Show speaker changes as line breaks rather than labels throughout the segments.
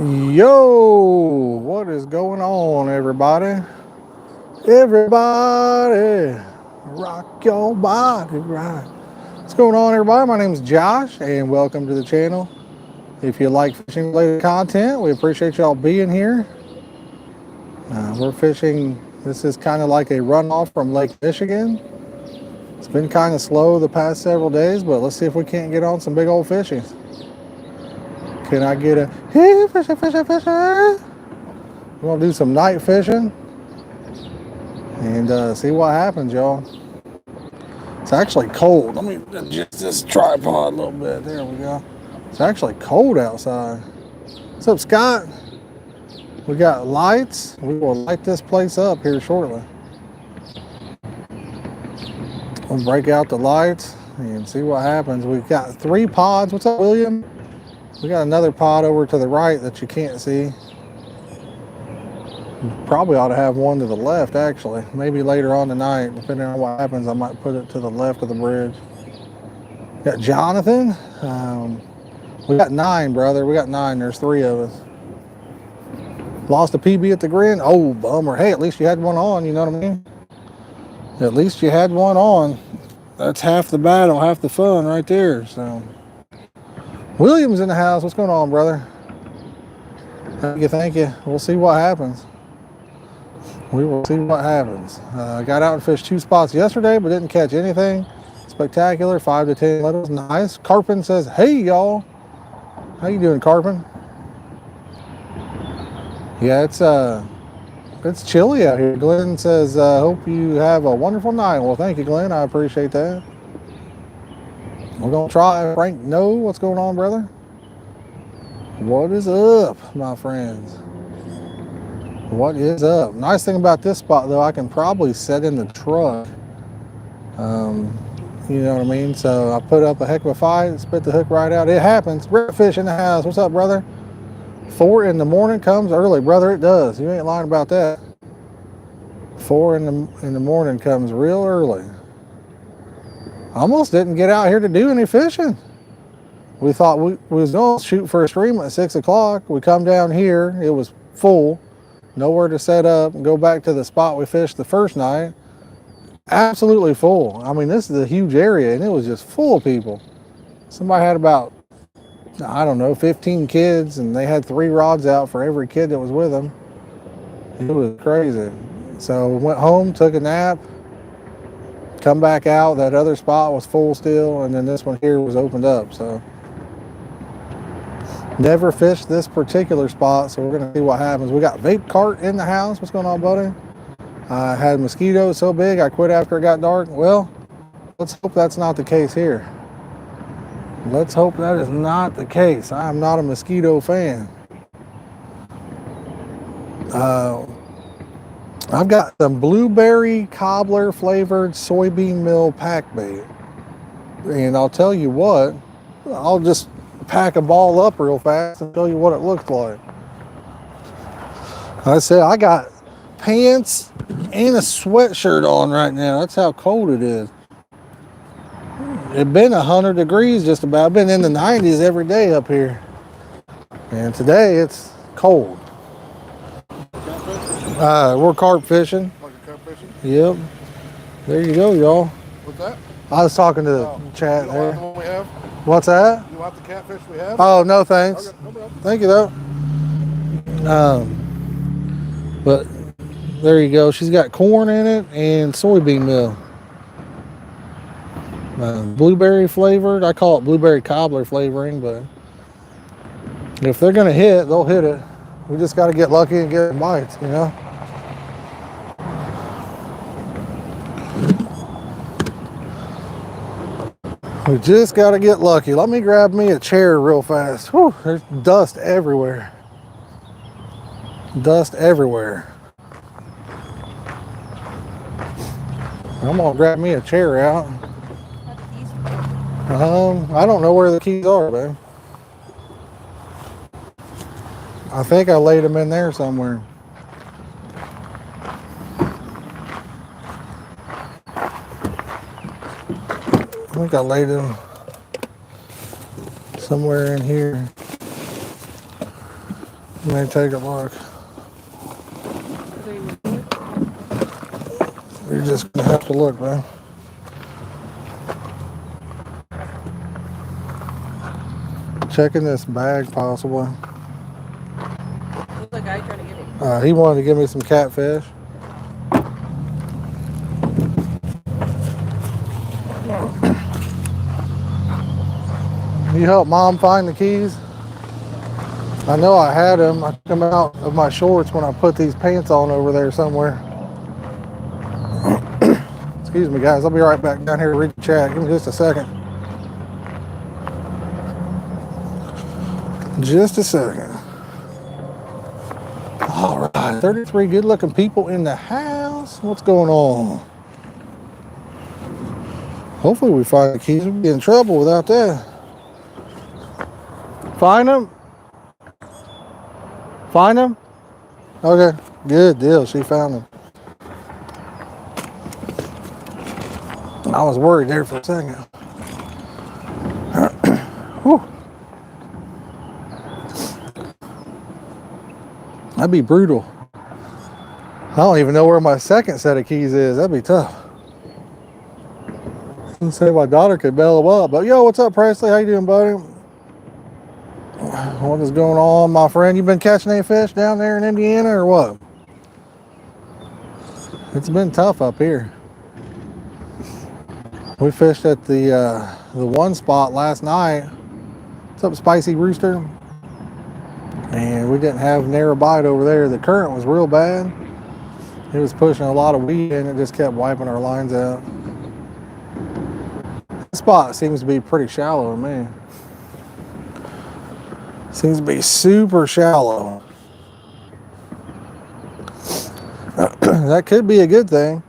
Yo, what is going on, everybody? Everybody, rock your body right. What's going on, everybody? My name is Josh, and welcome to the channel. If you like fishing related content, we appreciate y'all being here. We're fishing. This is kind of like a runoff from Lake Michigan. It's been kind of slow the past several days, but let's see if we can't get on some big old fishies. Can I get a hey, fishing, fishing, fishing? We're gonna do some night fishing and see what happens, y'all. It's actually cold. Let me adjust this tripod a little bit. There we go. It's actually cold outside. What's up, Scott? We got lights. We will light this place up here shortly. We'll break out the lights and see what happens. We've got 3 pods. What's up, William? We got another pod over to the right that you can't see. Probably ought to have one to the left, actually. Maybe later on tonight, depending on what happens, I might put it to the left of the bridge. Got Jonathan. We got 9, brother. We got 9. There's 3 of us. Lost a PB at the Grin. Oh, bummer. Hey, at least you had one on, you know what I mean? At least you had one on. That's half the battle, half the fun right there. So, William's in the house. What's going on, brother? Thank you. We'll see what happens. We will see what happens. Got out and fished 2 spots yesterday, but didn't catch anything spectacular. 5 to 10 littles. Nice. Carpin says, hey, y'all. How you doing, Carpin? Yeah, it's chilly out here. Glenn says, hope you have a wonderful night. Well, thank you, Glenn. I appreciate that. We're going to try Frank. No, what's going on, brother? What is up, my friends? What is up? Nice thing about this spot, though, I can probably set in the truck. You know what I mean? So I put up a heck of a fight, spit the hook right out. It happens. Redfish in the house. What's up, brother? 4 in the morning comes early, brother. It does. You ain't lying about that. 4 in the morning comes real early. Almost didn't get out here to do any fishing. We thought we was going to shoot for a stream at 6 o'clock. We come down here. It was full. Nowhere to set up and go back to the spot we fished the first night. Absolutely full. I mean, this is a huge area, and it was just full of people. Somebody had about, I don't know, 15 kids, and they had 3 rods out for every kid that was with them. It was crazy. So we went home, took a nap, come back out. That other spot was full still, and then this one here was opened up. So never fished this particular spot, so we're gonna see what happens. We got vape cart in the house. What's going on, buddy? I had mosquitoes so big I quit after it got dark. Well, let's hope that's not the case here. Let's hope that is not the case. I am not a mosquito fan. I've got some blueberry cobbler flavored soybean meal pack bait. And I'll tell you what, I'll just pack a ball up real fast and tell you what it looks like. I said I got pants and a sweatshirt on right now. That's how cold it is. It's been 100 degrees just about. I've been in the 90s every day up here. And today it's cold. We're carp fishing.
Like a carp fishing?
Yep. There you go, y'all.
What's that?
I was talking to the chat
You
there.
want the one we have?
What's that?
You want the catfish we have?
Oh, no thanks.
Okay, no problem.
Thank you, though. But there you go. She's got corn in it and soybean meal. Blueberry flavored. I call it blueberry cobbler flavoring, but if they're going to hit, they'll hit it. We just got to get lucky and get bites, you know? We just got to get lucky. Let me grab me a chair real fast. Whew, there's dust everywhere. Dust everywhere. I'm going to grab me a chair out. I don't know where the keys are, man. I think I laid them in there somewhere. I think I laid them somewhere in here. Let me take a look. You're just gonna have to look, man. Checking this bag possibly.
Who's the guy trying to get it?
He wanted to give me some catfish. You help Mom find the keys? I know I had them. I took them out of my shorts when I put these pants on over there somewhere. Excuse me, guys. I'll be right back down here to read the chat. Give me just a second. Just a second. All right. 33 good-looking people in the house. What's going on? Hopefully we find the keys. We'll be in trouble without that. Find them? Find them? Okay. Good deal. She found them. I was worried there for a second. Whew. That'd be brutal. I don't even know where my second set of keys is. That'd be tough. I'd say my daughter could bail them up. But yo, what's up, Presley? How you doing, buddy? What is going on, my friend? You been catching any fish down there in Indiana or what? It's been tough up here. We fished at the one spot last night. What's up, Spicy Rooster? And we didn't have narrow bite over there. The current was real bad. It was pushing a lot of weed and it just kept wiping our lines out. This spot seems to be pretty shallow to me. Seems to be super shallow. That could be a good thing.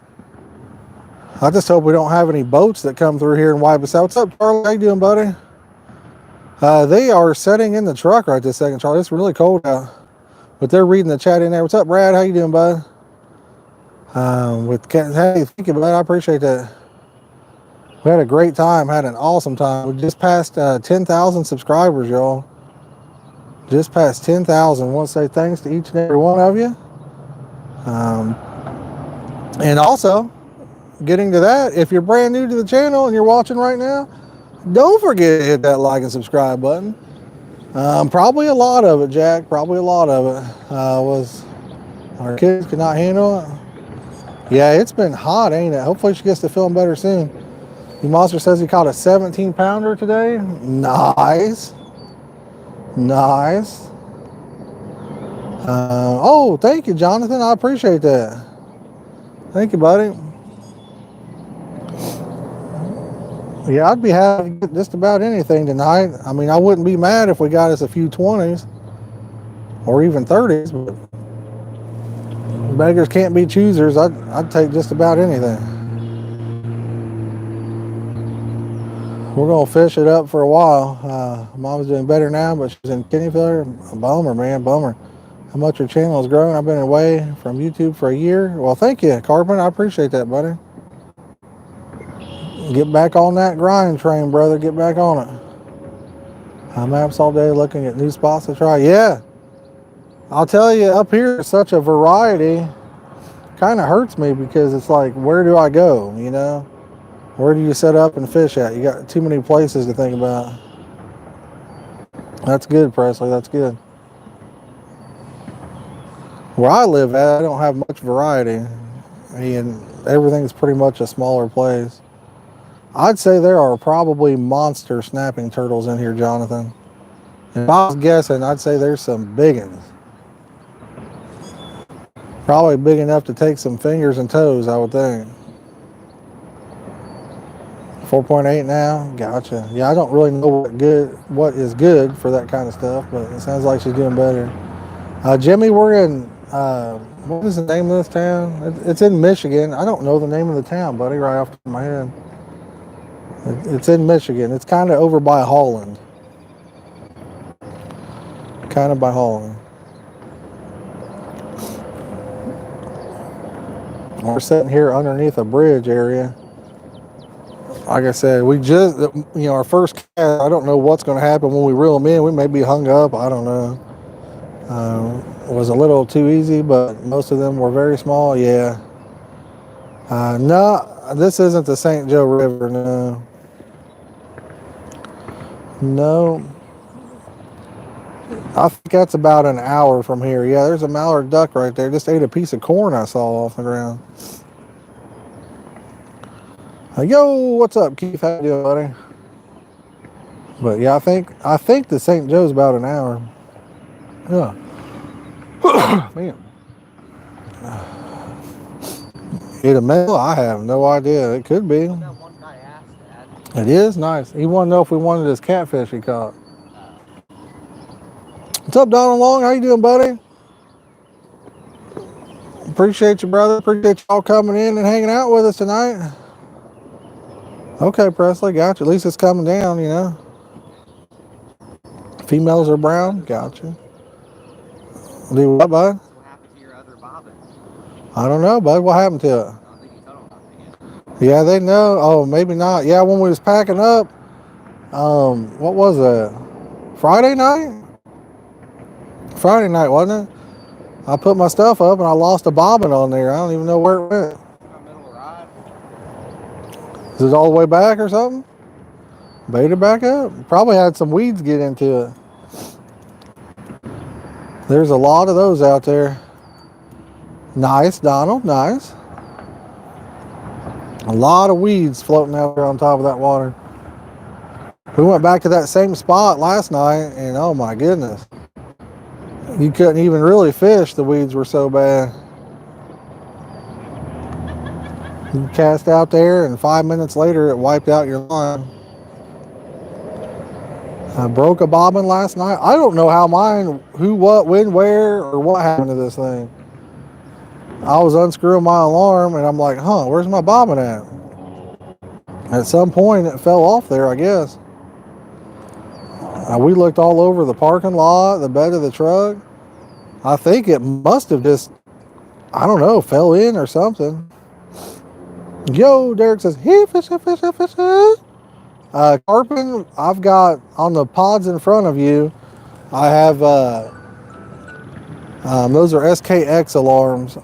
I just hope we don't have any boats that come through here and wipe us out. What's up, Charlie? How you doing, buddy? They are sitting in the truck right this second, Charlie. It's really cold out. But they're reading the chat in there. What's up, Brad? How you doing, bud? Hey, thank you, bud. I appreciate that. We had a great time. Had an awesome time. We just passed 10,000 subscribers, y'all. Just past 10,000. I want to say thanks to each and every one of you. And also, getting to that, if you're brand new to the channel and you're watching right now, don't forget to hit that like and subscribe button. Probably a lot of it, Jack. Probably a lot of it was our kids could not handle it. Yeah, it's been hot, ain't it? Hopefully she gets to feeling better soon. The monster says he caught a 17-pounder today. Nice. Nice. Oh, thank you, Jonathan. I appreciate that. Thank you, buddy. Yeah, I'd be happy to get just about anything tonight. I mean, I wouldn't be mad if we got us a few 20s or even 30s, but beggars can't be choosers. I'd take just about anything. We're going to fish it up for a while. Mom's doing better now, but she's in kidney failure. Bummer, man, bummer. How much her channel has grown. I've been away from YouTube for a year. Well, thank you, Carpenter. I appreciate that, buddy. Get back on that grind train, brother. Get back on it. I'm apps all day looking at new spots to try. Yeah. I'll tell you, up here, there's such a variety. Kind of hurts me because it's like, where do I go, you know? Where do you set up and fish at? You got too many places to think about. That's good, Presley. That's good. Where I live at, I don't have much variety. And everything's pretty much a smaller place. I'd say there are probably monster snapping turtles in here, Jonathan. If I was guessing, I'd say there's some big ones. Probably big enough to take some fingers and toes, I would think. 4.8 now, gotcha. Yeah, I don't really know what is good for that kind of stuff, but it sounds like she's doing better. Jimmy, we're in, what is the name of this town? It's in Michigan. I don't know the name of the town, buddy, right off the top of my head. It's in Michigan. It's kind of over by Holland. Kind of by Holland. We're sitting here underneath a bridge area. Like I said, we just, our first cast, I don't know what's going to happen when we reel them in. We may be hung up. I don't know. Was a little too easy, but most of them were very small. Yeah. No, this isn't the St. Joe River. No. No. I think that's about an hour from here. Yeah, there's a mallard duck right there. Just ate a piece of corn I saw off the ground. Yo, what's up, Keith? How you doing, buddy? But yeah, I think the St. Joe's about an hour. Yeah. Man. Eat a meal? I have no idea. It could be.
That one guy asked that.
It is nice. He wanted to know if we wanted his catfish he caught. What's up, Donald Long? How you doing, buddy? Appreciate you, brother. Appreciate y'all coming in and hanging out with us tonight. Okay, Presley, gotcha. At least it's coming down, you know. Females are brown, gotcha. Do what, bud?
What happened to your other bobbin?
I don't know, bud. What happened to it?
I don't think you told them about it.
Yeah, they know. Oh, maybe not. Yeah, when we was packing up, what was that? Friday night? Friday night, wasn't it? I put my stuff up and I lost a bobbin on there. I don't even know where it went.
Middle rod.
Is it all the way back or something? Baited back up? Probably had some weeds get into it. There's a lot of those out there. Nice, Donald, nice. A lot of weeds floating out there on top of that water. We went back to that same spot last night and oh my goodness. You couldn't even really fish, the weeds were so bad. You cast out there and 5 minutes later it wiped out your line. I broke a bobbin last night. I don't know how mine, who, what, when, where, or what happened to this thing. I was unscrewing my alarm and I'm like, where's my bobbin at? At some point it fell off there, I guess. We looked all over the parking lot, the bed of the truck. I think it must have just, I don't know, fell in or something. Yo, Derek says, hey, fish, fish, fish. Carping, I've got on the pods in front of you, I have, those are SKX alarms.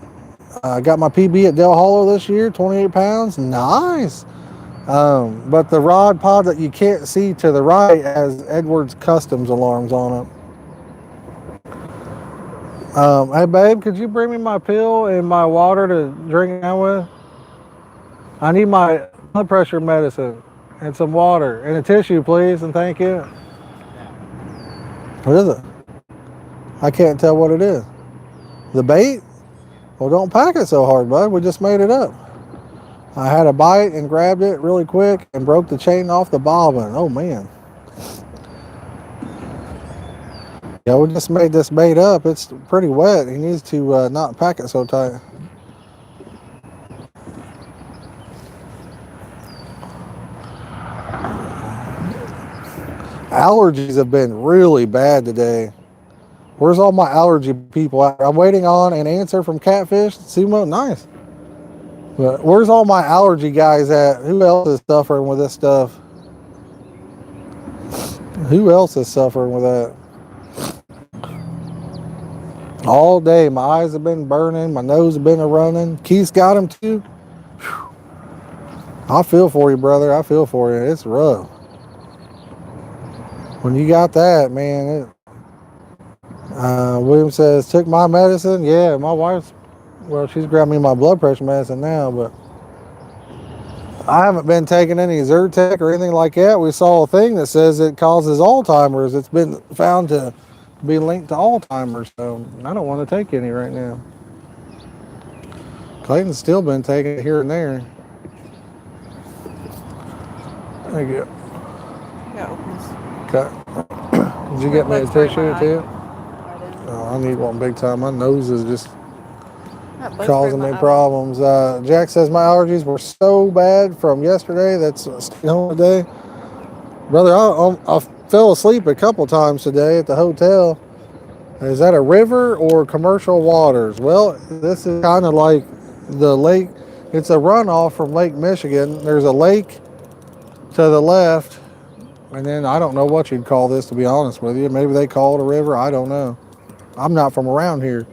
I got my PB at Del Hollow this year, 28 pounds, nice. But the rod pod that you can't see to the right has Edwards Customs alarms on it. Hey babe, could you bring me my pill and my water to drink now with? I need my blood pressure medicine and some water and a tissue, please, and thank you. What is it? I can't tell what it is. The bait? Well, don't pack it so hard, bud. We just made it up. I had a bite and grabbed it really quick and broke the chain off the bobbin. Oh, man. Yeah, we just made this bait up. It's pretty wet. He needs to not pack it so tight. Allergies have been really bad today. Where's all my allergy people at? I'm waiting on an answer from Catfish. Sumo, nice. But where's all my allergy guys at? Who else is suffering with this stuff? Who else is suffering with that? All day, my eyes have been burning, my nose has been running. Keith's got them too. Whew. I feel for you, brother. I feel for you. It's rough. When you got that, man. William says, took my medicine. Yeah, my wife's, well, she's grabbed me my blood pressure medicine now, but I haven't been taking any Zyrtec or anything like that. We saw a thing that says it causes Alzheimer's. It's been found to be linked to Alzheimer's, so I don't want to take any right now. Clayton's still been taking it here and there. There you go.
Yeah, opens.
Okay. Did you get me a tissue too? Oh, I need one big time. My nose is just causing me problems. Jack says my allergies were so bad from yesterday. That's still today. Brother, I fell asleep a couple times today at the hotel. Is that a river or commercial waters? Well, this is kind of like the lake. It's a runoff from Lake Michigan. There's a lake to the left. And then I don't know what you'd call this, to be honest with you. Maybe they call it a river. I don't know. I'm not from around here.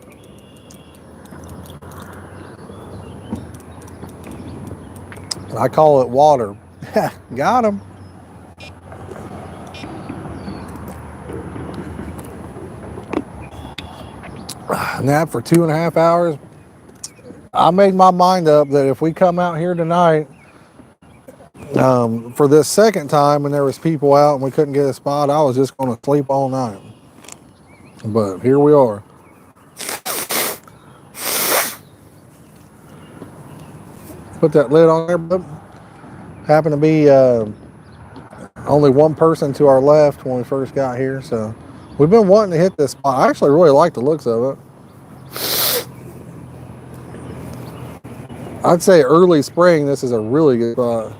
I call it water. Got him. Nap for 2.5 hours. I made my mind up that if we come out here tonight for this second time and there was people out and we couldn't get a spot, I was just going to sleep all night. But here we are. Put that lid on there, bud. Happened to be only one person to our left when we first got here, so we've been wanting to hit this spot. I actually really like the looks of it. I'd say early spring, this is a really good spot.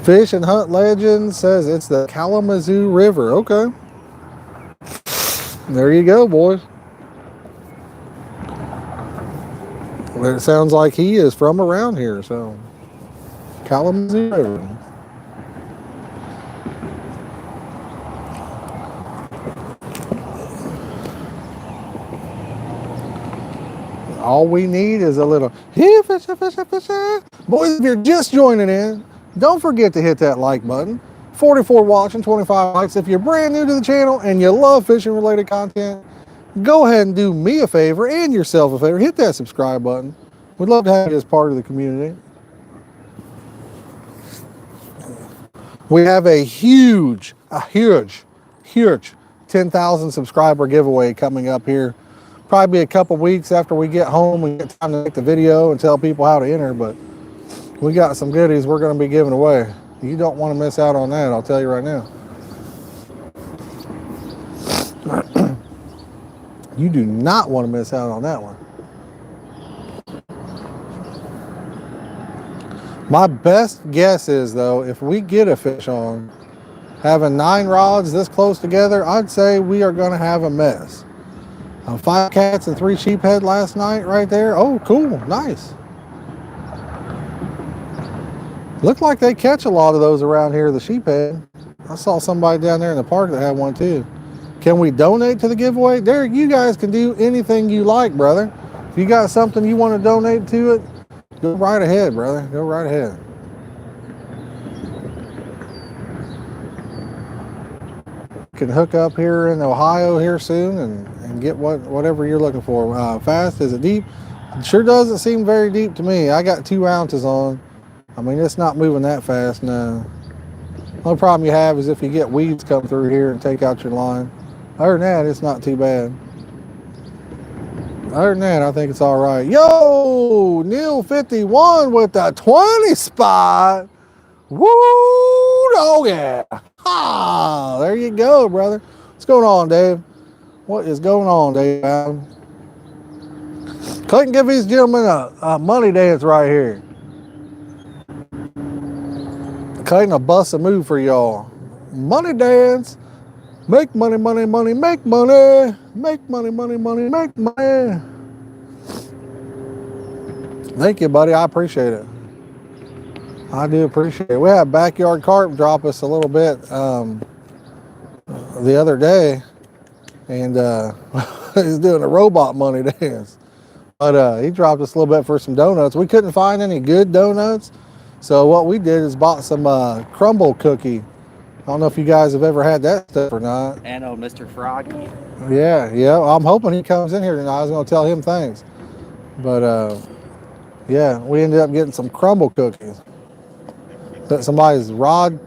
Fish and Hunt Legend says it's the Kalamazoo River. Okay. There you go, boys. It sounds like he is from around here, so Kalamazoo River. All we need is a little here, fish, fish, fish. Boys, if you're just joining in, don't forget to hit that like button. 44 watching, 25 likes. If you're brand new to the channel and you love fishing related content, go ahead and do me a favor and yourself a favor. Hit that subscribe button. We'd love to have you as part of the community. We have a huge 10,000 subscriber giveaway coming up here. Probably be a couple weeks after we get home and get time to make the video and tell people how to enter, but we got some goodies we're going to be giving away. You don't want to miss out on that, I'll tell you right now. You do not want to miss out on that one. My best guess is, though, if we get a fish on, having 9 rods this close together, I'd say we are going to have a mess. 5 cats and 3 sheephead last night right there. Oh, cool. Nice. Looked like they catch a lot of those around here, the sheephead. I saw somebody down there in the park that had one too. Can we donate to the giveaway? Derek, you guys can do anything you like, brother. If you got something you want to donate to it, go right ahead, brother. Go right ahead. Can hook up here in Ohio here soon and get whatever you're looking for. Fast, is it deep? It sure doesn't seem very deep to me. I got 2 ounces on. I mean, it's not moving that fast, no. The only problem you have is if you get weeds come through here and take out your line. Other than that, it's not too bad. Other than that, I think it's all right. Yo, Neil 51 with the 20 spot. Woo, oh yeah. Ah, there you go, brother. What's going on, Dave? What is going on, Dave? Couldn't give these gentlemen a money dance right here. Couldn't a bust a move for y'all. Money dance. Make money, money, money, make money. Make money, money, money, make money. Thank you, buddy. I appreciate it. I do appreciate it. We had Backyard Carp drop us a little bit the other day, and he's doing a robot money dance. But he dropped us a little bit for some donuts. We couldn't find any good donuts, so what we did is bought some crumble cookie. I don't know if you guys have ever had that stuff or not.
And old Mr. Froggy.
Yeah. I'm hoping he comes in here tonight. I was going to tell him thanks. But yeah, we ended up getting some crumble cookies. Is that somebody's rod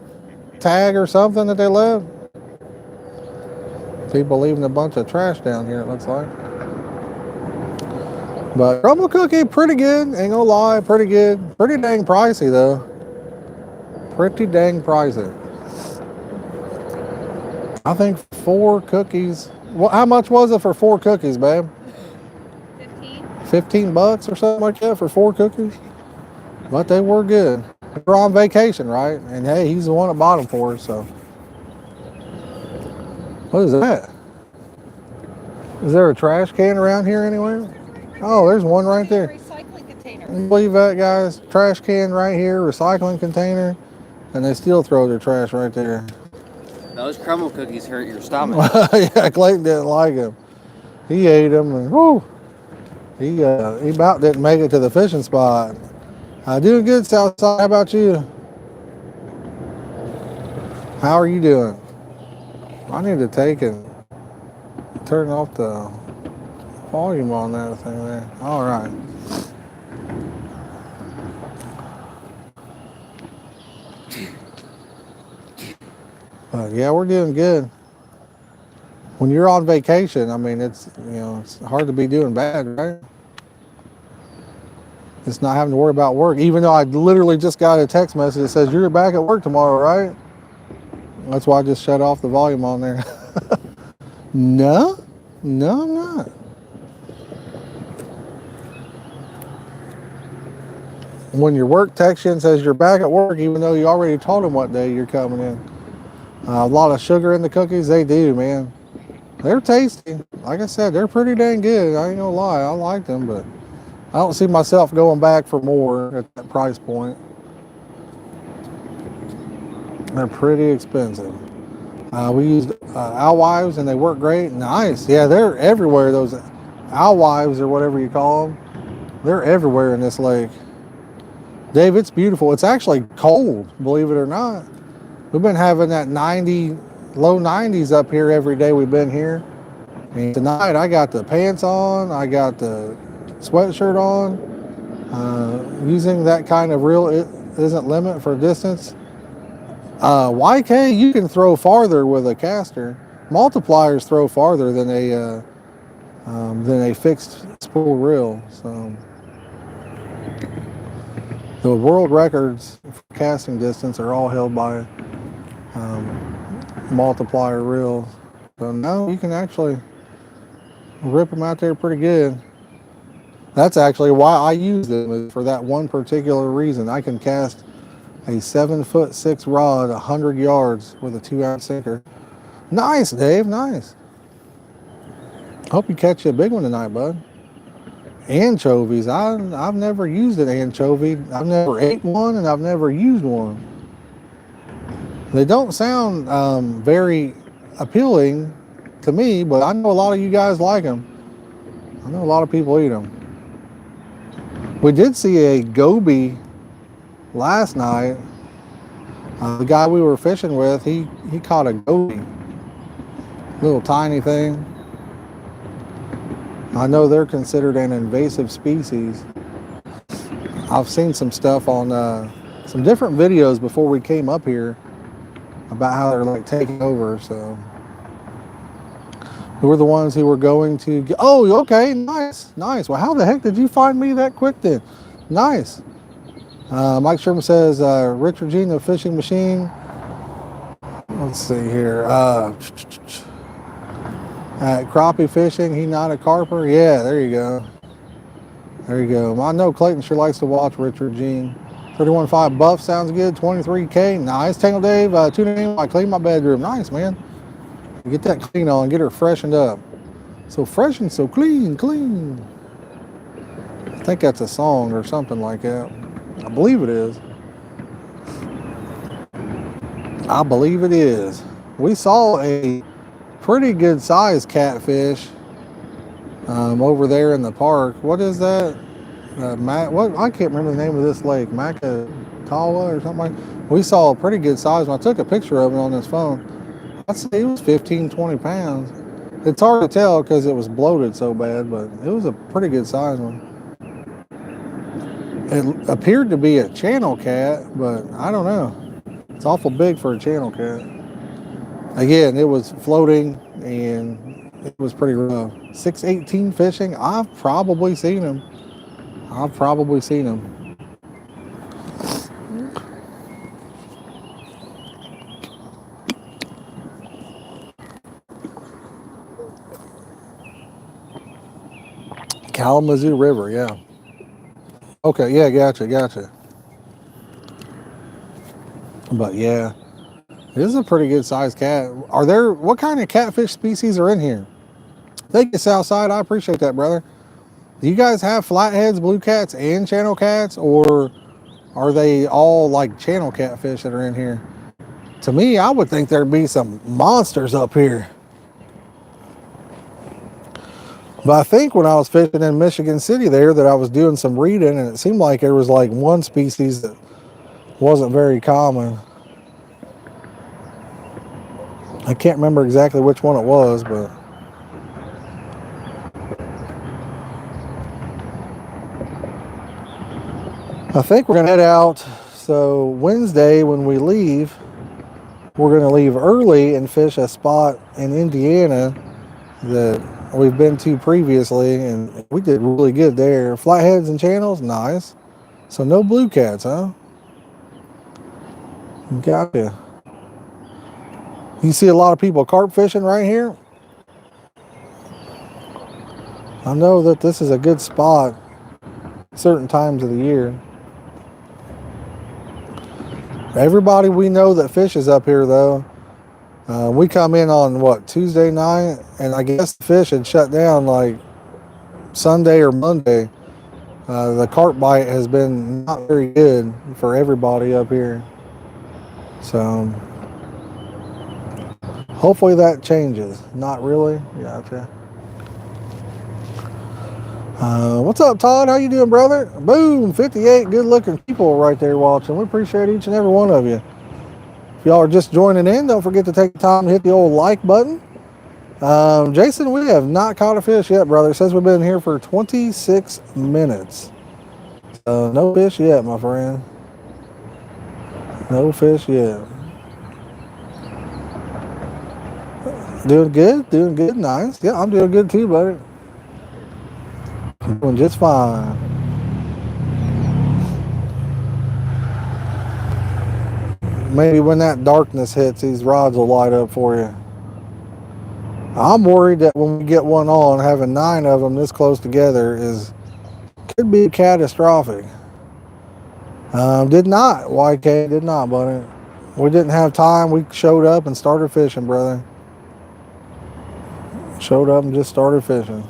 tag or something that they left? People leaving a bunch of trash down here, it looks like. But crumble cookie, pretty good. Ain't gonna lie, pretty good. Pretty dang pricey, though. Pretty dang pricey. I think 4 cookies. Well, how much was it for 4 cookies, babe? 15 bucks or something like that for 4 cookies? But they were good. We're on vacation, right? And hey, he's the one that bought them for us, so. What is that? Is there a trash can around here anywhere? Oh, there's one right there.
Recycling container.
Can you believe that, guys? Trash can right here, recycling container, and they still throw their trash right there.
Those crumble cookies hurt your stomach.
Yeah, Clayton didn't like him. He ate them, and whoo, he about didn't make it to the fishing spot. Doing good, Southside. How about you? How are you doing? I need to take and turn off the volume on that thing there. All right. Yeah, we're doing good. When you're on vacation, I mean, it's hard to be doing bad, right? It's not having to worry about work. Even though I literally just got a text message that says you're back at work tomorrow, right? That's why I just shut off the volume on there. No, I'm not. When your work texts you and says you're back at work, even though you already told them what day you're coming in. A lot of sugar in the cookies, they do, man. They're tasty. Like I said, they're pretty dang good. I ain't gonna lie, I like them, but I don't see myself going back for more at that price point. They're pretty expensive. We used alewives and they work great. Nice. Yeah, they're everywhere. Those alewives or whatever you call them, they're everywhere in this lake. Dave, it's beautiful. It's actually cold, believe it or not. We've been having that low 90s up here every day we've been here. And tonight I got the pants on, I got the sweatshirt on, using that kind of reel. It isn't limit for distance. YK, you can throw farther with a caster. Multipliers throw farther than a fixed spool reel. So the world records for casting distance are all held by multiplier reels. So no, you can actually rip them out there pretty good. That's actually why I use them, is for that one particular reason. I can cast a 7'6" rod 100 yards with a 2-ounce sinker. Nice, Dave, nice. Hope you catch you a big one tonight, bud. Anchovies, I've never used an anchovy. I've never ate one and I've never used one. They don't sound very appealing to me, but I know a lot of you guys like them. I know a lot of people eat them. We did see a goby last night. The guy we were fishing with, he caught a goby. Little tiny thing. I know they're considered an invasive species. I've seen some stuff on some different videos before we came up here about how they're like taking over. So we were the ones who were going to get, oh, okay, nice. Well, how the heck did you find me that quick then? Nice. Mike Sherman says, Richard Gene, the fishing machine. Let's see here. Crappie fishing, he not a carper. Yeah, there you go. I know Clayton sure likes to watch Richard Gene. 31.5 buff sounds good. 23K, nice. Tangle Dave, tuning in. I clean my bedroom. Nice, man. Get that clean on, get her freshened up. So fresh and so clean. I think that's a song or something like that. I believe it is. We saw a pretty good sized catfish over there in the park. What is that? What? I can't remember the name of this lake. Makatawa or something like that. We saw a pretty good size one. I took a picture of it on this phone. I'd say it was 15, 20 pounds. It's hard to tell because it was bloated so bad, but it was a pretty good size one. It appeared to be a channel cat, but I don't know. It's awful big for a channel cat. Again, it was floating and it was pretty rough. 618 fishing, I've probably seen them. Kalamazoo River, yeah. Okay, yeah, gotcha. But yeah, this is a pretty good sized cat. What kind of catfish species are in here? Thank you, Southside. I appreciate that, brother. Do you guys have flatheads, blue cats, and channel cats, or are they all like channel catfish that are in here? To me, I would think there'd be some monsters up here. But I think when I was fishing in Michigan City there that I was doing some reading, and it seemed like there was like one species that wasn't very common. I can't remember exactly which one it was, but I think we're gonna head out. So Wednesday when we leave, we're gonna leave early and fish a spot in Indiana that we've been to previously, and we did really good there. Flatheads and channels, nice. So no blue cats, huh? Gotcha. You see a lot of people carp fishing right here. I know that this is a good spot certain times of the year. Everybody we know that fishes up here though, we come in on what, Tuesday night, and I guess the fish had shut down like Sunday or Monday. The carp bite has been not very good for everybody up here. So hopefully that changes. Not really. Gotcha. What's up, Todd? How you doing, brother? Boom, 58 good-looking people right there watching. We appreciate each and every one of you. If y'all are just joining in, don't forget to take the time to hit the old like button. Jason, we have not caught a fish yet, brother. It says we've been here for 26 minutes. No fish yet, my friend. No fish yet. Doing good, nice. Yeah, I'm doing good too, buddy. Doing just fine. Maybe when that darkness hits, these rods will light up for you. I'm worried that when we get one on, having 9 of them this close together could be catastrophic. Did not, YK, did not, buddy. We didn't have time. We showed up and started fishing, brother. Showed up and just started fishing.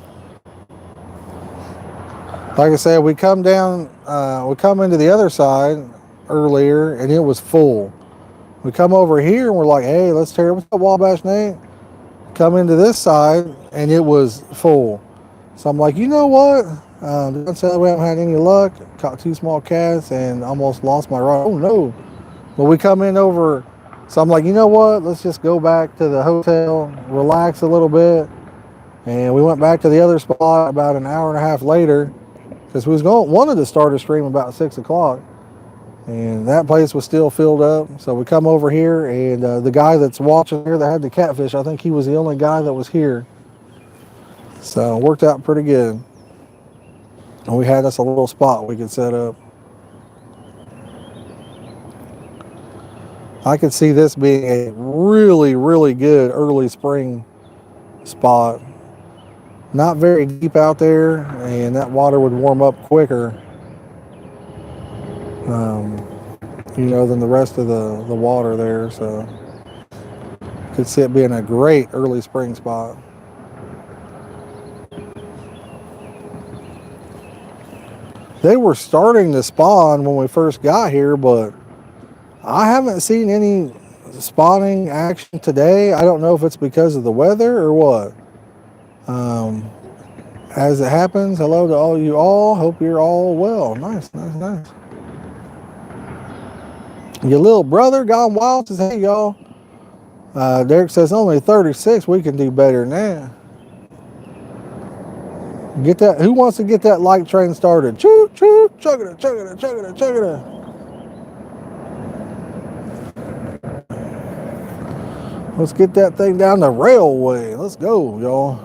Like I said, we come into the other side earlier and it was full. We come over here and we're like, hey, let's tear. What's up, Wabash Nate? Come into this side and it was full. So I'm like, you know what? We haven't had any luck. Caught 2 small cats and almost lost my rod. Oh no. But we come in over. So I'm like, you know what? Let's just go back to the hotel, relax a little bit. And we went back to the other spot about an hour and a half later. Because we wanted to start a stream about 6 o'clock. And that place was still filled up. So we come over here, and the guy that's watching here that had the catfish, I think he was the only guy that was here. So it worked out pretty good. And we had us a little spot we could set up. I could see this being a really, really good early spring spot. Not very deep out there, and that water would warm up quicker, than the rest of the water there. So could see it being a great early spring spot. They were starting to spawn when we first got here, but I haven't seen any spawning action today. I don't know if it's because of the weather or what. As it happens, hello to all you all. Hope you're all well. Nice. Your little brother gone wild says, hey y'all. Derek says only 36. We can do better than that. Get that. Who wants to get that like train started? Choo choo, chug it. Let's get that thing down the railway. Let's go, y'all.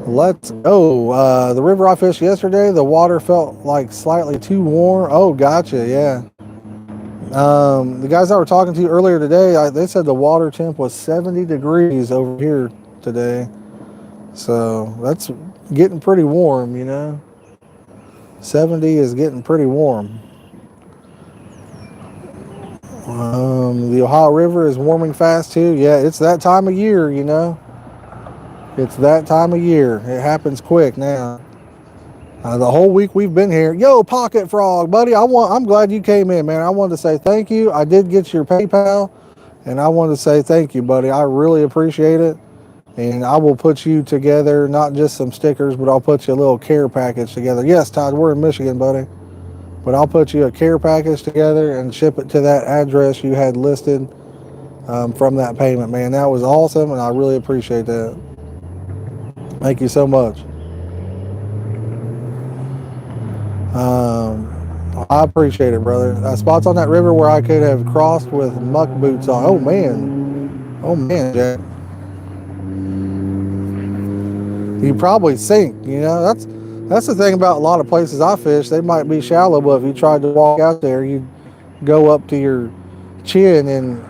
Let's go. The river I fished yesterday, the water felt like slightly too warm. Oh, gotcha. Yeah. The guys I were talking to earlier today, they said the water temp was 70 degrees over here today. So that's getting pretty warm, 70 is getting pretty warm. The Ohio River is warming fast too. Yeah, it's that time of year, It's that time of year. It happens quick now. The whole week we've been here. Yo, Pocket Frog, buddy. I'm glad you came in, man. I wanted to say thank you. I did get your PayPal. And I want to say thank you, buddy. I really appreciate it. And I will put you together, not just some stickers, but I'll put you a little care package together. Yes, Todd, we're in Michigan, buddy. But I'll put you a care package together and ship it to that address you had listed from that payment, man. That was awesome, and I really appreciate that. Thank you so much. I appreciate it, brother. Spots on that river where I could have crossed with muck boots on. Oh man, Jack. You probably sink. You know that's the thing about a lot of places I fish. They might be shallow, but if you tried to walk out there, you'd go up to your chin and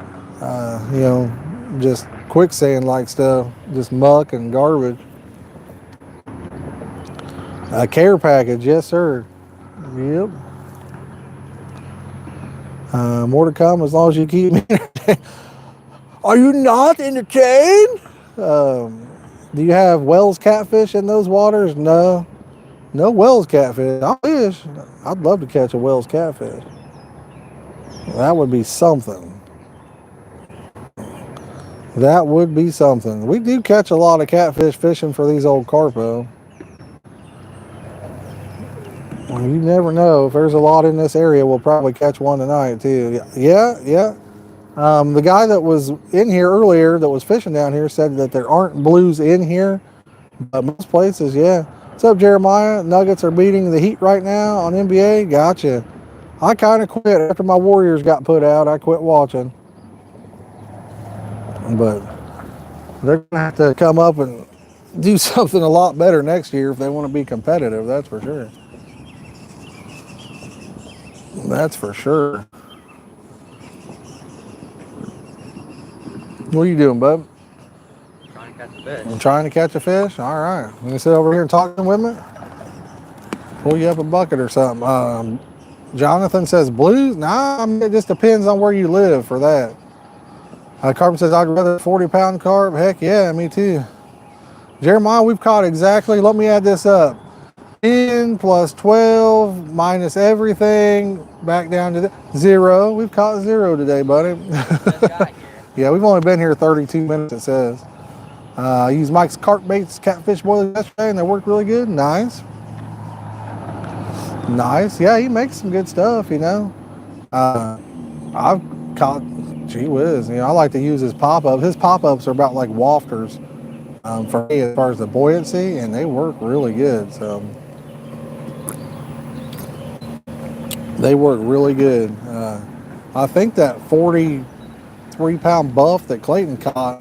just quicksand like stuff, just muck and garbage. A care package, yes sir. Yep. More to come as long as you keep me. Are you not entertained? Do you have Wells catfish in those waters? No. No Wells catfish. I wish. I'd love to catch a Wells catfish. That would be something. That would be something. We do catch a lot of catfish fishing for these old carp, though. Well, you never know. If there's a lot in this area, we'll probably catch one tonight, too. Yeah. The guy that was in here earlier that was fishing down here said that there aren't blues in here, but most places, yeah. What's up, Jeremiah? Nuggets are beating the Heat right now on NBA. Gotcha. I kind of quit after my Warriors got put out. I quit watching. But they're going to have to come up and do something a lot better next year if they want to be competitive. That's for sure. That's for sure. What are you doing, bub?
Trying to catch a fish.
I'm trying to catch a fish? All right. You going to sit over here and talk with me? Pull you up a bucket or something. Jonathan says blues? Nah, I mean, it just depends on where you live for that. Carp says, I'd rather 40-pound carp. Heck yeah, me too. Jeremiah, we've caught exactly, let me add this up. 10 plus 12 minus everything back down to 0. We've caught 0 today, buddy. Yeah, we've only been here 32 minutes, it says. I used Mike's carp baits, catfish boilers yesterday, and they worked really good. Nice. Yeah, he makes some good stuff, you know. I've caught, gee whiz, you know, I like to use his pop-up. His pop-ups are about like wafters for me as far as the buoyancy, and they work really good. So they work really good. I think that 43-pound buff that Clayton caught,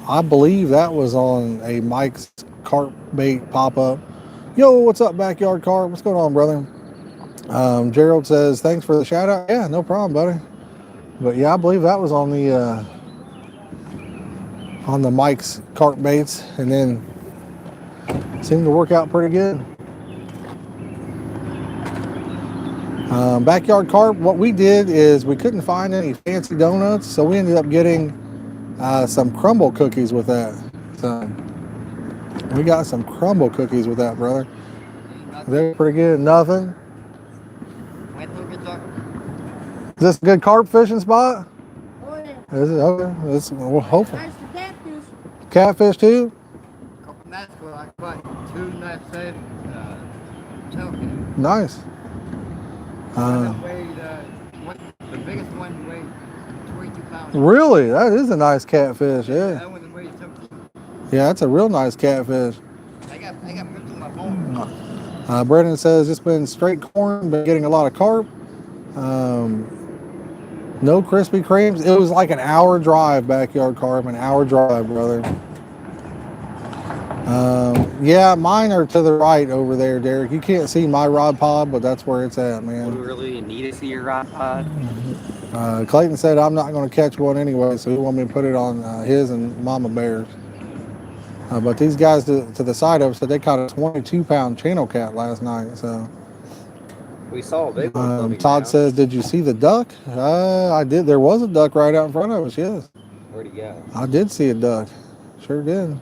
I believe that was on a Mike's carp bait pop-up. Yo, what's up, Backyard Carp? What's going on, brother? Gerald says, thanks for the shout out. Yeah, no problem, buddy. But yeah, I believe that was on the Mike's carp baits, and then seemed to work out pretty good. Backyard Carp, what we did is we couldn't find any fancy donuts, so we ended up getting some crumble cookies with that. So we got some crumble cookies with that, brother. They're pretty good. Nothing. Is this a good carp fishing spot?
Oh, yeah.
Is it? Okay. It's, well, hopefully.
Nice to catfish.
Catfish too?
A couple nights ago, I caught 2 nice-sized tailfish.
Nice.
The biggest one weighed 22 pounds.
Really? That is a nice catfish, yeah.
That one weighed 17.
Yeah, that's a real nice catfish.
I got ripped in my bone.
Brendan says it's been straight corn, but getting a lot of carp. No Krispy Kremes. It was like an hour drive, Backyard Carp, an hour drive, brother. Yeah, mine are to the right over there, Derek. You can't see my rod pod, but that's where it's at,
Do we
man.
really need to see your rod pod?
Clayton said I'm not going to catch one anyway, so he wanted me to put it on his and Mama Bear's. But these guys to the side of us said they caught a 22-pound channel cat last night. So
We saw a big one. floating
Todd
around.
says, "Did you see the duck?" I did. There was a duck right out in front of us. Yes,
Where'd he go?
I did see a duck. Sure did.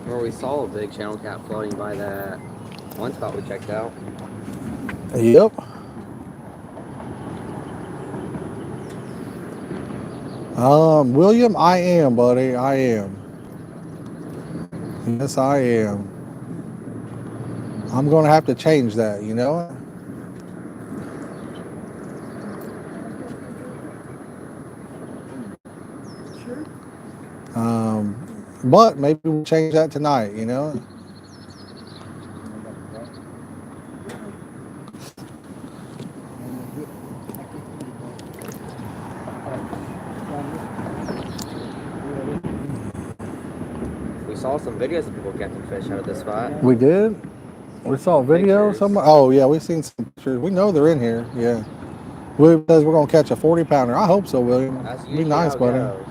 Where we saw a big channel cat floating by that one spot we checked out.
Yep. William, I am, buddy. I am. Yes, I am. I'm going to have to change that, you know? But maybe we'll change that tonight, you know?
We saw some videos of people catching fish out of this spot.
We did? We saw a video
Pictures.
somewhere? Oh, yeah, we've seen some pictures. We know they're in here, yeah. William says we're going to catch a 40-pounder. I hope so, William.
That's
Be
usually
nice,
how it
buddy.
goes.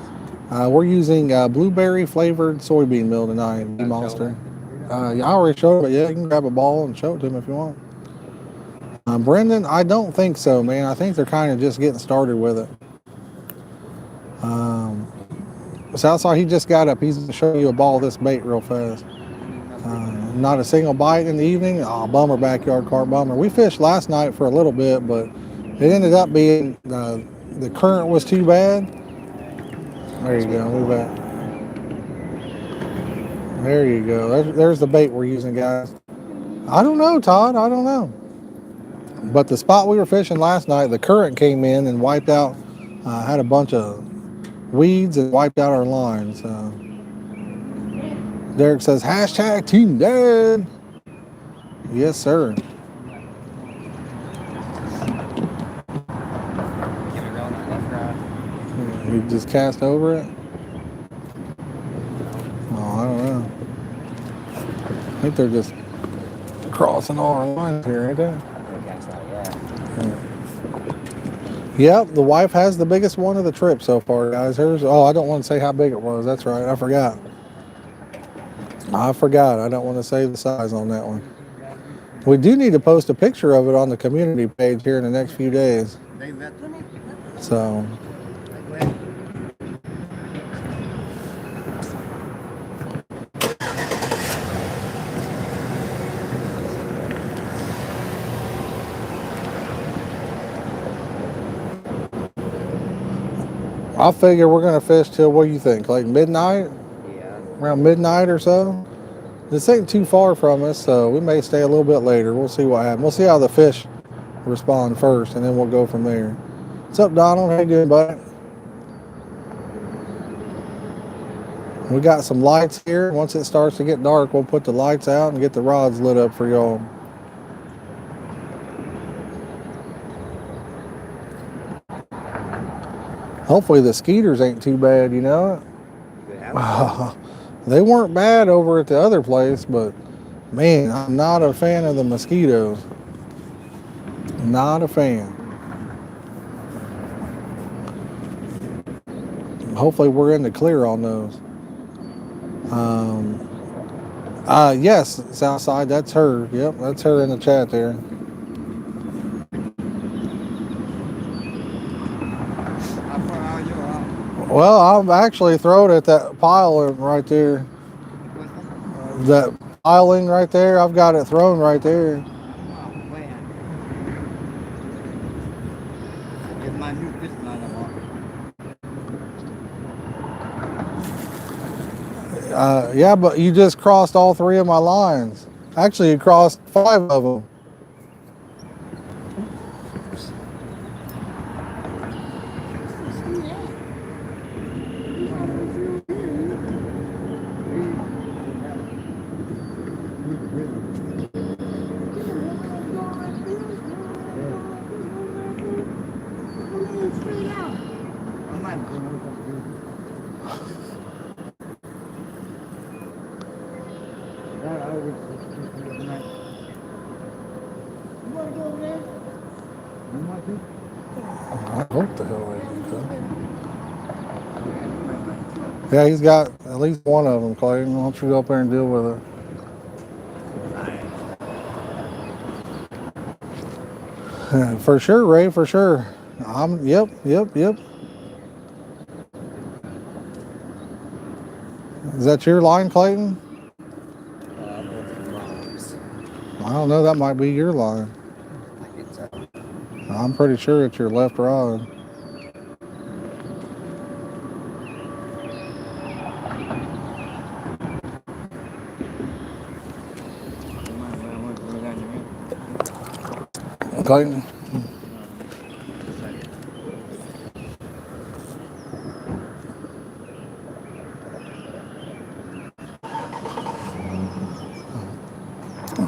We're using blueberry flavored soybean meal tonight,
Show
Monster. I already showed it, but yeah, you can grab a ball and show it to him if you want. Brendan, I don't think so, man. I think they're kind of just getting started with it. Southside, he just got up. He's going to show you a ball of this bait real fast. Not a single bite in the evening. Oh, bummer, backyard carp, bummer. We fished last night for a little bit, but it ended up being the current was too bad. There you go. Move back. There you go. There's the bait we're using, guys. I don't know, Todd. I don't know. But the spot we were fishing last night, the current came in and wiped out, had a bunch of weeds and wiped out our lines. Derek says, hashtag Team Dad. Yes, sir. You just cast over it? Oh, I don't know. I think they're just crossing all our lines here, ain't they? Yep, the wife has the biggest one of the trip so far, guys. Hers, oh, I don't want to say how big it was. That's right, I forgot. I don't want to say the size on that one. We do need to post a picture of it on the community page here in the next few days. So, I figure we're going to fish till, what do you think, like midnight?
Yeah.
Around midnight or so? This ain't too far from us, so we may stay a little bit later. We'll see what happens. We'll see how the fish respond first, and then we'll go from there. What's up, Donald? How you doing, buddy? We got some lights here. Once it starts to get dark, we'll put the lights out and get the rods lit up for y'all. Hopefully the skeeters ain't too bad, you know? They weren't bad over at the other place, but man, I'm not a fan of the mosquitoes. Not a fan. Hopefully we're in the clear on those. Yes, Southside, that's her. Yep, that's her in the chat there. Well, I've actually thrown at that piling right there. That piling right there, I've got it thrown right there. Yeah, but you just crossed all 3 of my lines. Actually, you crossed 5 of them. I hope the hell they do. Yeah, he's got at least one of them, Clayton. Why don't you go up there and deal with it? For sure, Ray, for sure. Yep. Is that your line, Clayton? I don't know, that might be your line. I'm pretty sure it's your left rod. Clayton.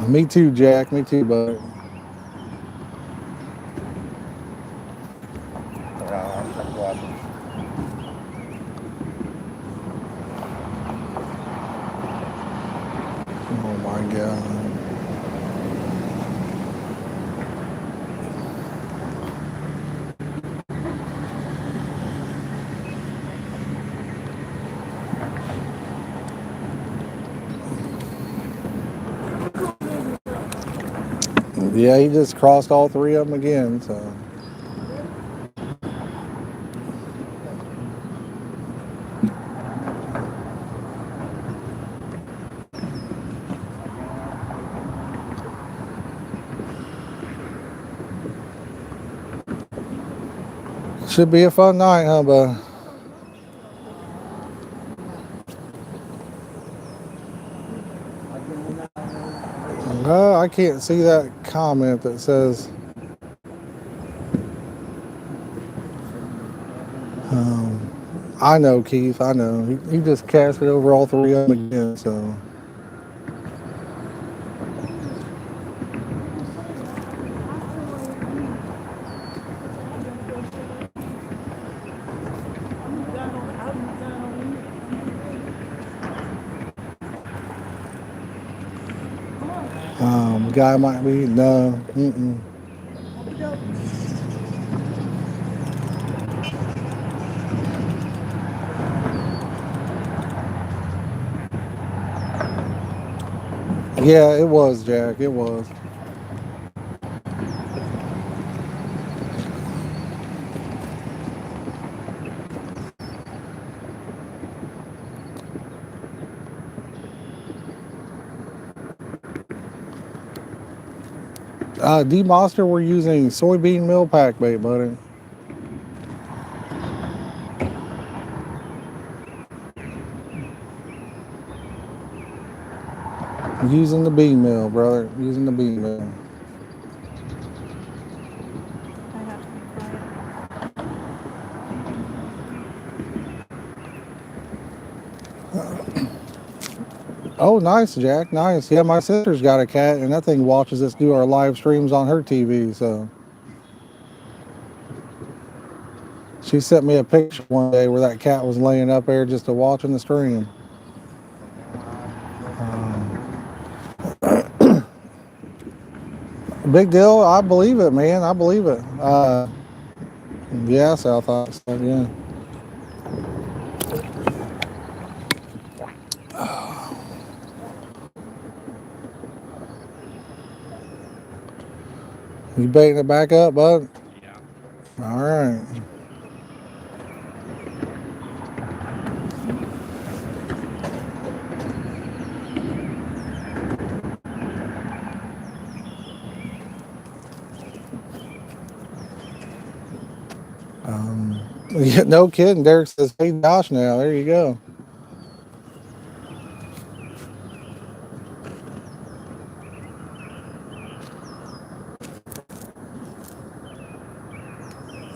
Me too, Jack. Me too, bud.
I'm watching.
Oh my God. Yeah, he just crossed all three of them again, so. Should be a fun night, huh, bud? No, I can't see that comment that says I know, Keith, I know. He just cast it over all three of them again, so. Guy might be, no, mm-mm. Yeah, it was, Jack, it was. D-Monster, we're using soybean meal pack bait, buddy. Using the bean meal, brother. Using the bean meal.
I have to be quiet.
Oh, nice, Jack. Nice. Yeah, my sister's got a cat, and that thing watches us do our live streams on her TV, so. She sent me a picture one day where that cat was laying up there just to watching the stream. Big deal. I believe it, man. I believe it. Yeah, South Oxford, yeah. You baiting it back up, bud?
Yeah.
All right. Yeah, no kidding. Derek says, "Hey, Josh, now there you go."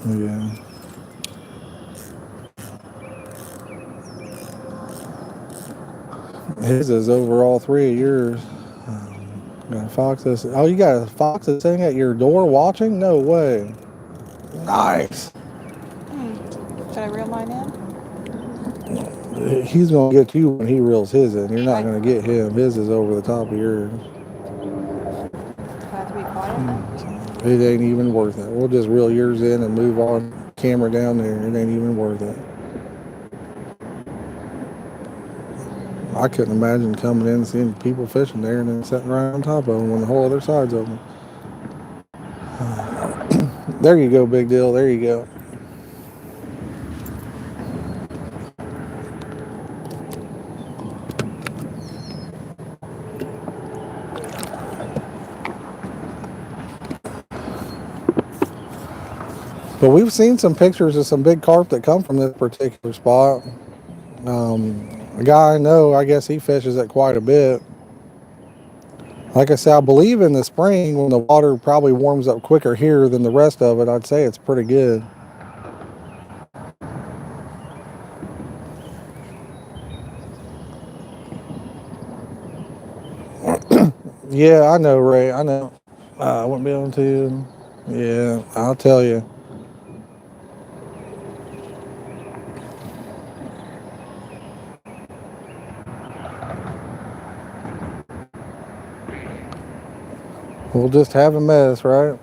Yeah. His is over all three of yours. Got a fox that's, oh, you got a fox that's sitting at your door watching? No way. Nice.
Should I reel mine in?
He's gonna get you when he reels his in. You're not gonna get him. His is over the top of yours.
Do I have to be quiet then?
It ain't even worth it. We'll just reel yours in and move on. Camera down there. It ain't even worth it. I couldn't imagine coming in and seeing people fishing there and then sitting right on top of them when the whole other side's open. There you go, big deal. There you go. But we've seen some pictures of some big carp that come from this particular spot. A guy I know, I guess he fishes it quite a bit. Like I said, I believe in the spring when the water probably warms up quicker here than the rest of it. I'd say it's pretty good. Yeah, I know, Ray. I know. I wouldn't be able to. Yeah, I'll tell you. We'll just have a mess, right?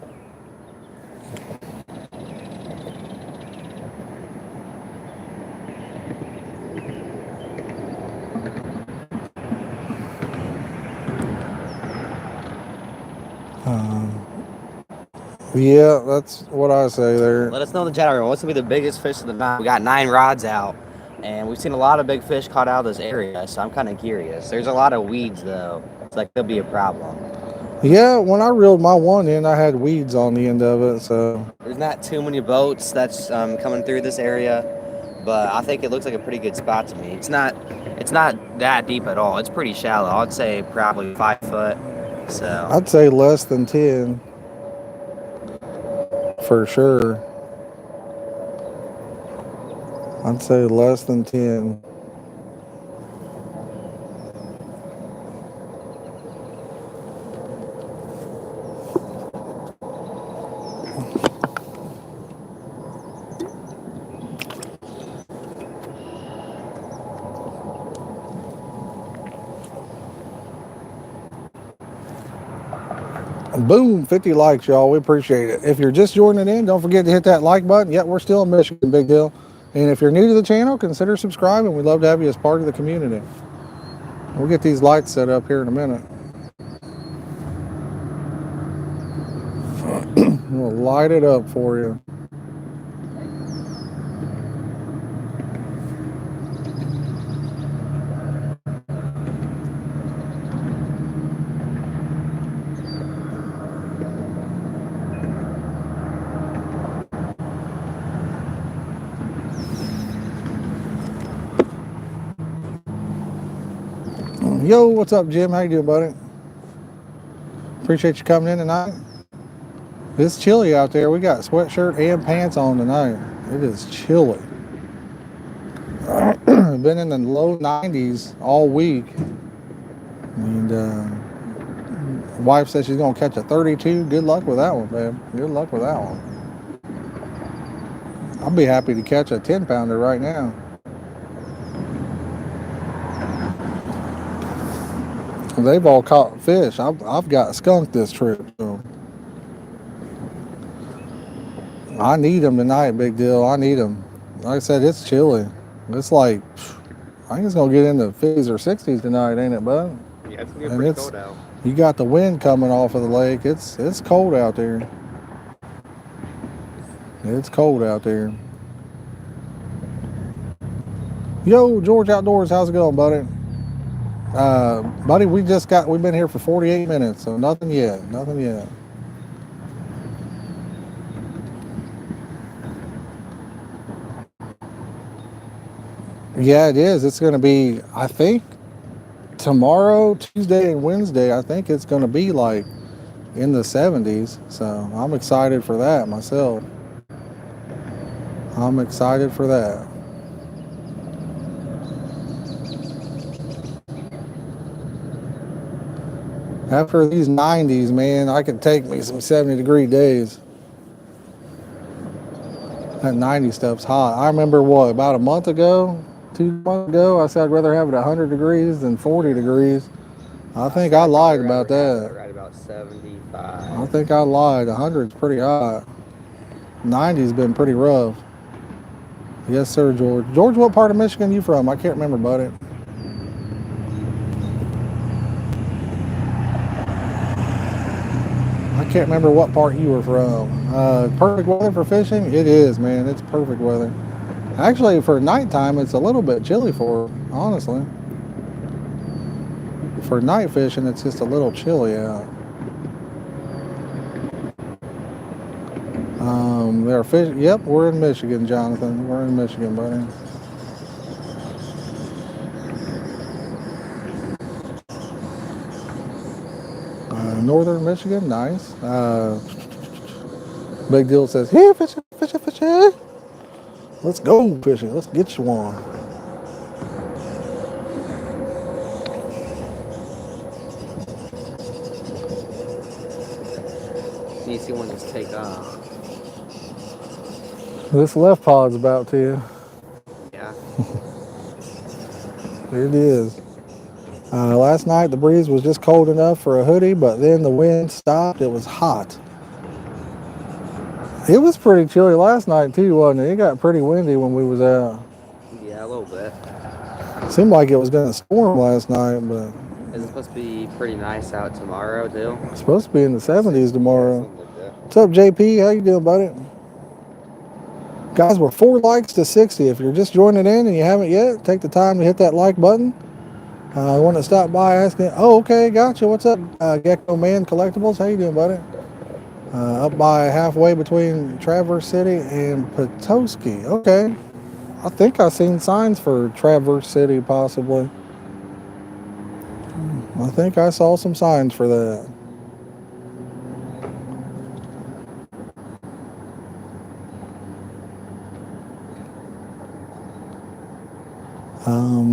Yeah, that's what I say there.
Let us know in the chat area. What's gonna be the biggest fish of the night? We got 9 rods out, and we've seen a lot of big fish caught out of this area. So I'm kind of curious. There's a lot of weeds though. It's like there'll be a problem.
Yeah, when I reeled my one in, I had weeds on the end of it, so.
There's not too many boats that's coming through this area, but I think it looks like a pretty good spot to me. It's not that deep at all. It's pretty shallow. I'd say probably 5 foot. So
I'd say less than 10. For sure. I'd say less than 10. Boom, 50 likes, y'all. We appreciate it. If you're just joining in, don't forget to hit that like button. Yep, we're still in Michigan, big deal. And if you're new to the channel, consider subscribing. We'd love to have you as part of the community. We'll get these lights set up here in a minute. We'll light it up for you. Yo, what's up, Jim? How you doing, buddy? Appreciate you coming in tonight. It's chilly out there. We got sweatshirt and pants on tonight. It is chilly. Been in the low 90s all week. And wife says she's going to catch a 32. Good luck with that one, babe. Good luck with that one. I'll be happy to catch a 10-pounder right now. They've all caught fish. I've got skunked this trip. So I need them tonight, big deal. I need them. Like I said, it's chilly. It's like, I think it's going to get into 50s or 60s tonight, ain't it, bud?
Yeah, it's gonna get pretty cold out.
You got the wind coming off of the lake. It's cold out there. It's cold out there. Yo, George Outdoors, how's it going, buddy? Buddy, we've been here for 48 minutes, so nothing yet. Yeah, it is. It's going to be, I think, tomorrow, Tuesday, and Wednesday, I think it's going to be like in the 70s. So I'm excited for that myself. I'm excited for that. After these 90s, man, I could take me some 70-degree days. That 90 stuff's hot. I remember about a month ago, 2 months ago, I said I'd rather have it 100 degrees than 40 degrees. I think I lied about that.
Right about 75.
I think I lied. 100's pretty hot. 90's been pretty rough. Yes, sir, George. George, what part of Michigan you from? I can't remember, buddy. I can't remember what part you were from. Perfect weather for fishing? It is, man. It's perfect weather. Actually, for nighttime, it's a little bit chilly for it, honestly. For night fishing, it's just a little chilly out. They're fishing. Yep, we're in Michigan, Jonathan. We're in Michigan, buddy. Northern Michigan, nice. Big Deal says, here, fishing, fishing, fishing. Let's go fishing. Let's get you one.
You see one just take off.
This left pod's about to.
Yeah.
It is. Last night the breeze was just cold enough for a hoodie, but then the wind stopped. It was hot. It was pretty chilly last night too, wasn't it? It got pretty windy when we was out.
Yeah, a little bit.
Seemed like it was going to storm last night, but
Is it supposed to be pretty nice out tomorrow, too?
it's supposed to be in the 70s tomorrow.
Something like that.
What's up, JP? How you doing, buddy? Guys, we're 4 likes to 60. If you're just joining in and you haven't yet, take the time to hit that like button. I want to stop by asking. Oh, okay, gotcha. What's up, Gecko Man Collectibles? How you doing, buddy? Up by halfway between Traverse City and Petoskey. Okay. I think I've seen signs for Traverse City, possibly. I think I saw some signs for that.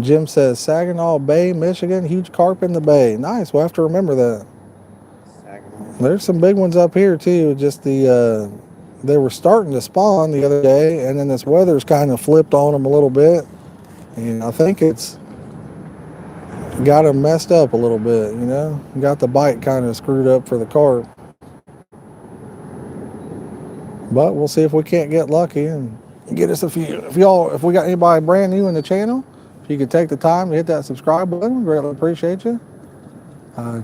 Jim says, Saginaw Bay, Michigan, huge carp in the bay. Nice, we'll have to remember that. There's some big ones up here too. Just they were starting to spawn the other day, and then this weather's kind of flipped on them a little bit, and I think it's got them messed up a little bit. You know, got the bite kind of screwed up for the carp. But we'll see if we can't get lucky and get us a few. If we got anybody brand new in the channel, if you could take the time to hit that subscribe button, we greatly appreciate you.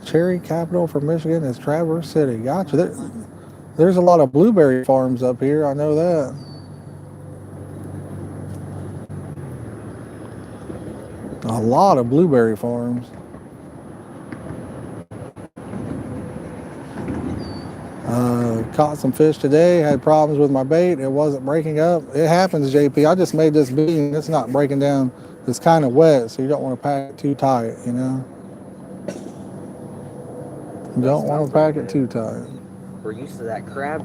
Cherry capital for Michigan is Traverse City. Gotcha. There's a lot of blueberry farms up here. I know that. A lot of blueberry farms. Caught some fish today. Had problems with my bait. It wasn't breaking up. It happens, JP. I just made this bean. It's not breaking down. It's kind of wet, so you don't want to pack it too tight, you know. You don't want to pack it too tight.
We're used to that crab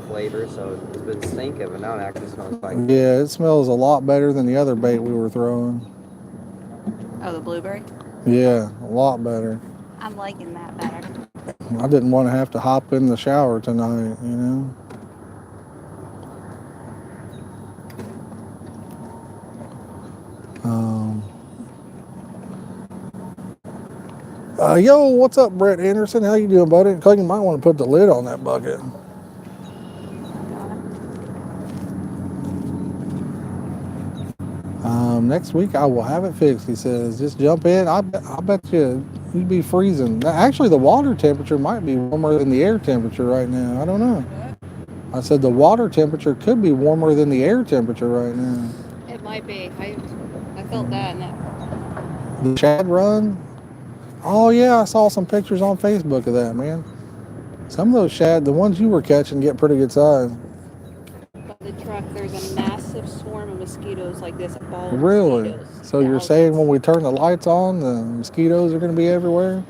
flavor, so it's been stinking, but now it actually smells like...
Yeah, it smells a lot better than the other bait we were throwing.
Oh, the blueberry?
Yeah, a lot better.
I'm liking that better.
I didn't want to have to hop in the shower tonight, you know. Yo, what's up, Brett Anderson? How you doing, buddy? You might want to put the lid on that bucket. Next week I will have it fixed, he says. Just jump in. I bet you'd be freezing. Actually, the water temperature might be warmer than the air temperature right now. I don't know. I said the water temperature could be warmer than the air temperature right now.
It might be. I felt that.
The shad run? Oh, yeah, I saw some pictures on Facebook of that, man. Some of those shad, the ones you were catching, get pretty good size.
By the truck, there's a massive swarm of mosquitoes like this. Ball of
Really?
mosquitoes.
So you're saying when we turn the lights on, the mosquitoes are going to be everywhere?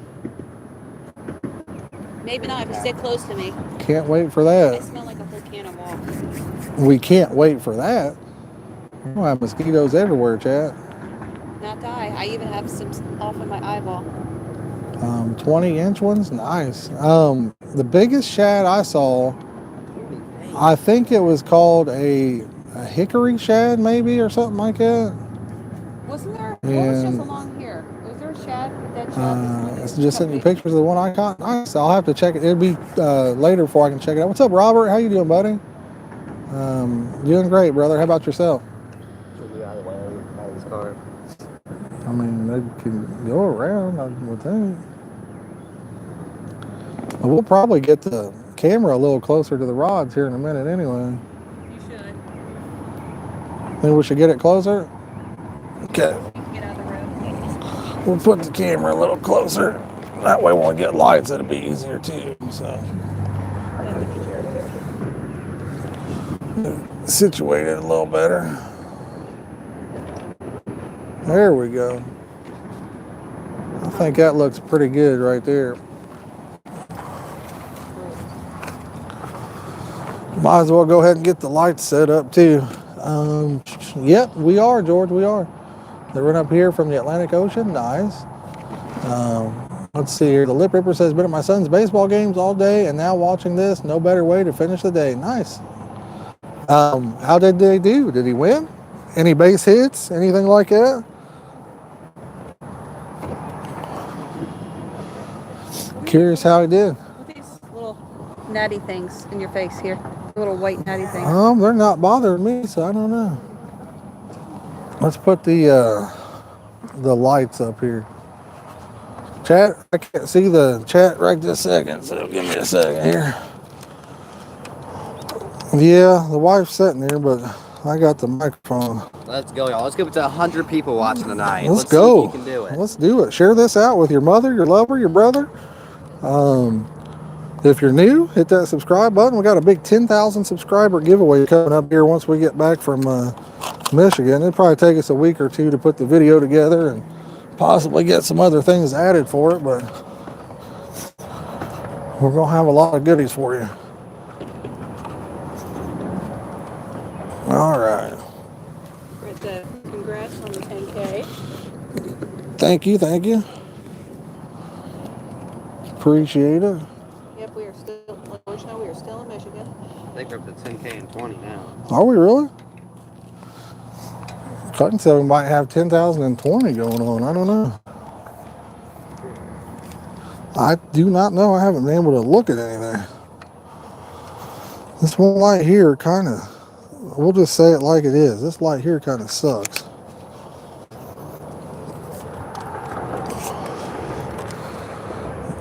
Maybe not if you sit close to me.
Can't wait for
I
that.
smell like a whole can of wall.
We can't wait for that. We'll have mosquitoes everywhere, chat.
Not die. I even have some off in my eyeball.
20-inch ones? Nice. The biggest shad I saw, I think it was called a hickory shad, maybe, or something like that.
Wasn't there? What was just along here? Was there a shad? That shad?
It's just sending you pictures of the one I caught. Nice. I'll have to check it. It'll be later before I can check it out. What's up, Robert? How you doing, buddy? Doing great, brother. How about yourself?
Should be out of the way out of this car.
I mean, they can go around, I would think. We'll probably get the camera a little closer to the rods here in a minute anyway.
You should.
Think we should get it closer? Okay.
You can get out of the road.
We'll put the camera a little closer. That way when we get lights, it'll be easier too. So, situated a little better. There we go. I think that looks pretty good right there. Might as well go ahead and get the lights set up too. Yep, we are, George, we are. They run up here from the Atlantic Ocean, nice. Let's see here. The Lip Ripper says, been at my son's baseball games all day and now watching this. No better way to finish the day. Nice. How did they do? Did he win? Any base hits? Anything like that? Curious how he did.
What are these little natty things in your face here? Little white natty things.
They're not bothering me, so I don't know. Let's put the lights up here. Chat, I can't see the chat right this second, so give me a second here. Yeah, the wife's sitting there, but I got the microphone.
Let's go, y'all. Let's get up to 100 people watching tonight.
Let's
See
go.
if you can do it.
Let's do it. Share this out with your mother, your lover, your brother. If you're new, hit that subscribe button. We got a big 10,000 subscriber giveaway coming up here once we get back from Michigan. It'll probably take us a week or two to put the video together and possibly get some other things added for it, but we're gonna have a lot of goodies for you. All right.
Congrats on the 10K.
Thank you, thank you. Appreciate it.
Yep, we are still in Michigan.
I think we're up to 10K and 20 now.
Are we really? Cutting said we might have 10,020 going on. I don't know. I do not know. I haven't been able to look at anything. This one light here kind of, we'll just say it like it is. This light here kind of sucks.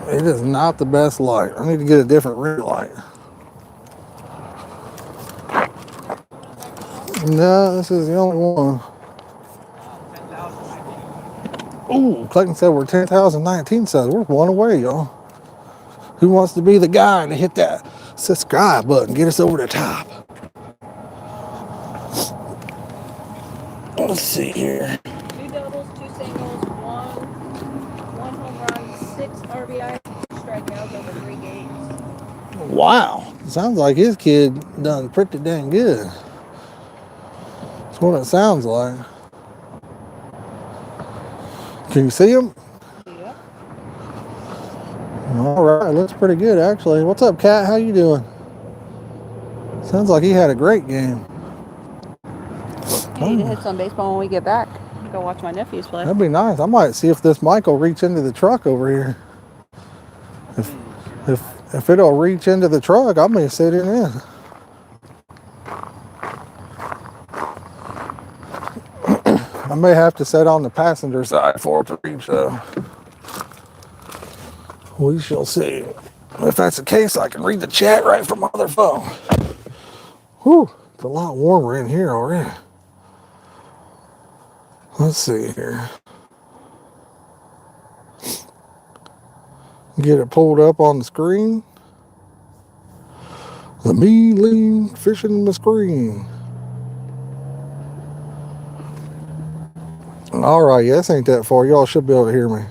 It is not the best light. I need to get a different ring light. No, this is the only one. Ooh, Clayton said we're 10,019 subs. We're one away, y'all. Who wants to be the guy to hit that subscribe button? Get us over the top. Let's see here.
2 doubles, 2 singles, one home run, 6 RBI, 2 strikeouts over 3 games.
Wow. Sounds like his kid done pretty dang good. That's what it sounds like. Can you see him?
Yep.
All right, looks pretty good actually. What's up, Cat? How you doing? Sounds like he had a great game.
I need to hit some baseball when we get back. Go watch my nephews play.
That'd be nice. I might see if this mic will reach into the truck over here. If it'll reach into the truck, I may sit in it. I may have to sit on the passenger side for it to reach though. We shall see. If that's the case, I can read the chat right from my other phone. Whew, it's a lot warmer in here already. Let's see here. Get it pulled up on the screen. The me lean fishing the screen. All right, yeah, this ain't that far. Y'all should be able to hear me.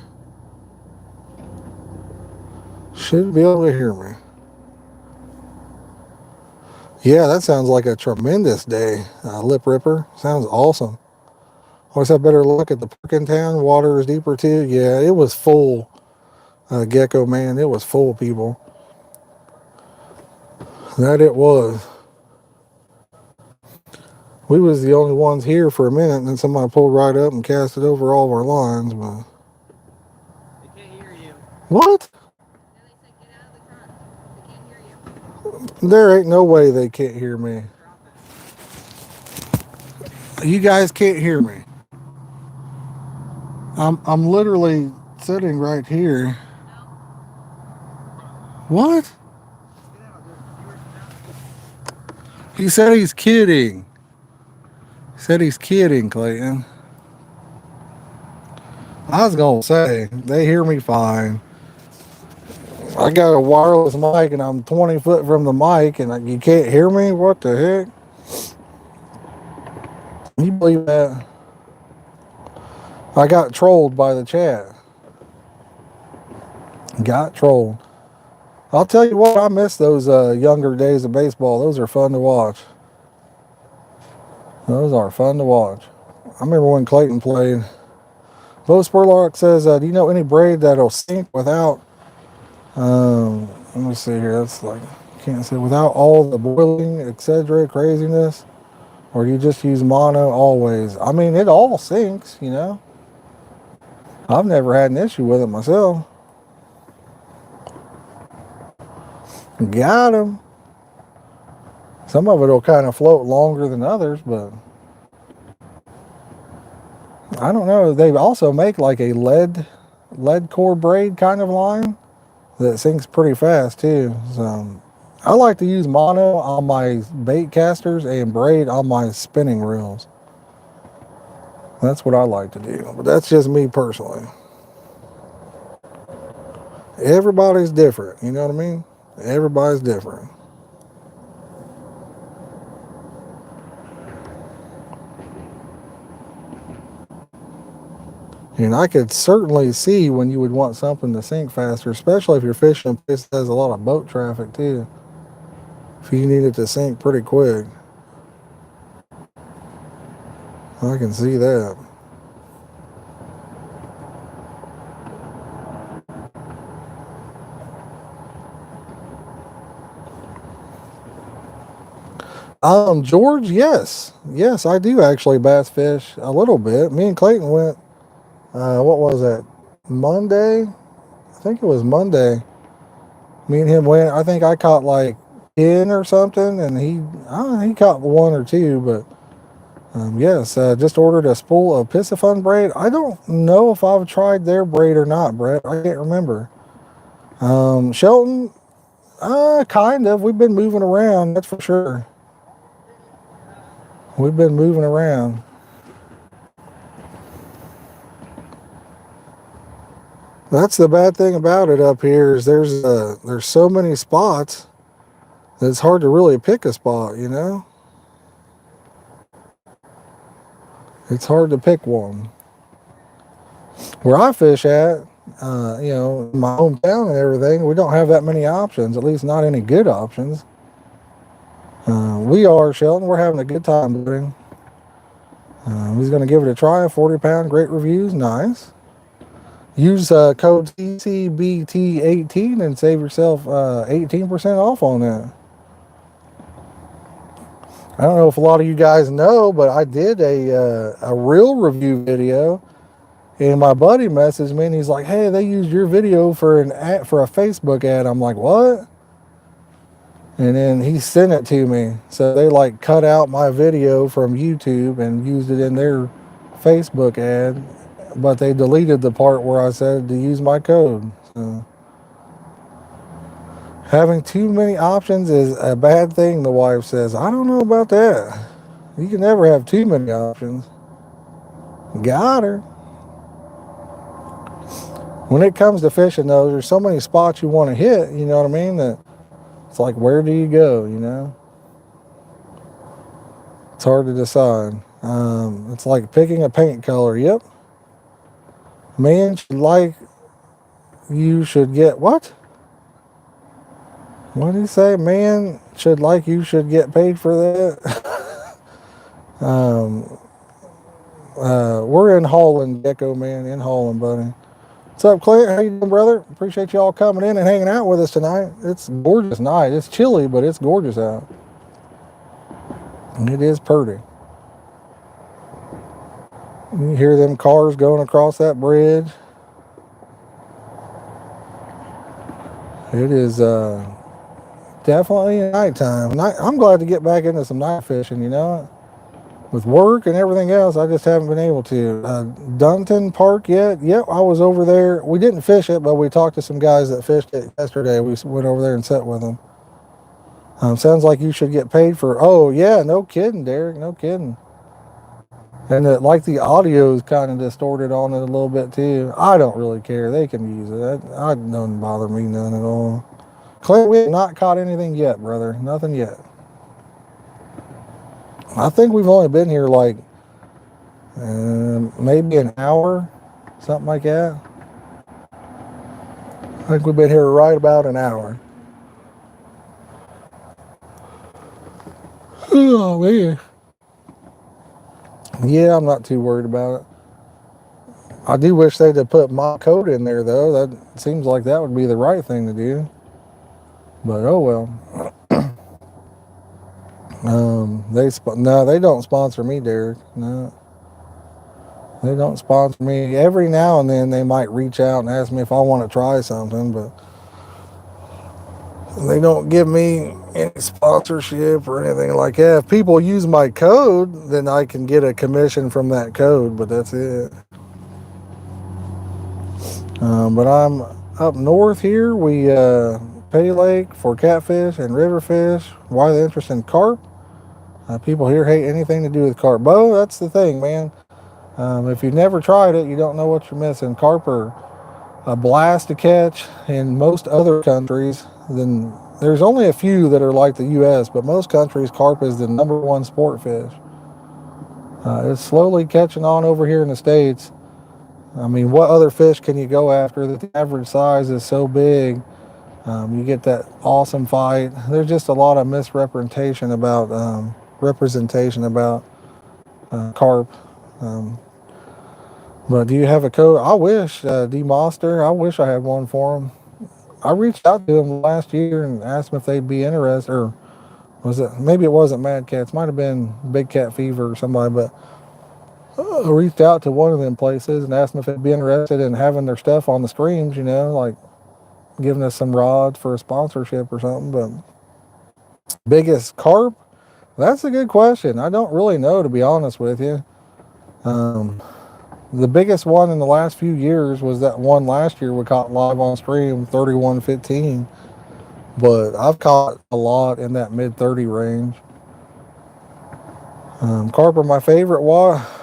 Should be able to hear me. Yeah, that sounds like a tremendous day. Lip Ripper. Sounds awesome. Always have better look at the park in town. Water is deeper too. Yeah, it was full. Gecko man, it was full, people. That it was. We was the only ones here for a minute, and then somebody pulled right up and cast it over all of our lines. But
They can't hear you.
what?
They said get out of the truck. They can't hear you.
There ain't no way they can't hear me. You guys can't hear me. I'm literally sitting right here. What? He said he's kidding. He said he's kidding, Clayton. I was gonna say, they hear me fine. I got a wireless mic and I'm 20 foot from the mic and you can't hear me? What the heck? Can you believe that? I got trolled by the chat. Got trolled. I'll tell you what, I miss those younger days of baseball. Those are fun to watch. Those are fun to watch. I remember when Clayton played. Bo Spurlock says, do you know any braid that'll sink without, let me see here, that's like, can't say, without all the boiling, etc. craziness? Or do you just use mono always? I mean, it all sinks, you know. I've never had an issue with it myself. Got him. Some of it will kind of float longer than others, but I don't know. They also make like a lead core braid kind of line that sinks pretty fast too. So I like to use mono on my bait casters and braid on my spinning reels. That's what I like to do, but that's just me personally. Everybody's different, you know what I mean? Everybody's different. And I could certainly see when you would want something to sink faster, especially if you're fishing in a place that has a lot of boat traffic too. If you need it to sink pretty quick. I can see that. George, yes. Yes, I do actually bass fish a little bit. Me and Clayton went, what was that? Monday? I think it was Monday. Me and him went, I think I caught like 10 or something, and he caught one or two, but yes, just ordered a spool of Piscifun braid. I don't know if I've tried their braid or not, Brett. I can't remember. Shelton, kind of. We've been moving around, that's for sure. We've been moving around. That's the bad thing about it up here is there's so many spots that it's hard to really pick a spot, you know? It's hard to pick one. Where I fish at, you know, in my hometown and everything, we don't have that many options, at least not any good options. We are, Shelton. We're having a good time doing. He's going to give it a try. 40-pound, great reviews. Nice. Use code CCBT18 and save yourself 18% off on that. I don't know if a lot of you guys know, but I did a real review video, and my buddy messaged me and he's like, "Hey, they used your video for a Facebook ad." I'm like, "What?" And then he sent it to me. So they like cut out my video from YouTube and used it in their Facebook ad, but they deleted the part where I said to use my code. So having too many options is a bad thing, the wife says. I don't know about that. You can never have too many options. Got her. When it comes to fishing, though, there's so many spots you want to hit, you know what I mean, that it's like, where do you go, you know? It's hard to decide. It's like picking a paint color. Yep. Man should like you should get what? What did he say? Man should like you should get paid for that. We're in Holland, Gecko Man, in Holland, buddy. What's up, Clint? How you doing, brother? Appreciate y'all coming in and hanging out with us tonight. It's a gorgeous night. It's chilly, but it's gorgeous out. And it is pretty. You hear them cars going across that bridge. It is definitely nighttime. I'm glad to get back into some night fishing, you know. With work and everything else, I just haven't been able to. Dunton Park yet? Yep, I was over there. We didn't fish it, but we talked to some guys that fished it yesterday. We went over there and sat with them. Sounds like you should get paid for. Oh yeah, no kidding, Derek. No kidding. And like the audio is kind of distorted on it a little bit too. I don't really care. They can use it. I don't bother me none at all. Clay, we have not caught anything yet, brother. Nothing yet. I think we've only been here like maybe an hour, something like that. I think we've been here right about an hour. Oh man. Yeah, I'm not too worried about it. I do wish they'd have put my code in there though. That seems like that would be the right thing to do. But oh well. No, they don't sponsor me, Derek. No, they don't sponsor me. Every now and then they might reach out and ask me if I want to try something, but they don't give me any sponsorship or anything like that. If people use my code, then I can get a commission from that code, but that's it. But I'm up north here. We pay lake for catfish and river fish. Why the interest in carp? People here hate anything to do with carp. Bo, that's the thing, man. If you've never tried it, you don't know what you're missing. Carp are a blast to catch in most other countries. Then there's only a few that are like the U.S., but most countries, carp is the number one sport fish. It's slowly catching on over here in the States. I mean, what other fish can you go after that the average size is so big? You get that awesome fight. There's just a lot of misrepresentation about carp. But do you have a code? I wish, D-Monster, I wish I had one for them. I reached out to them last year and asked them if they'd be interested, or maybe it wasn't Mad Cats, might have been Big Cat Fever or somebody, but I reached out to one of them places and asked them if they'd be interested in having their stuff on the streams, like giving us some rods for a sponsorship or something. But biggest carp? That's a good question. I don't really know, to be honest with you. The biggest one in the last few years was that one last year we caught live on stream, 31.15. But I've caught a lot in that mid 30 range. Carp are my favorite.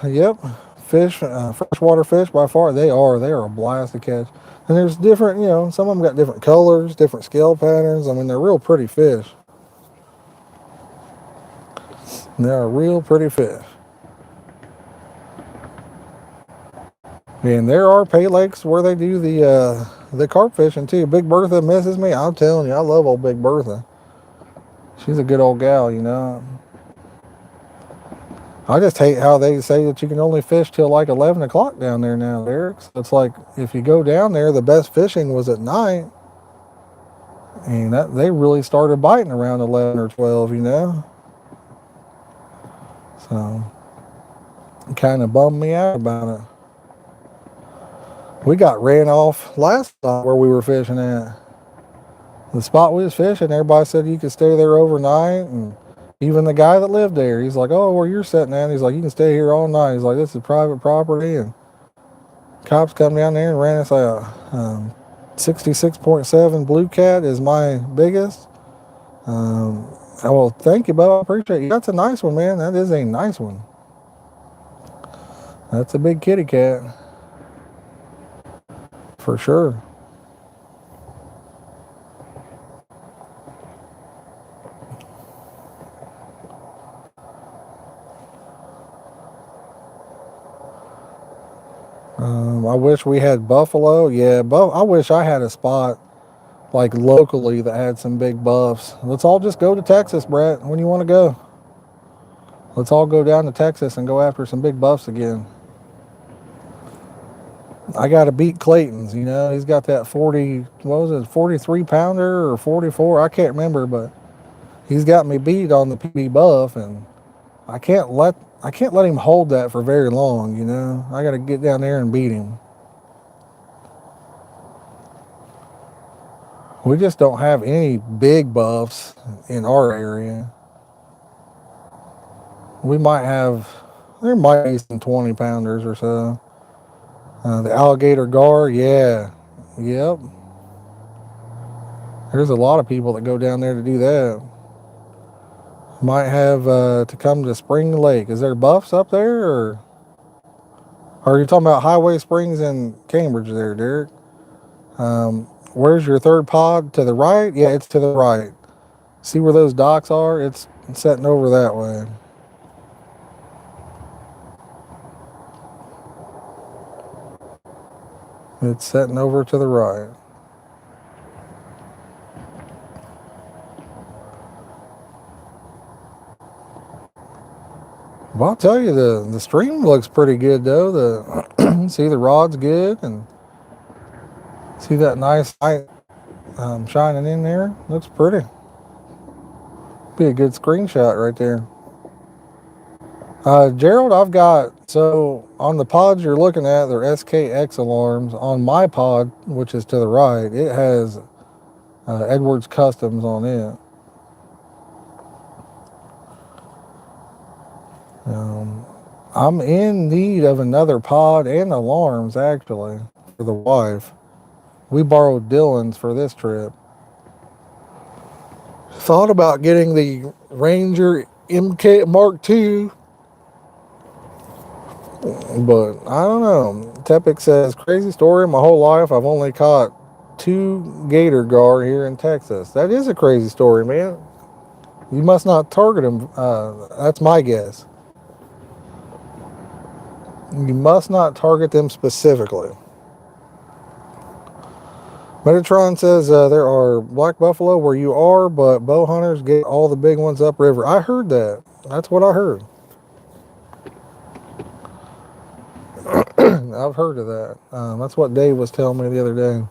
Yep, fish, freshwater fish by far. They are a blast to catch. And there's different, some of them got different colors, different scale patterns. I mean, they're real pretty fish. They're a real pretty fish. And there are pay lakes where they do the carp fishing too. Big Bertha misses me. I'm telling you, I love old Big Bertha. She's a good old gal, I just hate how they say that you can only fish till like 11 o'clock down there now, Eric. So it's like if you go down there, the best fishing was at night. And they really started biting around 11 or 12, So it kind of bummed me out about it. We got ran off last night where we were fishing at. The spot we was fishing, everybody said you could stay there overnight, and even the guy that lived there, he's like, oh, where you're sitting at? He's like, you can stay here all night. He's like, this is private property, and cops come down there and ran us out. 66.7 Blue Cat is my biggest. Well, thank you, Bo. I appreciate you. That's a nice one, man. That is a nice one. That's a big kitty cat. For sure. I wish we had buffalo. Yeah, I wish I had a spot like locally that had some big buffs. Let's all just go to Texas, Brett. When you want to go? Let's all go down to Texas and go after some big buffs again. I got to beat Clayton's, He's got that 43 pounder or 44? I can't remember, but he's got me beat on the PB buff, and I can't let him hold that for very long, I got to get down there and beat him. We just don't have any big buffs in our area. There might be some 20 pounders or so. The alligator gar, yeah. Yep. There's a lot of people that go down there to do that. Might have to come to Spring Lake. Is there buffs up there, or are you talking about Highway Springs in Cambridge there, Derek? Where's your third pod? To the right? Yeah, it's to the right. See where those docks are? It's setting over that way. It's setting over to the right. Well, I'll tell you, the stream looks pretty good though. See the rod's good, and see that nice light shining in there. Looks pretty. Be a good screenshot right there. Gerald, I've got, so on the pods you're looking at, they're SKX alarms. On my pod, which is to the right, it has Edwards Customs on it. I'm in need of another pod and alarms, actually, for the wife. We borrowed Dylan's for this trip. Thought about getting the Ranger MK Mark II, but I don't know. Tepic says, crazy story. My whole life, I've only caught 2 gator gar here in Texas. That is a crazy story, man. You must not target them. That's my guess. You must not target them specifically. Metatron says there are black buffalo where you are, but bow hunters get all the big ones upriver. I heard that. That's what I heard. I've heard of that. That's what Dave was telling me the other day.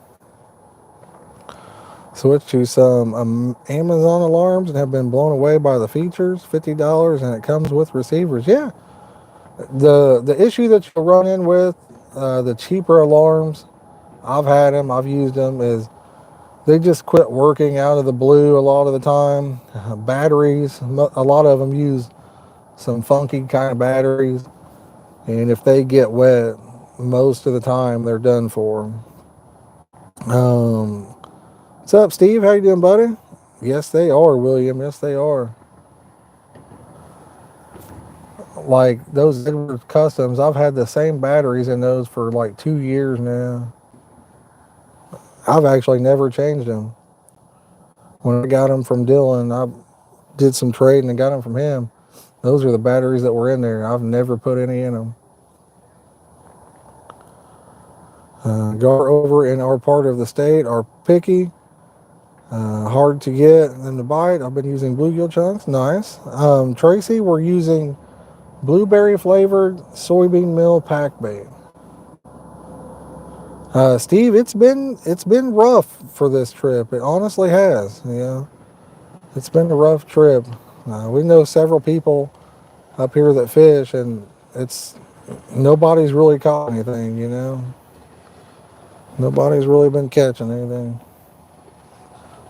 Switched to some Amazon alarms and have been blown away by the features. $50 and it comes with receivers. Yeah. The issue that you'll run in with the cheaper alarms, I've had them, I've used them, is they just quit working out of the blue a lot of the time. Batteries, a lot of them use some funky kind of batteries, and if they get wet, most of the time they're done for. What's up, Steve? How you doing, buddy? Yes, they are, William. Yes, they are. Like those Edwards Customs, I've had the same batteries in those for like 2 years now. I've actually never changed them. When I got them from Dylan, I did some trading and got them from him. Those are the batteries that were in there. I've never put any in them. Gar over in our part of the state are picky, hard to get and to bite. I've been using bluegill chunks. Nice. Tracy, we're using blueberry flavored soybean meal pack bait. Steve, it's been rough for this trip. It honestly has. Yeah, it's been a rough trip. We know several people up here that fish, and nobody's really caught anything. You know, nobody's really been catching anything.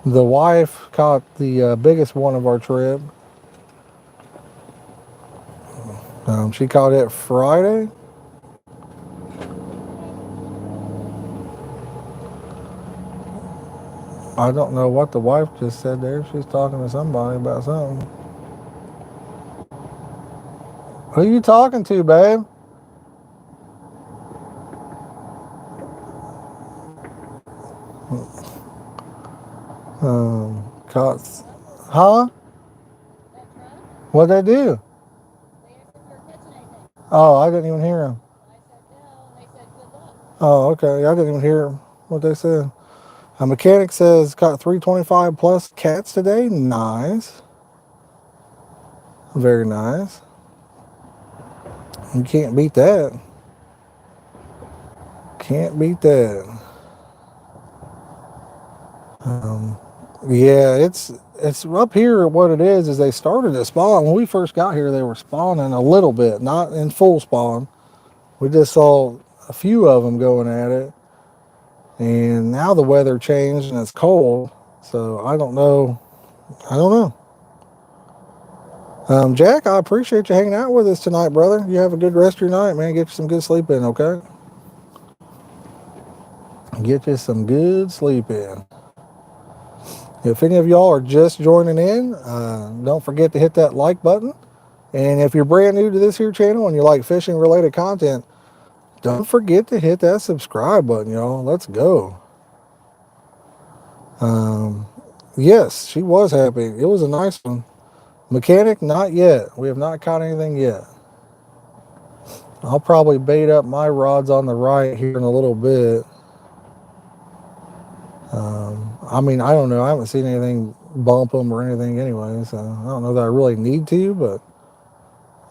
The wife caught the biggest one of our trip. She caught it Friday. I don't know what the wife just said there. She's talking to somebody about something. Who you talking to, babe? Caught. Huh? What'd they do? Oh, I didn't even hear them. Oh, okay. I didn't even hear what they said. A mechanic says caught 325 plus cats today. Nice. Very nice. You can't beat that. Can't beat that. Yeah, it's up here. What it is they started to spawn. When we first got here, they were spawning a little bit, not in full spawn. We just saw a few of them going at it. And now the weather changed and it's cold. So I don't know. Jack, I appreciate you hanging out with us tonight, brother. You have a good rest of your night, man. Get you some good sleep in, okay? Get you some good sleep in. If any of y'all are just joining in, don't forget to hit that like button. And if you're brand new to this here channel and you like fishing related content, don't forget to hit that subscribe button, y'all. Let's go. Yes, she was happy. It was a nice one. Mechanic, not yet. We have not caught anything yet. I'll probably bait up my rods on the right here in a little bit. I mean, I don't know. I haven't seen anything bump them or anything anyway, so I don't know that I really need to, but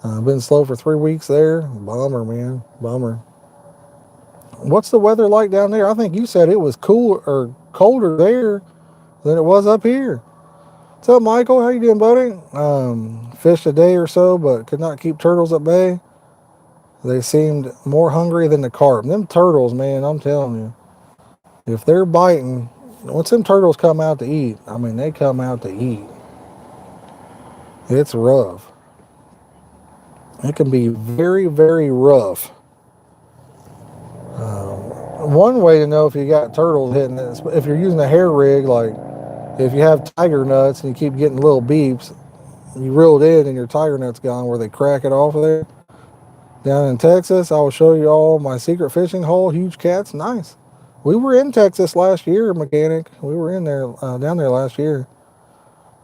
Been slow for 3 weeks there. Bummer, man. Bummer. What's the weather like down there? I think you said it was cooler or colder there than it was up here. What's up, Michael? How you doing, buddy? Fished a day or so, but could not keep turtles at bay. They seemed more hungry than the carp. Them turtles, man, I'm telling you. If they're biting, once them turtles come out to eat, I mean, they come out to eat. It's rough. It can be very, very rough. One way to know if you got turtles hitting this, if you're using a hair rig, like if you have tiger nuts and you keep getting little beeps, you reel it in and your tiger nut's gone where they crack it off of there. Down in Texas, I will show you all my secret fishing hole. Huge cats, nice. We were in Texas last year, mechanic. We were in there, down there last year.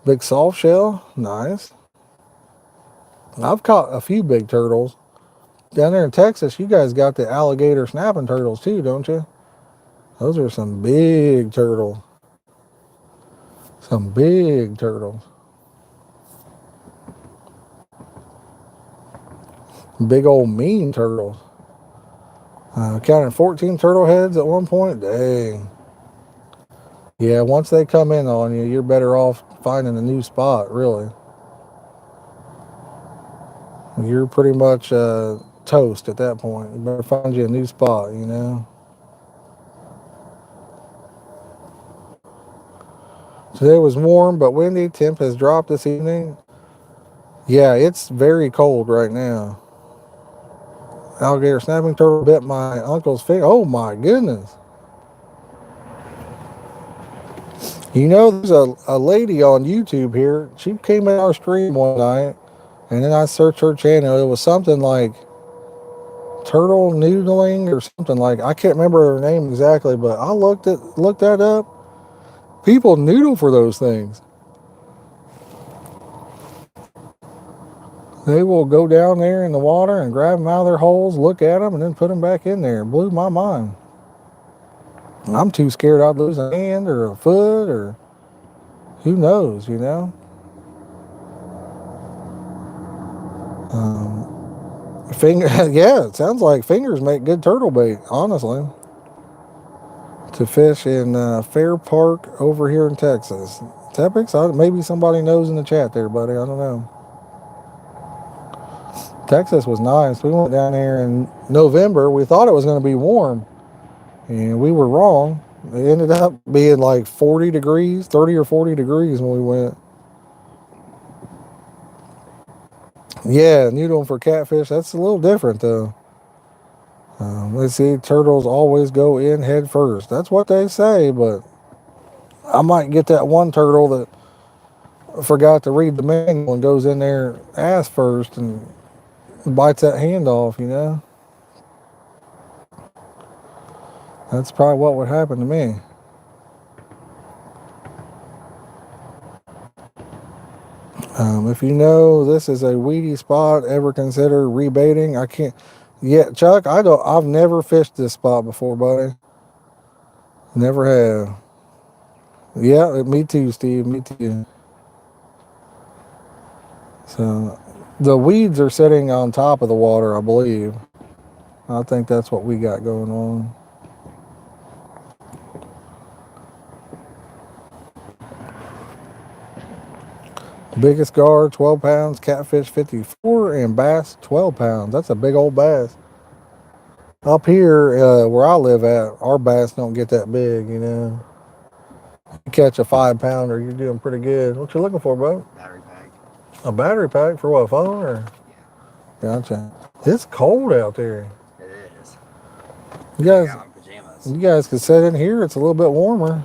Big soft shell, nice. I've caught a few big turtles. Down there in Texas, you guys got the alligator snapping turtles too, don't you? Those are some big turtles. Some big turtles. Big old mean turtles. Counted 14 turtle heads at one point. Dang. Yeah, once they come in on you, you're better off finding a new spot, really. You're pretty much toast at that point. You better find you a new spot, you know. Today was warm but windy. Temp has dropped this evening. Yeah, it's very cold right now. Alligator snapping turtle bit my uncle's finger. Oh my goodness. You know, there's a lady on YouTube here. She came in our stream one night, and then I searched her channel. It was something like turtle noodling or something like. I can't remember her name exactly, but I looked that up. People noodle for those things. They will go down there in the water and grab them out of their holes, look at them, and then put them back in there. It blew my mind. I'm too scared I'd lose a hand or a foot or who knows, you know. Yeah, it sounds like fingers make good turtle bait, honestly. To fish in Fair Park over here in Texas. Tepics? Maybe somebody knows in the chat there, buddy. I don't know. Texas was nice. We went down there in November. We thought it was going to be warm, and we were wrong. It ended up being like 40 degrees, 30 or 40 degrees when we went. Yeah, noodling for catfish, that's a little different though. Let's see, turtles always go in head first. That's what they say, but I might get that one turtle that forgot to read the manual and goes in there ass first and bites that hand off, you know? That's probably what would happen to me. If you know this is a weedy spot, ever consider rebaiting? I can't. Yeah, Chuck, I've never fished this spot before, buddy. Never have. Yeah, me too, Steve. Me too. So, the weeds are sitting on top of the water, I believe. I think that's what we got going on. Biggest gar, 12 pounds, catfish 54, and bass 12 pounds. That's a big old bass. Up here, where I live at, our bass don't get that big, you know. You catch a 5-pounder, you're doing pretty good. What you looking for, bud?
Battery pack.
A battery pack for what, phone or?
Yeah.
Gotcha. It's cold out there.
It is.
You guys,
I got my pajamas.
you guys could sit in here. It's a little bit warmer.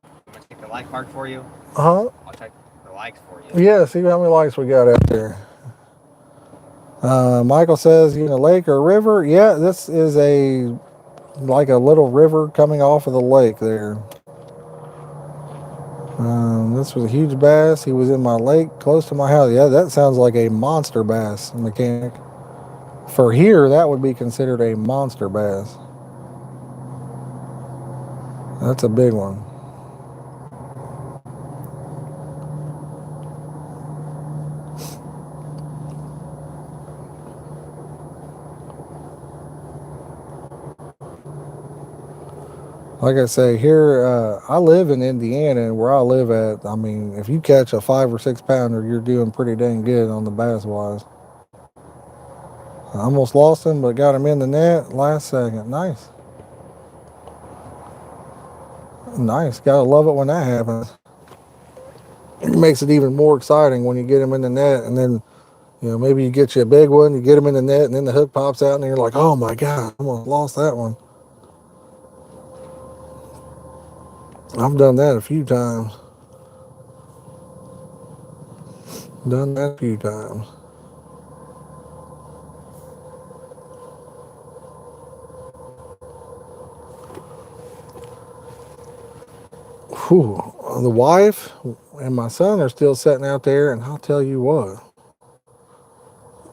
I'll check the like mark for you.
Huh?
I'll check the likes for you.
Yeah, see how many likes we got out there. Michael says, you know, lake or river? Yeah, this is like a little river coming off of the lake there. This was a huge bass. He was in my lake close to my house. Yeah, that sounds like a monster bass, mechanic. For here, that would be considered a monster bass. That's a big one. Like I say, here, I live in Indiana, and where I live at, I mean, if you catch a 5 or 6 pounder, you're doing pretty dang good on the bass wise. I almost lost him, but got him in the net last second. Nice. Nice. Gotta love it when that happens. It makes it even more exciting when you get him in the net, and then, maybe you get you a big one, you get him in the net, and then the hook pops out, and you're like, oh my God, I almost lost that one. I've done that a few times. Done that a few times. Whew. The wife and my son are still sitting out there, and I'll tell you what,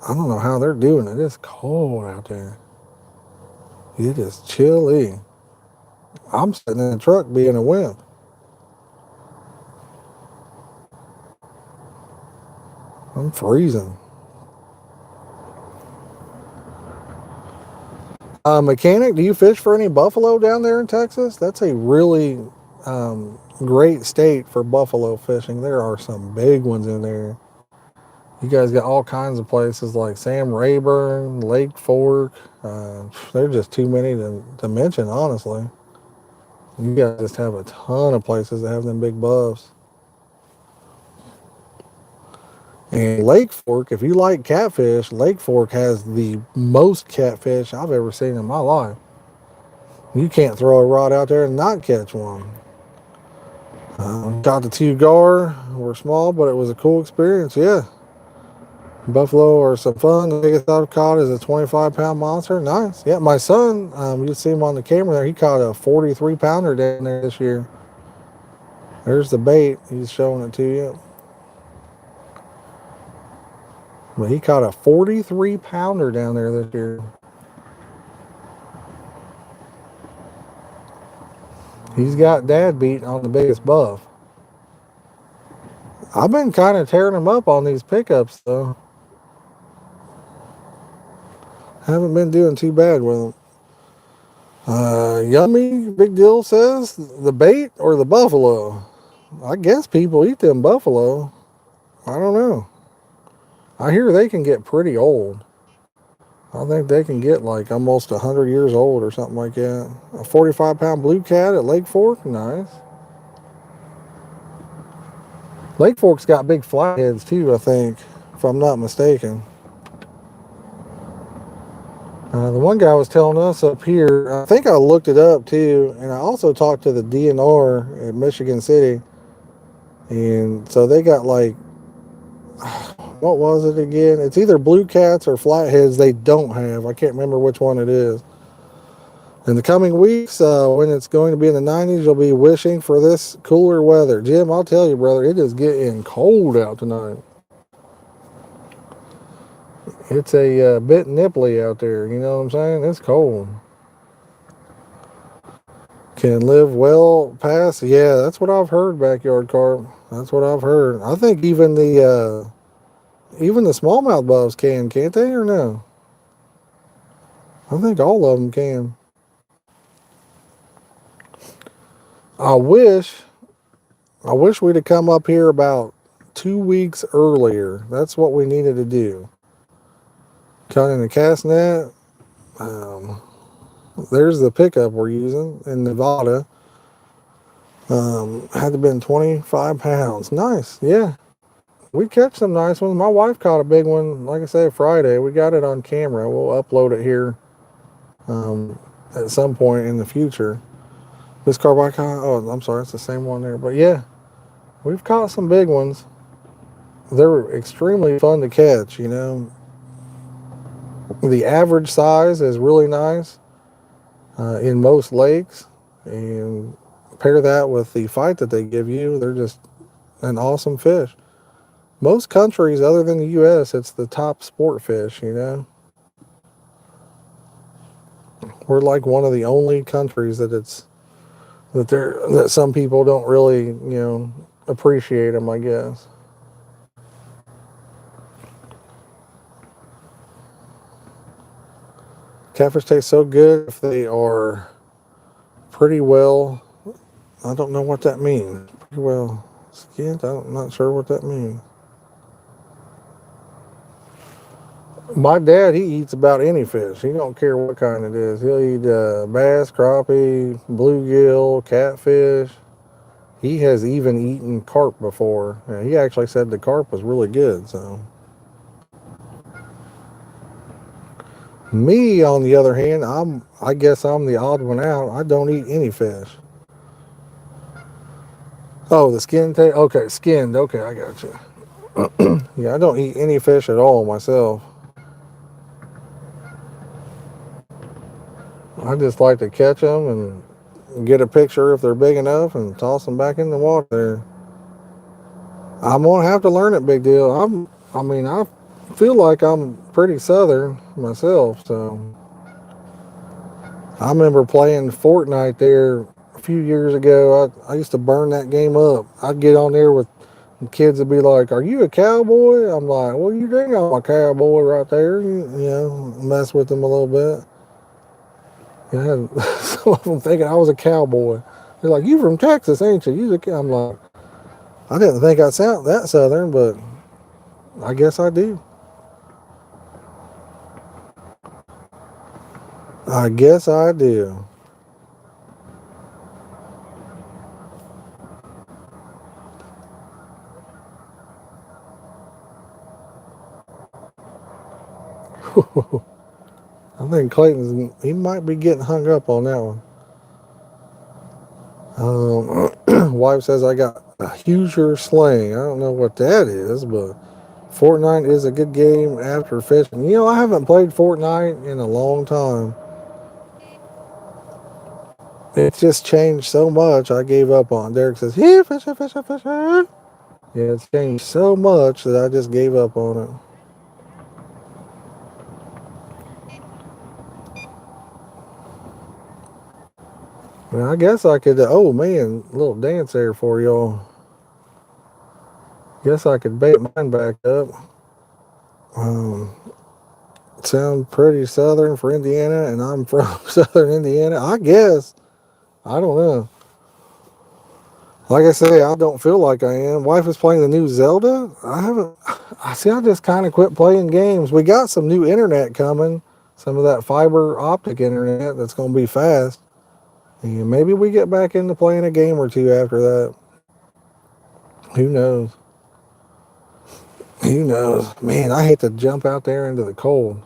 I don't know how they're doing it. It's cold out there. It is chilly. I'm sitting in the truck being a wimp. I'm freezing. Mechanic, do you fish for any buffalo down there in Texas? That's a really great state for buffalo fishing. There are some big ones in there. You guys got all kinds of places like Sam Rayburn, Lake Fork. There's just too many to mention, honestly. You guys just have a ton of places that have them big buffs. And Lake Fork, if you like catfish, Lake Fork has the most catfish I've ever seen in my life. You can't throw a rod out there and not catch one. Got the 2 gar, were small, but it was a cool experience, yeah. Buffalo are some fun. The biggest I've caught is a 25-pound monster. Nice. Yeah, my son, you see him on the camera there, he caught a 43-pounder down there this year. There's the bait. He's showing it to you. But he caught a 43-pounder down there this year. He's got dad beat on the biggest buff. I've been kind of tearing him up on these pickups, though. Haven't been doing too bad with them. Yummy, Big Deal says, the bait or the buffalo? I guess people eat them buffalo. I don't know. I hear they can get pretty old. I think they can get like almost 100 years old or something like that. A 45-pound blue cat at Lake Fork? Nice. Lake Fork's got big flatheads too, I think, if I'm not mistaken. The one guy was telling us up here, I think I looked it up too, and I also talked to the DNR at Michigan City. And so they got like, what was it again? It's either blue cats or flatheads they don't have. I can't remember which one it is. In the coming weeks, when it's going to be in the 90s, you'll be wishing for this cooler weather. Jim, I'll tell you, brother, it is getting cold out tonight. It's a bit nipply out there, you know what I'm saying? It's cold. Can live well past, yeah, that's what I've heard, Backyard Carp. That's what I've heard. I think even the smallmouth buffs can't they, or no? I think all of them can. I wish we'd have come up here about 2 weeks earlier. That's what we needed to do. Cut in the cast net. There's the pickup we're using in Nevada. Had to have been 25 pounds. Nice, yeah. We catch some nice ones. My wife caught a big one, like I said, Friday. We got it on camera. We'll upload it here at some point in the future. This carp I caught, oh, I'm sorry, it's the same one there. But yeah, we've caught some big ones. They're extremely fun to catch, you know. The average size is really nice in most lakes. And pair that with the fight that they give you, they're just an awesome fish. Most countries other than the U.S., it's the top sport fish, you know. We're like one of the only countries that some people don't really, you know, appreciate them, I guess. Catfish taste so good if they are pretty well. I don't know what that means. Pretty well skinned. I'm not sure what that means. My dad, he eats about any fish. He don't care what kind it is. He'll eat bass, crappie, bluegill, catfish. He has even eaten carp before. And he actually said the carp was really good. So, me on the other hand, I guess I'm the odd one out. I don't eat any fish. Oh, the skin tail. Okay, skinned. Okay, I got you. Yeah, I don't eat any fish at all myself. I just like to catch them and get a picture if they're big enough and toss them back in the water. I'm gonna have to learn it, big deal. I feel like I'm pretty southern myself, so I remember playing Fortnite there a few years ago. I used to burn that game up. I'd get on there with kids would be like, "Are you a cowboy?" I'm like, "Well, you think I'm a cowboy right there." You know, mess with them a little bit. Yeah, some of them thinking I was a cowboy. They're like, "You from Texas, ain't you?" I'm like, I didn't think I'd sound that southern, but I guess I do. I guess I do. I think he might be getting hung up on that one. Wife says I got a huger sling. I don't know what that is, but Fortnite is a good game after fishing. You know, I haven't played Fortnite in a long time. It's just changed so much, I gave up on it. Derek says, "Here, fish, fish, fish." Yeah, it's changed so much that I just gave up on it. Well, I guess I could, oh man, little dance there for y'all. Guess I could bait mine back up. Sound pretty southern for Indiana, and I'm from southern Indiana. I guess. I don't know. Like I say, I don't feel like I am. Wife is playing the new Zelda. I just kind of quit playing games. We got some new internet coming. Some of that fiber optic internet that's going to be fast. And maybe we get back into playing a game or two after that. Who knows? Who knows? Man, I hate to jump out there into the cold.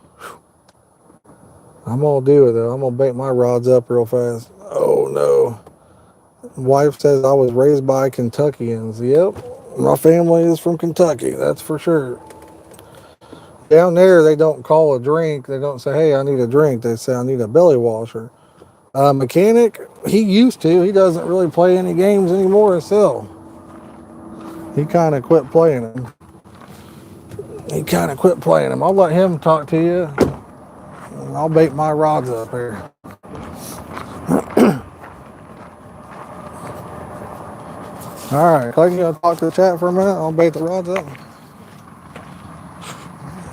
I'm going to do it, though. I'm going to bait my rods up real fast. Oh, no. Wife says I was raised by Kentuckians. Yep, my family is from Kentucky, that's for sure. Down there, they don't call a drink. They don't say, "Hey, I need a drink." They say, "I need a belly washer." Mechanic, he used to. He doesn't really play any games anymore himself. He kind of quit playing them. I'll let him talk to you. And I'll bait my rods up here. All right, Clayton, you want to talk to the chat for a minute? I'll bait the rods up.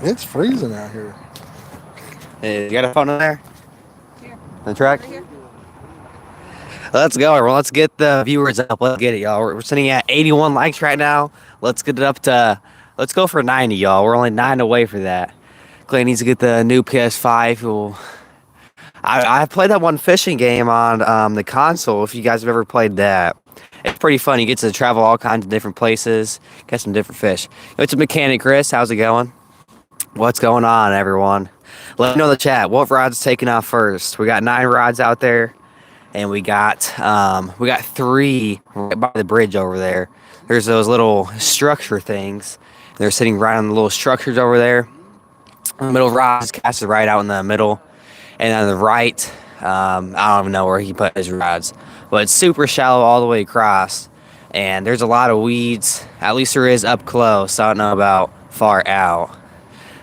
It's freezing out here.
Hey, you got a phone in there?
Here.
The track?
Right here.
Let's go, everyone. Let's get the viewers up. Let's get it, y'all. We're sitting at 81 likes right now. Let's get it up to, let's go for 90, y'all. We're only 9 away for that. Clay needs to get the new PS5. I played that one fishing game on the console, if you guys have ever played that. It's pretty fun. You get to travel all kinds of different places, get some different fish. It's a mechanic, Chris. How's it going? What's going on, everyone? Let me know in the chat. What rod's taking off first? We got 9 rods out there, and we got 3 right by the bridge over there. There's those little structure things. They're sitting right on the little structures over there. The middle rod is casted right out in the middle, and on the right, I don't even know where he put his rods, but it's super shallow all the way across, and there's a lot of weeds. At least there is up close. I don't know about far out.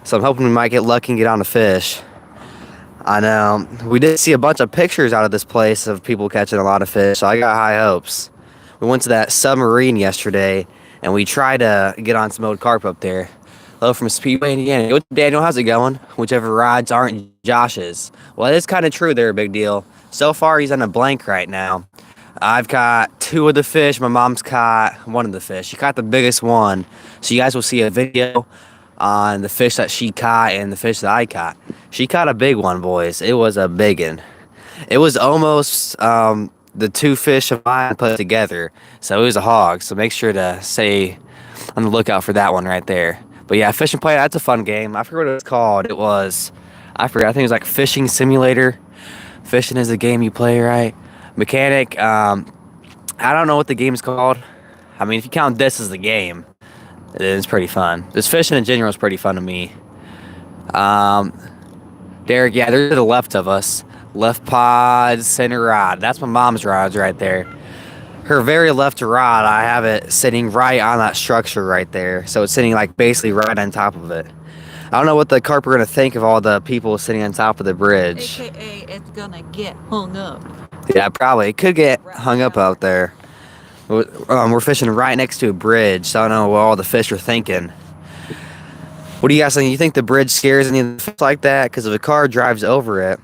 So I'm hoping we might get lucky and get on a fish. I know. We did see a bunch of pictures out of this place of people catching a lot of fish, so I got high hopes. We went to that submarine yesterday, and we tried to get on some old carp up there. Hello from Speedway, Indiana. Yo, Daniel, how's it going? Whichever rides aren't Josh's. Well, it's kind of true they're a big deal. So far, he's on a blank right now. I've caught 2 of the fish. My mom's caught 1 of the fish. She caught the biggest one. So you guys will see a video on the fish that she caught and the fish that I caught. She caught a big one, boys. It was a big one. It was almost the 2 fish of mine put together. So it was a hog. So make sure to stay on the lookout for that one right there. But yeah, Fish and Play, that's a fun game. I forget what it's called. I forgot. I think it was like Fishing Simulator. Fishing is a game you play, right? Mechanic, I don't know what the game's called. I mean, if you count this as the game, it's pretty fun. This fishing in general is pretty fun to me. Derek, yeah, they're to the left of us. Left pod, center rod. That's my mom's rods right there. Her very left rod, I have it sitting right on that structure right there. So it's sitting like basically right on top of it. I don't know what the Carp are going to think of all the people sitting on top of the bridge.
AKA, it's gonna get hung up.
Yeah, probably. It could get hung up out there. We're fishing right next to a bridge, so I don't know what all the fish are thinking. What do you guys think? You think the bridge scares any of the fish like that? Because if a car drives over it,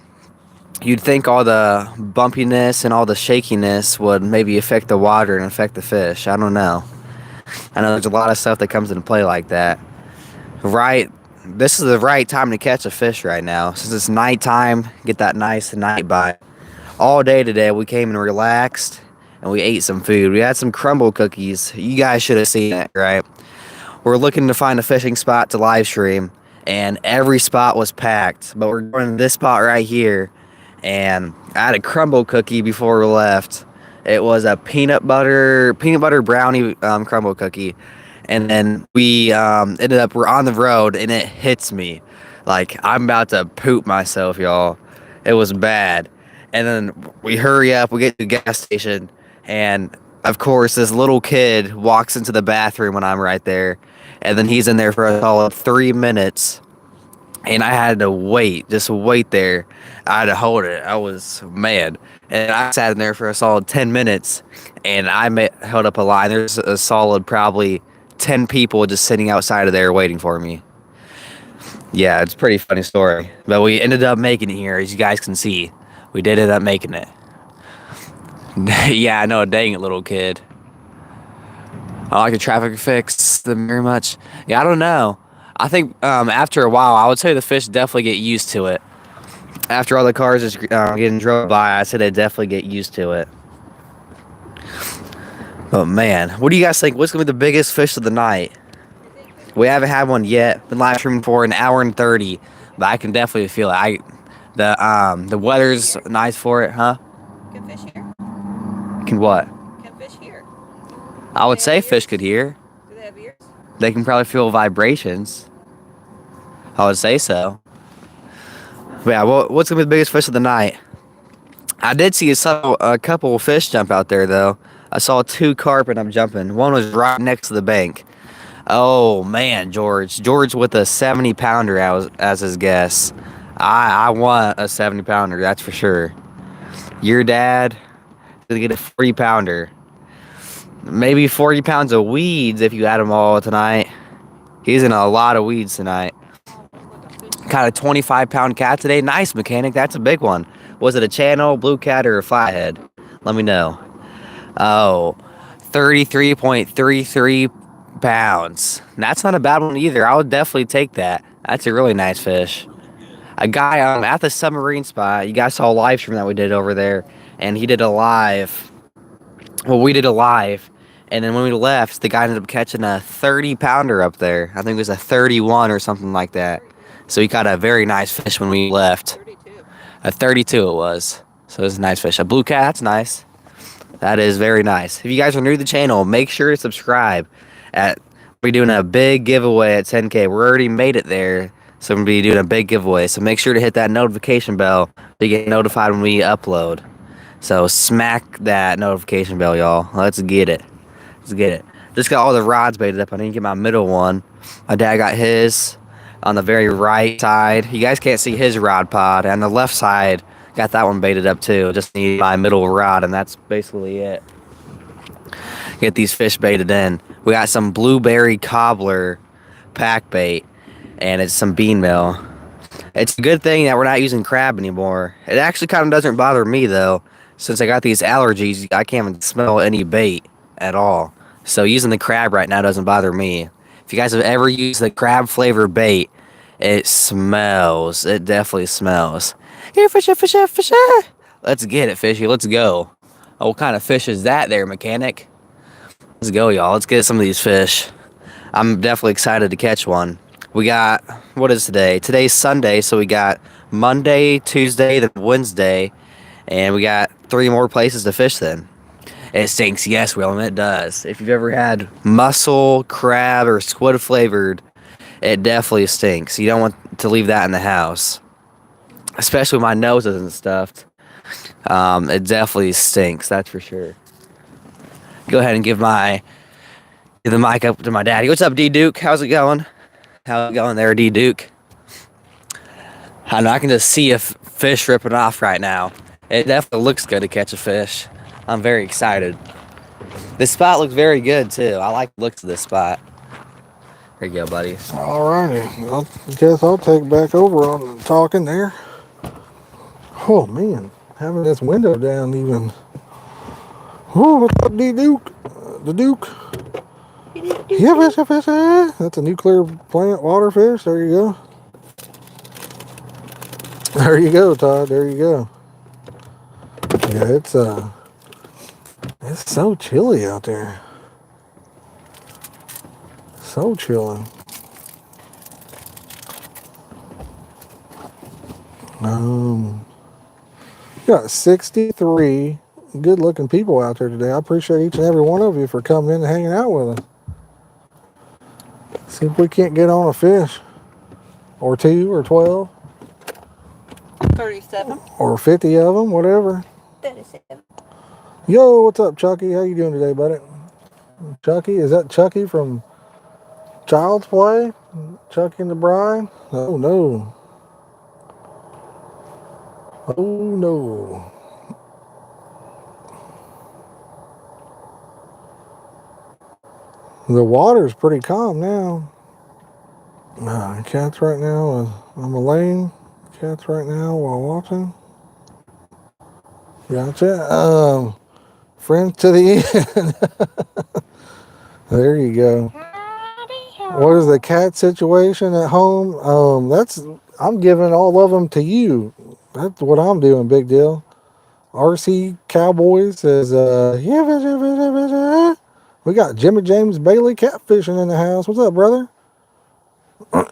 you'd think all the bumpiness and all the shakiness would maybe affect the water and affect the fish. I don't know. I know there's a lot of stuff that comes into play like that. This is the right time to catch a fish right now. Since it's nighttime, get that nice night bite. All day today, we came and relaxed, and we ate some food. We had some crumble cookies. You guys should have seen it, right? We're looking to find a fishing spot to live stream, and every spot was packed. But we're going to this spot right here, and I had a crumble cookie before we left. It was a peanut butter brownie crumble cookie. And then we ended up, we're on the road, and it hits me. Like, I'm about to poop myself, y'all. It was bad. And then we hurry up, we get to the gas station, and of course, this little kid walks into the bathroom when I'm right there. And then he's in there for a solid 3 minutes. And I had to just wait there. I had to hold it. I was mad. And I sat in there for a solid 10 minutes, and I held up a line. There's a solid probably 10 people just sitting outside of there waiting for me. Yeah, it's a pretty funny story. But we ended up making it here, as you guys can see. We did end up making it. Yeah, I know, dang it, little kid. I like the traffic fix them very much. Yeah, I don't know. I think after a while, I would say the fish definitely get used to it. After all the cars is getting drove by, I said they definitely get used to it. But man, what do you guys think? What's going to be the biggest fish of the night? We haven't had one yet. Been live streaming for an hour and 30, but I can definitely feel it. The weather's nice for it, huh?
Can fish here?
Can what?
Can fish here?
I would say fish could hear.
Do they have ears?
They can probably feel vibrations. I would say so. But yeah, what's going to be the biggest fish of the night? I did see a couple of fish jump out there, though. I saw 2 carp and I'm jumping. One was right next to the bank. Oh, man, George. George with a 70-pounder as his guess. I want a 70-pounder, that's for sure. Your dad is going to get a 40-pounder. Maybe 40 pounds of weeds if you add them all tonight. He's in a lot of weeds tonight. Caught a 25-pound cat today. Nice, mechanic. That's a big one. Was it a channel, blue cat, or a flathead? Let me know. Oh, 33.33 pounds. That's not a bad one either. I would definitely take that. That's a really nice fish. A guy at the submarine spot, you guys saw a live stream that we did over there, and he did a live. Well, we did a live, and then when we left, the guy ended up catching a 30-pounder up there. I think it was a 31 or something like that. So he caught a very nice fish when we left.
32.
A 32 it was. So it was a nice fish. A blue cat, that's nice. That is very nice. If you guys are new to the channel, make sure to subscribe. We're doing a big giveaway at 10K. We already made it there. So I'm going to be doing a big giveaway. So make sure to hit that notification bell to get notified when we upload. So smack that notification bell, y'all. Let's get it. Let's get it. Just got all the rods baited up. I didn't get my middle one. My dad got his on the very right side. You guys can't see his rod pod. On the left side, got that one baited up too. Just need my middle rod, and that's basically it. Get these fish baited in. We got some blueberry cobbler pack bait, and it's some bean meal. It's a good thing that we're not using crab anymore. It actually kind of doesn't bother me though, since I got these allergies. I can't even smell any bait at all. So using the crab right now doesn't bother me. If you guys have ever used the crab flavor bait, it smells. It definitely smells. Here, fishy, fishy, fishy. Let's get it, fishy. Let's go. Oh, what kind of fish is that there, mechanic? Let's go, y'all. Let's get some of these fish. I'm definitely excited to catch one. We got, what is today? Today's Sunday, so we got Monday, Tuesday, then Wednesday, and we got 3 more places to fish then. It stinks, yes, Willem, it does. If you've ever had mussel, crab, or squid flavored, it definitely stinks. You don't want to leave that in the house. Especially when my nose isn't stuffed. It definitely stinks, that's for sure. Go ahead and give the mic up to my daddy. What's up, D-Duke? How's it going? How's it going there, D-Duke? I know I can just see a fish ripping off right now. It definitely looks good to catch a fish. I'm very excited. This spot looks very good, too. I like the looks of this spot. Here you go, buddy.
Alrighty, I guess I'll take back over on the talking there. Oh man, having this window down even. Oh, what's up, D-Duke? The Duke. Yeah, fish. That's a nuclear plant waterfish. There you go. There you go, Todd. There you go. Yeah, it's so chilly out there. So chilly. Got 63 good-looking people out there today. I appreciate each and every one of you for coming in and hanging out with us. See if we can't get on a fish, or 2, or 12,
37.
or 50 of them, whatever.
37.
Yo, what's up, Chucky? How you doing today, buddy? Chucky, is that Chucky from Child's Play? Chucky and the Bride? Oh no. Oh no. The water's pretty calm now. Cats right now. I'm a lane. Cats right now while watching. Gotcha. Friends to the end. There you go. What is the cat situation at home? I'm giving all of them to you. That's what I'm doing, big deal. RC Cowboys says, yeah, we got Jimmy James Bailey catfishing in the house. What's up, brother?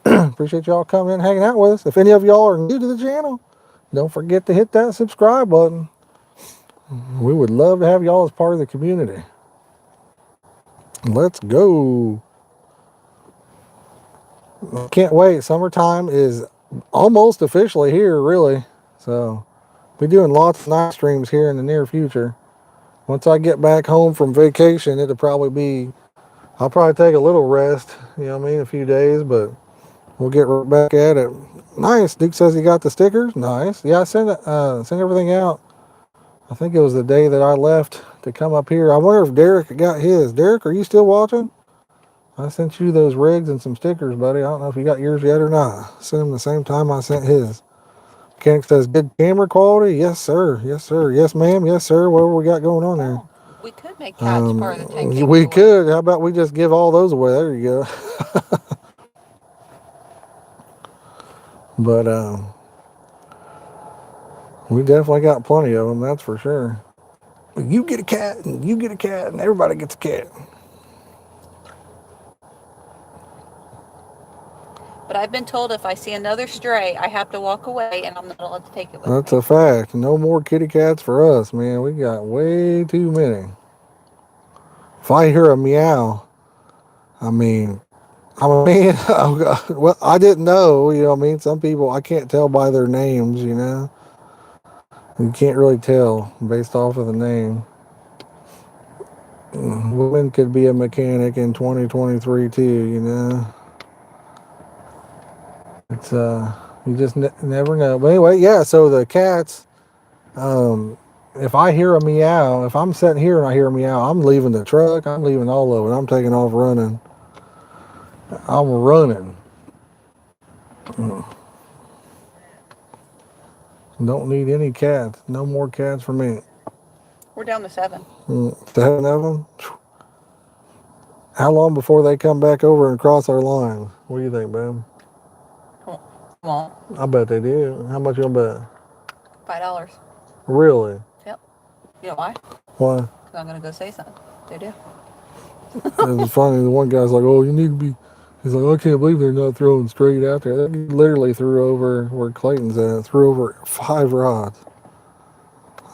Appreciate y'all coming in and hanging out with us. If any of y'all are new to the channel, don't forget to hit that subscribe button. We would love to have y'all as part of the community. Let's go. Can't wait. Summertime is almost officially here, really. So, we're doing lots of night streams here in the near future. Once I get back home from vacation, I'll probably take a little rest, you know what I mean, a few days, but we'll get right back at it. Nice. Duke says he got the stickers. Nice. Yeah, I sent everything out. I think it was the day that I left to come up here. I wonder if Derek got his. Derek, are you still watching? I sent you those rigs and some stickers, buddy. I don't know if you got yours yet or not. I sent him the same time I sent his. Mechanic says, good camera quality? Yes, sir. Yes, sir. Yes, ma'am. Yes, sir. Whatever we got going on there.
We could make cats part of the tank.
We could. How about we just give all those away? There you go. But we definitely got plenty of them, that's for sure. You get a cat, and you get a cat, and everybody gets a cat.
But I've been told if I see another stray, I have to walk away, and I'm not allowed to take it with
That's
me.
a fact. No more kitty cats for us, man. We got way too many. If I hear a meow, I'm a man. Oh God. Well, I didn't know, you know what I mean? Some people, I can't tell by their names, you know? You can't really tell based off of the name. Women could be a mechanic in 2023 too, you know? It's, you just never know. But anyway, yeah, so the cats, if I hear a meow, if I'm sitting here and I hear a meow, I'm leaving the truck, I'm leaving all of it, I'm taking off running. I'm running. Don't need any cats. No more cats for me.
We're down to 7.
7 of them? How long before they come back over and cross our line? What do you think, babe?
Won't.
I bet they do. How much you gonna bet?
$5.
Really?
Yep. You know why?
Why?
Because I'm gonna go say something. They do.
It was funny. The one guy's like, "Oh, you need to be." He's like, "I can't believe they're not throwing straight out there." They literally threw over where Clayton's at. Threw over 5 rods.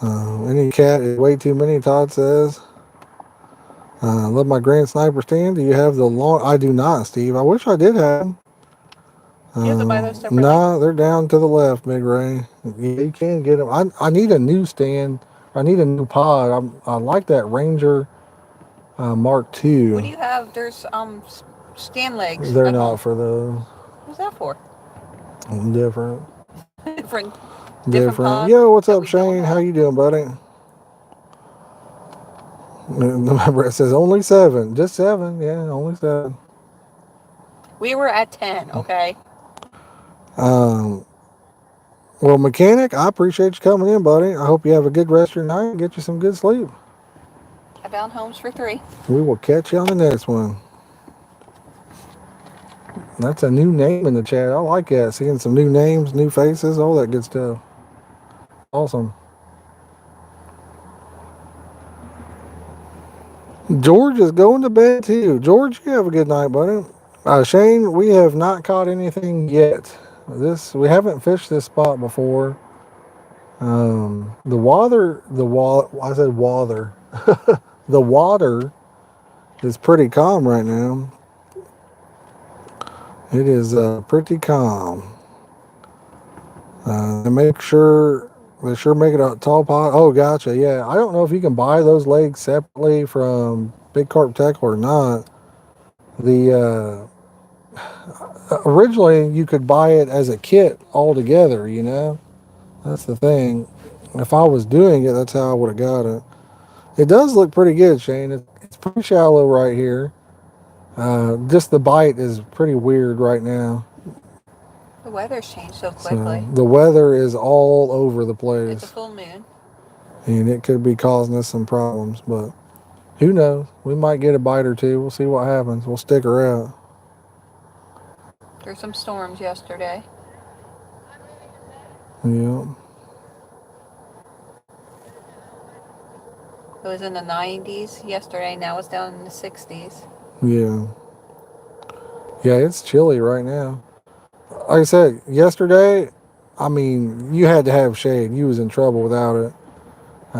Any cat is way too many. Todd says. Love my grand sniper stand. Do you have the long? I do not, Steve. I wish I did have them.
You have to buy those separately.
Nah, they're down to the left, Big Ray. Yeah, you can get them. I need a new stand. I need a new pod. I like that Ranger Mark II.
What do you have? There's stand legs.
They're
at
not
home.
for those.
What's that for?
Different.
Different pod
Yo, what's
that
up,
we don't
Shane? How
have.
you doing, buddy? Remember, it says only 7. Just 7. Yeah, only 7.
We were at 10. Okay.
Well, mechanic, I appreciate you coming in, buddy. I hope you have a good rest of your night and get you some good sleep.
I found homes for 3.
We will catch you on the next one. That's a new name in the chat. I like that. Seeing some new names, new faces, all that good stuff. Awesome. George is going to bed too. George, you have a good night, buddy. Shane, we have not caught anything yet. We haven't fished this spot before. The water the water is pretty calm right now. It is pretty calm. They make sure make it a tall pot. Oh, gotcha. Yeah, I don't know if you can buy those legs separately from Big Carp Tech or not. The originally you could buy it as a kit all together. You know, that's the thing. If I was doing it, that's how I would have got it. It does look pretty good, Shane. It's pretty shallow right here. Just the bite is pretty weird right now.
The weather's changed so quickly.
So the weather is all over the place.
It's a full moon.
And it could be causing us some problems, but who knows? We might get a bite or two. We'll see what happens. We'll stick her out.
There's some storms yesterday.
Yeah.
It was in the 90s yesterday. Now it's down in the 60s.
Yeah. Yeah, it's chilly right now. Like I said, yesterday, I mean, you had to have shade. You was in trouble without it.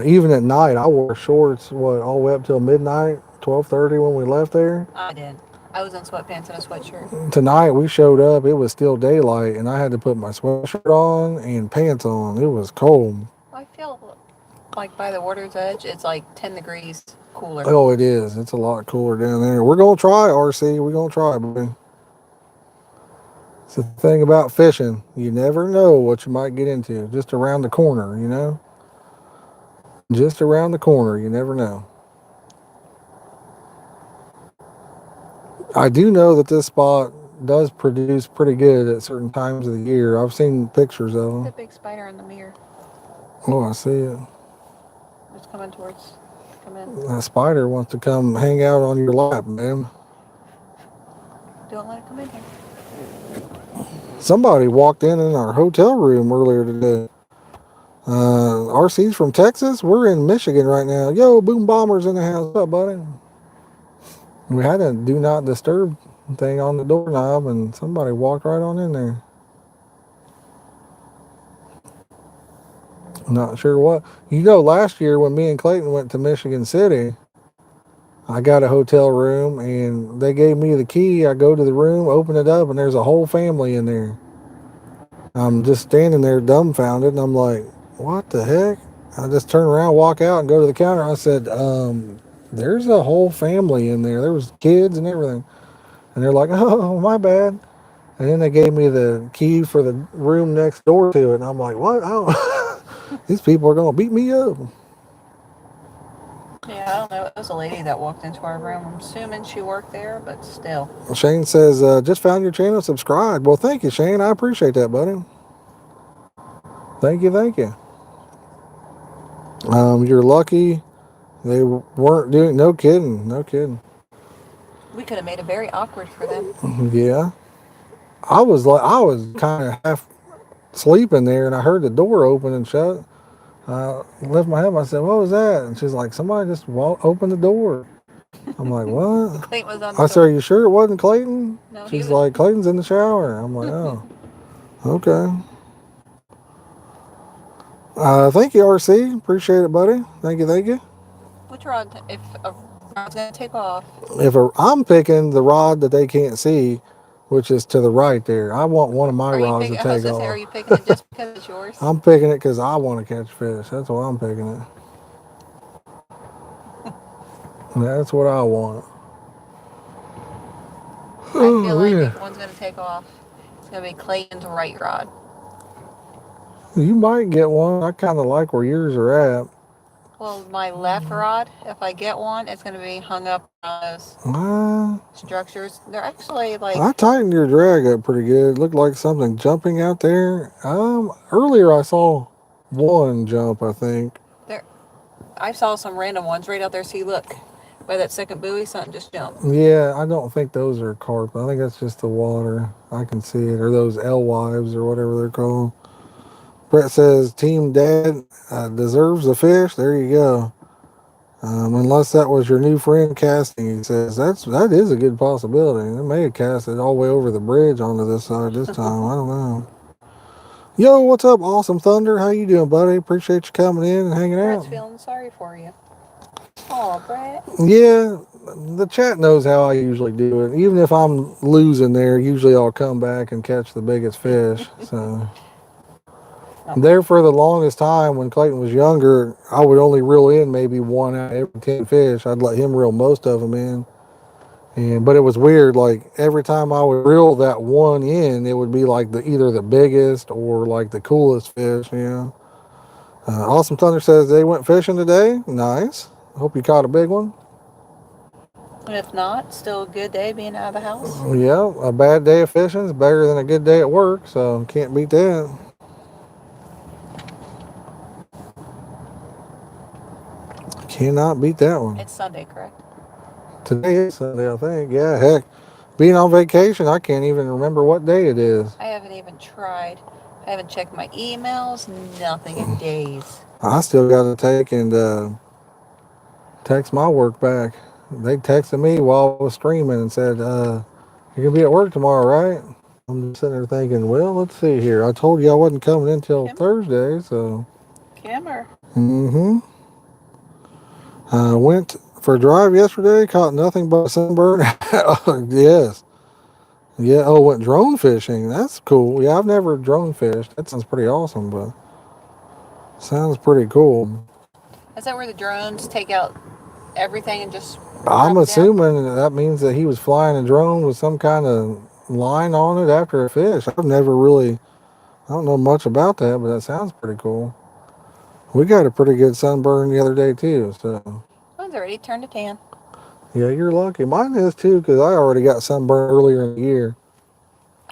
Even at night, I wore shorts, all the way up till midnight, 12:30 when we left there.
I did. I was in sweatpants and a sweatshirt.
Tonight, we showed up. It was still daylight, and I had to put my sweatshirt on and pants on. It was cold.
I feel like by the water's edge, it's like 10 degrees cooler.
Oh, it is. It's a lot cooler down there. We're going to try, RC. We're going to try, buddy. It's the thing about fishing. You never know what you might get into just around the corner, you know? Just around the corner. You never know. I do know that this spot does produce pretty good at certain times of the year. I've seen pictures of them.
The big spider in the mirror.
Oh, I see it.
It's coming towards. Come in.
That spider wants to come hang out on your lap, man.
Don't let it come in here.
Somebody walked in our hotel room earlier today. RC's from Texas. We're in Michigan right now. Yo, Boom Bomber's in the house. What's up, buddy? We had a do not disturb thing on the doorknob, and somebody walked right on in there. Not sure what. You know, last year when me and Clayton went to Michigan City, I got a hotel room, and they gave me the key. I go to the room, open it up, and there's a whole family in there. I'm just standing there dumbfounded, and I'm like, what the heck? I just turn around, walk out, and go to the counter. I said, there's a whole family in there. There was kids and everything. And they're like, oh, my bad. And then they gave me the key for the room next door to it. And I'm like, what? These people are going to beat me up.
Yeah, I don't know. It was a lady that walked into our room. I'm assuming she worked there, but still.
Shane says, just found your channel, subscribe. Well, thank you, Shane. I appreciate that, buddy. Thank you, thank you. You're lucky they weren't doing. No kidding, no kidding.
We could have made it very awkward for them.
Yeah, I was kind of half sleeping there, and I heard the door open and shut. I lifted my head. I said, "What was that?" And she's like, "Somebody just opened the door." I'm like, "What?"
Clayton was on
I
the
said, "Are you sure it wasn't Clayton?"
No, he
She's
was.
like, "Clayton's in the shower." I'm like, "Oh, okay." Thank you, RC. Appreciate it, buddy. Thank you, thank you.
Which rod? If a rod's gonna take off.
I'm picking the rod that they can't see, which is to the right there. I want one of my
Are you
rods to
picking? I was
take
gonna say, are
off.
you picking it just because it's yours?
I'm picking it because I want to catch fish. That's why I'm picking it. That's what I want.
I feel like
yeah.
if one's gonna take off, it's gonna be Clayton's right rod.
You might get one. I kind of like where yours are at.
Well, my left rod, if I get one, it's gonna be hung up on those structures. They're actually like.
I tightened your drag up pretty good. Looked like something jumping out there. Earlier I saw one jump, I think.
I saw some random ones right out there. See, look, by that second buoy, something just jumped.
Yeah, I don't think those are carp. I think that's just the water. I can see it, or those alewives or whatever they're called. Brett says Team Dad deserves a fish. There you go. Unless that was your new friend casting, he says that is a good possibility. They may have cast it all the way over the bridge onto this side this time. I don't know. Yo, what's up, Awesome Thunder? How you doing, buddy? Appreciate you coming in and hanging
Brett's
out.
feeling sorry for you. Oh, Brett.
Yeah, the chat knows how I usually do it. Even if I'm losing there, usually I'll come back and catch the biggest fish. So there for the longest time when Clayton was younger, I would only reel in maybe one out of every 10 fish. I'd let him reel most of them in. But it was weird. Like every time I would reel that one in, it would be like either the biggest or like the coolest fish. Awesome Thunder says they went fishing today. Nice. Hope you caught a big one.
And if not, still a good day being out of the house.
Yeah, a bad day of fishing is better than a good day at work, so can't beat that. Cannot beat that one.
It's Sunday, correct?
Today is Sunday, I think. Yeah, heck. Being on vacation, I can't even remember what day it is.
I haven't even tried. I haven't checked my emails, nothing in days.
I still got to take and text my work back. They texted me while I was streaming and said, you're going to be at work tomorrow, right? I'm just sitting there thinking, well, let's see here. I told you I wasn't coming in until Thursday, so.
Kimmer.
Mm-hmm. Went for a drive yesterday, caught nothing but sunburn. Yes. Yeah, went drone fishing. That's cool. Yeah, I've never drone fished. That sounds pretty awesome, but sounds pretty cool.
Is that where the drones take out everything and just
I'm assuming that means that he was flying a drone with some kind of line on it after a fish. I don't know much about that, but that sounds pretty cool. We got a pretty good sunburn the other day too, so.
Mine's already turned to tan.
Yeah, you're lucky. Mine is too, because I already got sunburn earlier in the year.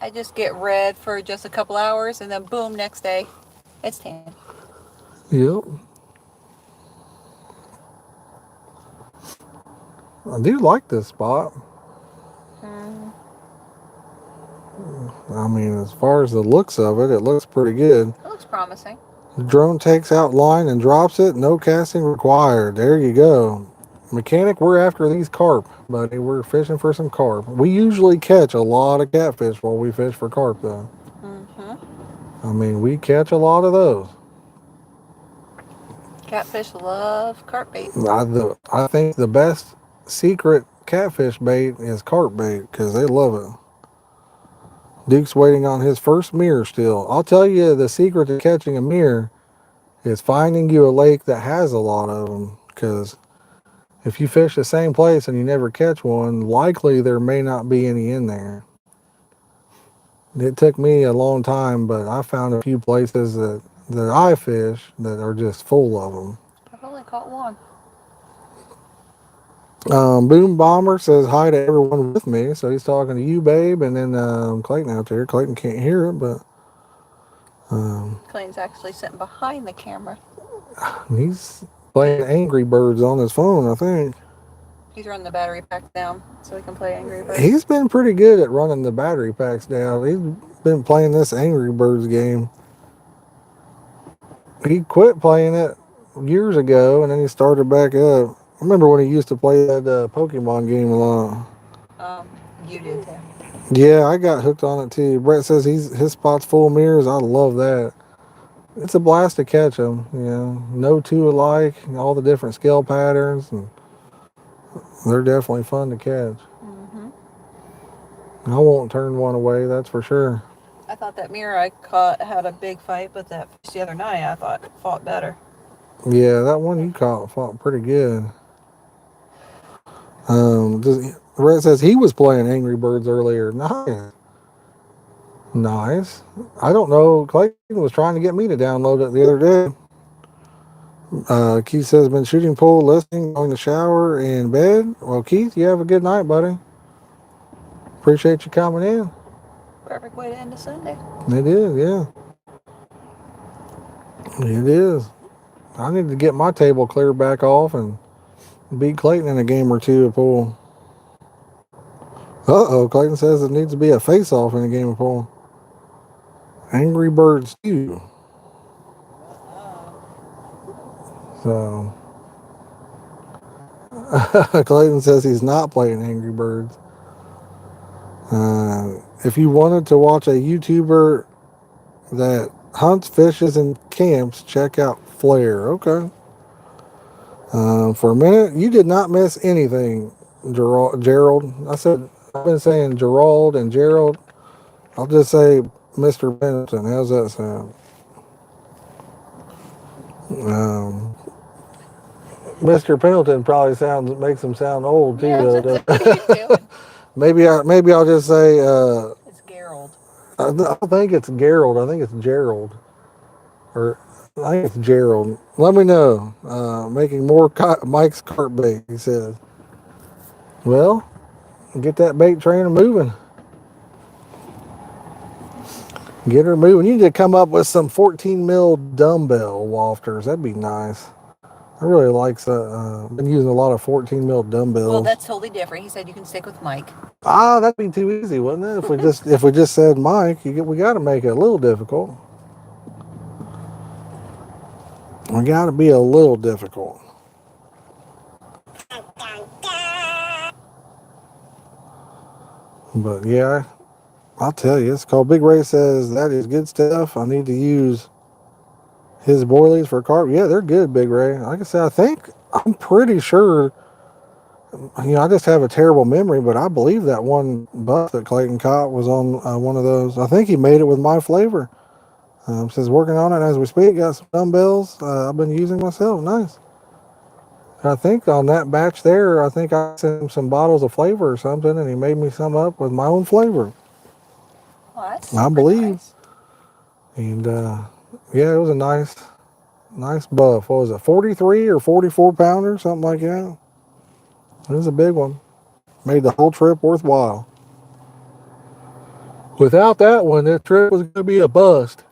I just get red for just a couple hours and then boom, next day, it's tan.
Yep. I do like this spot. I mean, as far as the looks of it, it looks pretty good.
It looks promising.
The drone takes out line and drops it. No casting required. There you go. Mechanic, we're after these carp, buddy. We're fishing for some carp. We usually catch a lot of catfish while we fish for carp, though. I mean, we catch a lot of those.
Catfish love carp bait.
I think the best secret catfish bait is carp bait because they love it. Duke's waiting on his first mirror still. I'll tell you the secret to catching a mirror is finding you a lake that has a lot of them, because if you fish the same place and you never catch one, likely there may not be any in there. It took me a long time, but I found a few places that I fish that are just full of them.
I've only caught one.
Boom Bomber says hi to everyone with me. So he's talking to you, babe, and then Clayton out there. Clayton can't hear it, but
Clayton's actually sitting behind the camera.
he's playing Angry Birds on his phone, I think.
He's running the battery pack down so he can play Angry Birds.
He's been pretty good at running the battery packs down. He's been playing this Angry Birds game. He quit playing it years ago, and then he started back up. I remember when he used to play that Pokemon game a lot.
You did too.
Yeah, I got hooked on it too. Brett says his spot's full of mirrors. I love that. It's a blast to catch them. You know, no two alike, all the different scale patterns, and they're definitely fun to catch.
Mm-hmm.
I won't turn one away, that's for sure.
I thought that mirror I caught had a big fight, but that fish the other night I thought fought better.
Yeah, that one you caught fought pretty good. Brett says he was playing Angry Birds earlier. Nice. Nice. I don't know. Clayton was trying to get me to download it the other day. Keith says, been shooting pool, listening, going to shower, and bed. Well, Keith, you have a good night, buddy. Appreciate you coming in.
Perfect way to end a Sunday.
It is, yeah. It is. I need to get my table cleared back off and beat Clayton in a game or two of pool. Uh-oh, Clayton says it needs to be a face-off in a game of pool. Angry Birds 2. So, Clayton says he's not playing Angry Birds. If you wanted to watch a YouTuber that hunts, fishes, and camps, check out Flare. Okay. For a minute, you did not miss anything, Gerald. I've been saying Gerald and Gerald. I'll just say Mr. Pendleton. How's that sound? Mr. Pendleton probably makes him sound old too.
Yeah,
Though.
what are you doing?
Maybe I'll just say.
It's Gerald.
I don't think it's Gerald. I think it's Gerald. Or I think it's Gerald. Let me know. Making more Mike's carp bait, he says. Well, get that bait trainer moving. Get her moving. You need to come up with some 14 mil dumbbell wafters. That'd be nice. I really like that. Been using a lot of 14 mil dumbbells.
Well, that's totally different. He said you can stick with Mike.
That'd be too easy, wouldn't it? If we just said Mike, we got to make it a little difficult. We got to be a little difficult. But yeah, I'll tell you, it's called Big Ray says that is good stuff. I need to use his boilies for carp. Yeah, they're good, Big Ray. Like I said, I'm pretty sure. I just have a terrible memory, but I believe that one buck that Clayton caught was on one of those. I think he made it with my flavor. Says working on it as we speak. Got some dumbbells I've been using myself. Nice. I think on that batch there, I think I sent him some bottles of flavor or something, and he made me some up with my own flavor.
Well, that's
I believe.
nice.
And yeah, it was a nice buff. What was it, 43 or 44 pounder, something like that? It was a big one. Made the whole trip worthwhile. Without that one, this trip was going to be a bust.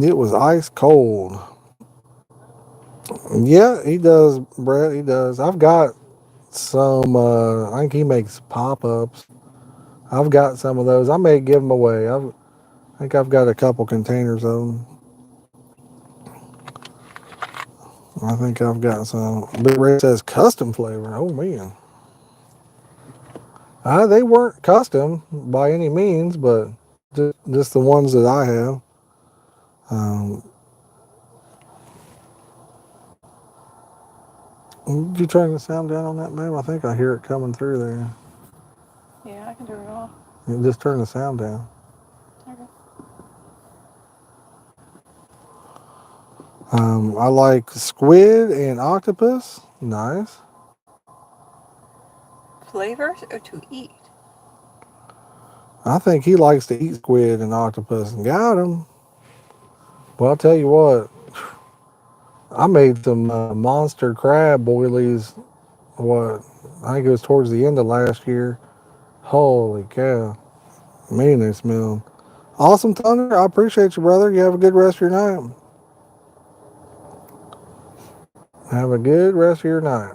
It was ice cold. Yeah, he does, Brett. He does. I've got some. I think he makes pop-ups. I've got some of those. I may give them away. I think I've got a couple containers of them. I think I've got some. Big Ray says custom flavor. Oh man. They weren't custom by any means, but just the ones that I have. Did you turn the sound down on that, babe? I think I hear it coming through there.
Yeah, I can do it all.
You just turn the sound down.
Okay.
I like squid and octopus. Nice.
Flavors or to eat?
I think he likes to eat squid and octopus. Got him. Well, I'll tell you what. I made some monster crab boilies. What? I think it was towards the end of last year. Holy cow. Man, they smell. Awesome, Thunder. I appreciate you, brother. You have a good rest of your night. Have a good rest of your night.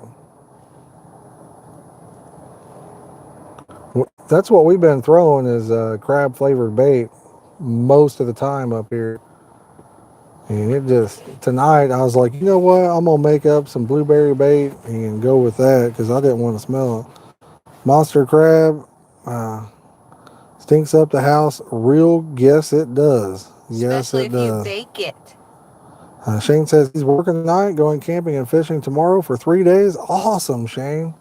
That's what we've been throwing is crab flavored bait most of the time up here. And it just, tonight I was like, you know what? I'm going to make up some blueberry bait and go with that because I didn't want to smell it. Monster crab stinks up the house. Real? Yes, it does. Yes,
Especially
it
if you
does.
bake it.
Shane says he's working tonight, going camping and fishing tomorrow for 3 days. Awesome, Shane.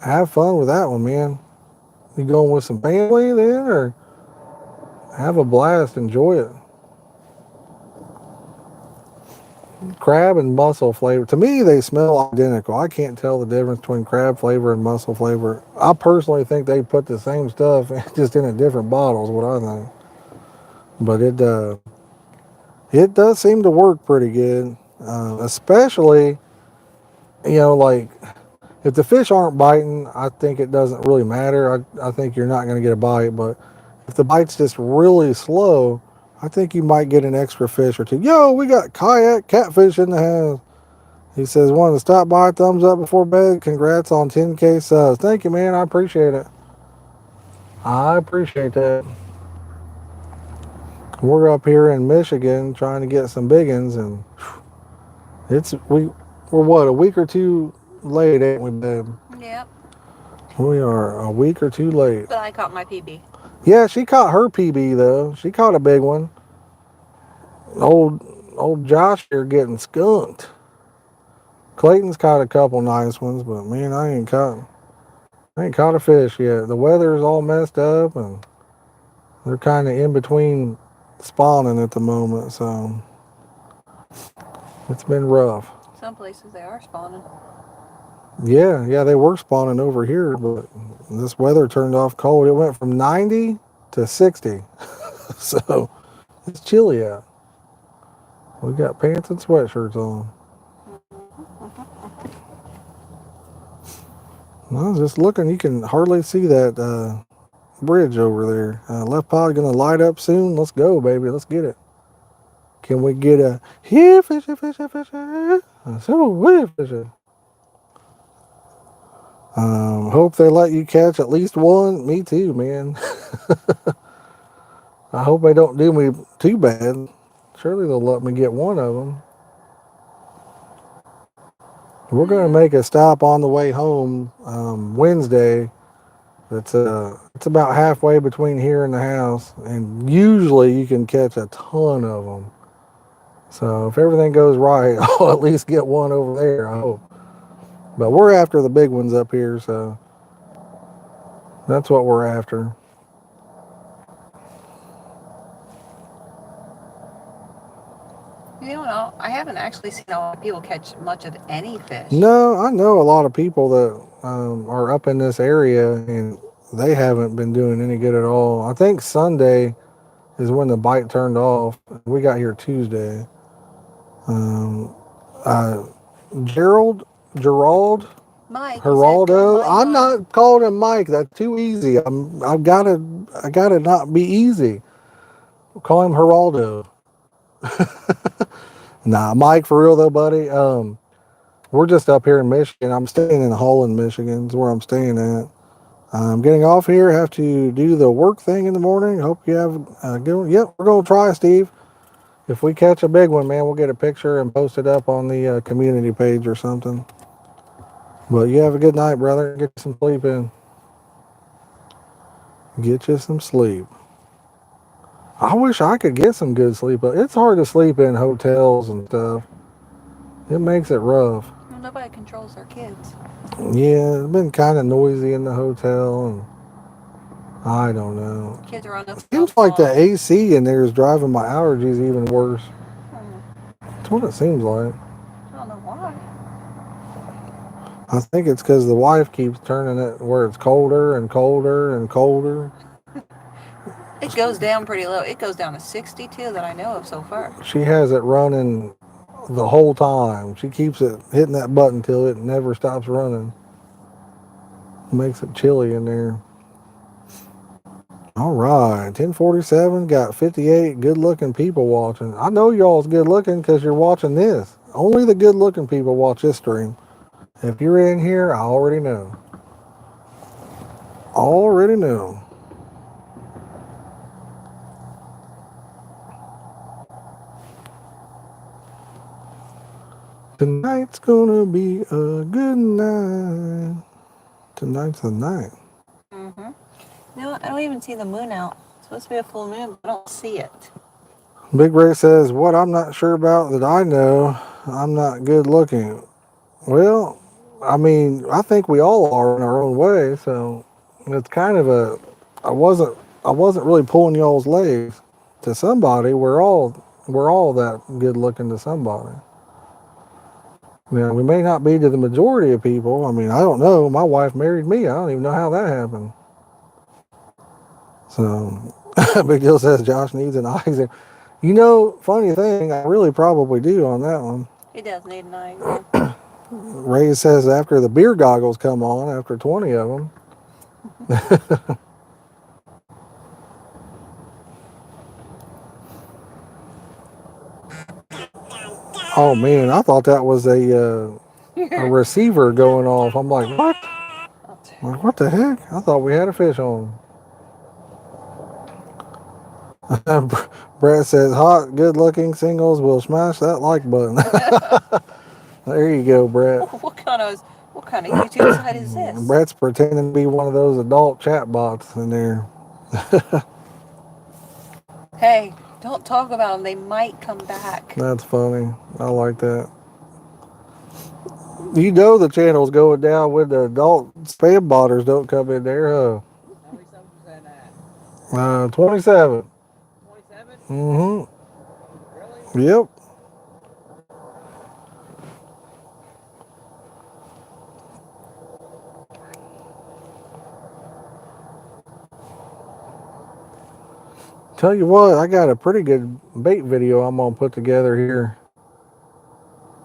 Have fun with that one, man. You going with some family then, or have a blast? Enjoy it. Crab and mussel flavor. To me, they smell identical. I can't tell the difference between crab flavor and mussel flavor. I personally think they put the same stuff just in a different bottle is what I think. But it does seem to work pretty good, especially like if the fish aren't biting. I think it doesn't really matter. I think you're not going to get a bite. But if the bite's just really slow, I think you might get an extra fish or two. Yo, we got kayak catfish in the house. He says, wanted to stop by, thumbs up before bed. Congrats on 10K subs. Thank you, man. I appreciate it. I appreciate that. We're up here in Michigan trying to get some big ones, and we're what, a week or two late, ain't we, babe?
Yep.
We are a week or two late.
But I caught my PB.
Yeah, she caught her PB though. She caught a big one. Old Josh here getting skunked. Clayton's caught a couple nice ones, but man, I ain't caught a fish yet. The weather's all messed up, and they're kind of in between spawning at the moment, so it's been rough.
Some places they are spawning.
Yeah, they were spawning over here, but this weather turned off cold. It went from 90 to 60, so it's chilly out. We got pants and sweatshirts on. I was just looking. You can hardly see that bridge over there. Left pod gonna light up soon. Let's go, baby. Let's get it. Can we get a here fisher? So fisher. Hope they let you catch at least one. Me too, man. I hope they don't do me too bad. Surely they'll let me get one of them. We're going to make a stop on the way home Wednesday. It's about halfway between here and the house, and usually you can catch a ton of them. So if everything goes right, I'll at least get one over there, I hope. But we're after the big ones up here, so that's what we're after.
You know, I haven't actually seen a lot of people catch much of any fish.
No, I know a lot of people that are up in this area, and they haven't been doing any good at all. I think Sunday is when the bite turned off. We got here Tuesday. Gerald,
Mike,
Geraldo. I'm not calling him Mike. That's too easy. I gotta not be easy. Call him Geraldo. Nah, Mike, for real though, buddy. We're just up here in Michigan. I'm staying in Holland, Michigan. Is where I'm staying at. I'm getting off here. Have to do the work thing in the morning. Hope you have a good one. Yep, we're gonna try, Steve. If we catch a big one, man, we'll get a picture and post it up on the community page or something. But you have a good night, brother. Get some sleep in. Get you some sleep. I wish I could get some good sleep, but it's hard to sleep in hotels and stuff. It makes it rough.
Well, nobody controls their kids.
Yeah, it's been kind of noisy in the hotel, and I don't know.
Kids are on the
Seems like the AC in there is driving my allergies even worse. That's what it seems like.
I don't know why.
I think it's because the wife keeps turning it where it's colder and colder and colder.
It goes down pretty low. It goes down to 62 that I know of so far.
She has it running the whole time. She keeps it hitting that button till it never stops running. Makes it chilly in there. All right, 1047, got 58 good-looking people watching. I know y'all's good-looking because you're watching this. Only the good-looking people watch this stream. If you're in here, I already know. Already know. Tonight's gonna be a good night. Tonight's the night.
Mm-hmm. No, I don't even see the moon out. It's supposed to be a full moon, but I don't see it.
Big Ray says, what I'm not sure about that I know, I'm not good looking. Well, I mean, I think we all are in our own way, so it's kind of I wasn't really pulling y'all's legs to somebody. We're all that good looking to somebody. Now, we may not be to the majority of people. I mean, I don't know. My wife married me. I don't even know how that happened. So, Big Deal says Josh needs an eye exam. You know, funny thing, I really probably do on that one.
He does need an eye exam.
Ray says after the beer goggles come on, after 20 of them. Oh man, I thought that was a receiver going off. I'm like, what? I'm like, what the heck? I thought we had a fish on. Brett says, hot, good-looking singles will smash that like button. There you go, Brett.
What kind of YouTube site is this?
Brett's pretending to be one of those adult chat bots in there.
Hey, don't talk about them. They might come back.
That's funny. I like that. You know the channel's going down when the adult spam botters don't come in there, huh?
How many subs is that at?
27.
27?
Mm-hmm.
Really?
Yep. Tell you what, I got a pretty good bait video I'm going to put together here.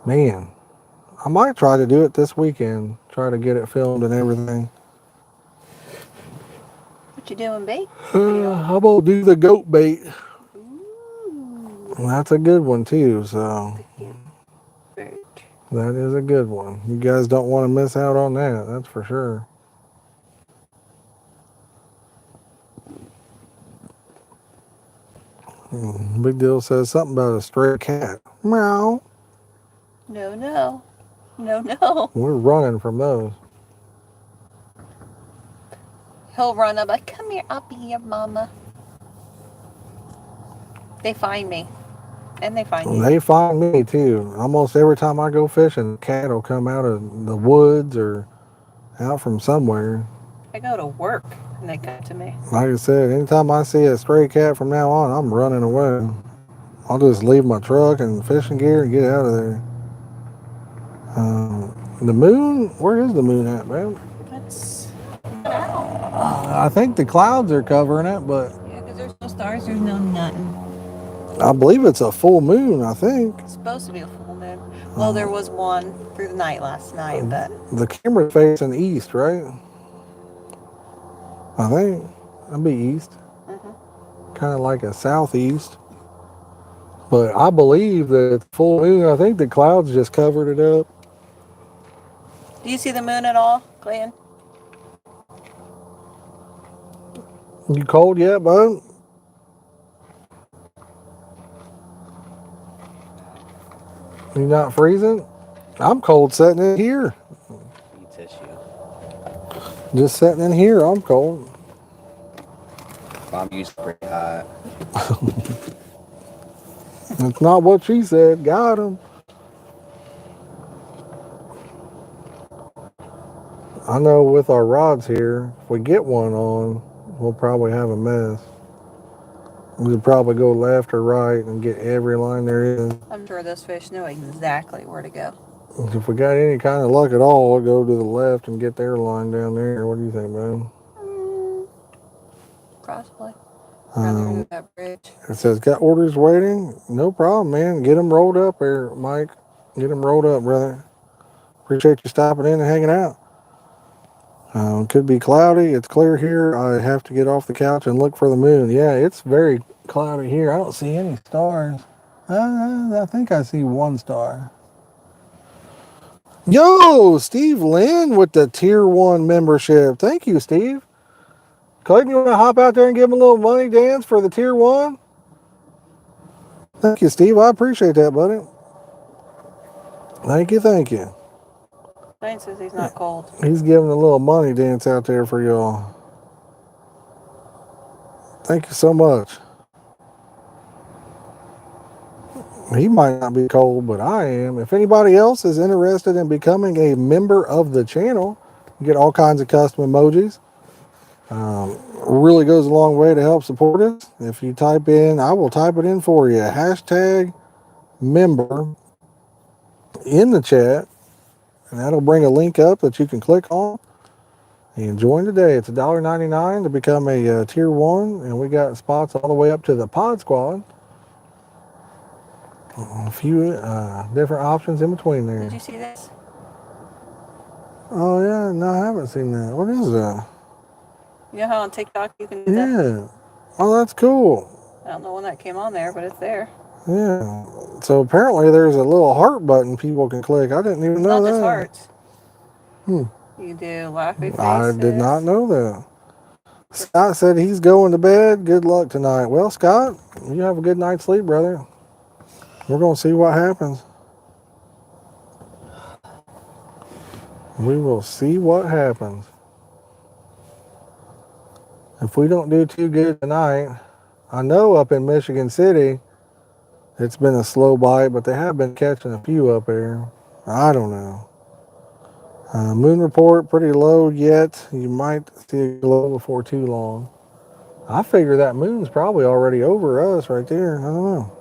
Man, I might try to do it this weekend. Try to get it filmed and everything.
What you doing, bait?
I'm going to do the goat bait.
Ooh.
That's a good one too, so
Bird.
that is a good one. You guys don't want to miss out on that, that's for sure. Big Deal says something about a stray cat. Meow.
No, no. No, no.
We're running from those.
He'll run up like, come here, I'll be your mama. They find me. And they find you.
They find me too. Almost every time I go fishing, a cat will come out of the woods or out from somewhere.
I go to work and they come to me.
Like I said, anytime I see a stray cat from now on, I'm running away. I'll just leave my truck and fishing gear and get out of there. The moon, where is the moon at, man?
That's
I think the clouds are covering it, but
yeah, because there's no stars, there's no nothing.
I believe it's a full moon, I think.
It's supposed to be a full moon. Well, there was one through the night last night, but
The camera's facing east, right? I think. That'd be east. Kind of like a southeast. But I believe that it's full moon. I think the clouds just covered it up.
do you see the moon at all, Glenn?
You cold yet, bud? You not freezing? I'm cold sitting in here.
Need tissue.
Just sitting in here, I'm cold.
I'm used to pretty hot.
It's not what she said. Got him. I know with our rods here, if we get one on, we'll probably have a mess. We'll probably go left or right and get every line there is.
I'm sure those fish know exactly where to go.
If we got any kind of luck at all, we'll go to the left and get their line down there. What do you think, man?
Possibly. Trying to remove that bridge.
It says, got orders waiting? No problem, man. Get them rolled up there, Mike. Get them rolled up, brother. Appreciate you stopping in and hanging out. Could be cloudy. It's clear here. I have to get off the couch and look for the moon. Yeah, it's very cloudy here. I don't see any stars. I think I see one star. Yo, Steve Lynn with the Tier 1 membership. Thank you, Steve. Clayton, you want to hop out there and give him a little money dance for the Tier 1? Thank you, Steve. I appreciate that, buddy. Thank you, thank you.
Lane says he's not cold.
He's giving a little money dance out there for y'all. Thank you so much. He might not be cold, but I am. If anybody else is interested in becoming a member of the channel, you get all kinds of custom emojis. Really goes a long way to help support us. If you type in, I will type it in for you, hashtag member in the chat, and that'll bring a link up that you can click on and join today. It's $1.99 to become a Tier 1, and we got spots all the way up to the Pod Squad. A few different options in between there.
Did you see this?
Oh, yeah. No, I haven't seen that. What is that?
You know how on TikTok you can do that?
Yeah. Oh, that's cool.
I don't know when that came on there, but it's there.
Yeah. So apparently there's a little heart button people can click. I didn't even know
Not
that.
just hearts.
Hmm.
You can do laughy faces.
I did not know that. Scott said he's going to bed. Good luck tonight. Well, Scott, you have a good night's sleep, brother. We're going to see what happens. We will see what happens. If we don't do too good tonight, I know up in Michigan City, it's been a slow bite, but they have been catching a few up there. I don't know. Moon report, pretty low yet. You might see a glow before too long. I figure that moon's probably already over us right there. I don't know.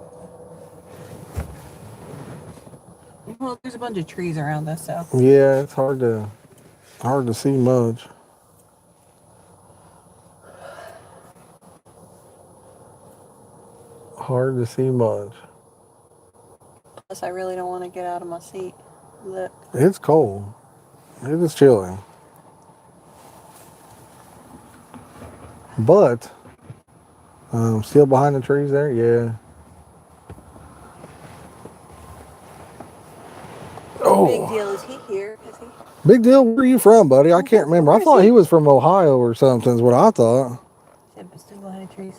Well, there's a bunch of trees around us, so.
Yeah, it's hard to see much. Hard to see much.
Plus, I really don't want to get out of my seat. Look.
It's cold. It is chilly. But, still behind the trees there? Yeah. Oh.
Big deal. Is he here? Is he?
Big deal. Where are you from, buddy? I can't remember. I thought he was from Ohio or something is what I thought.
Still behind the trees.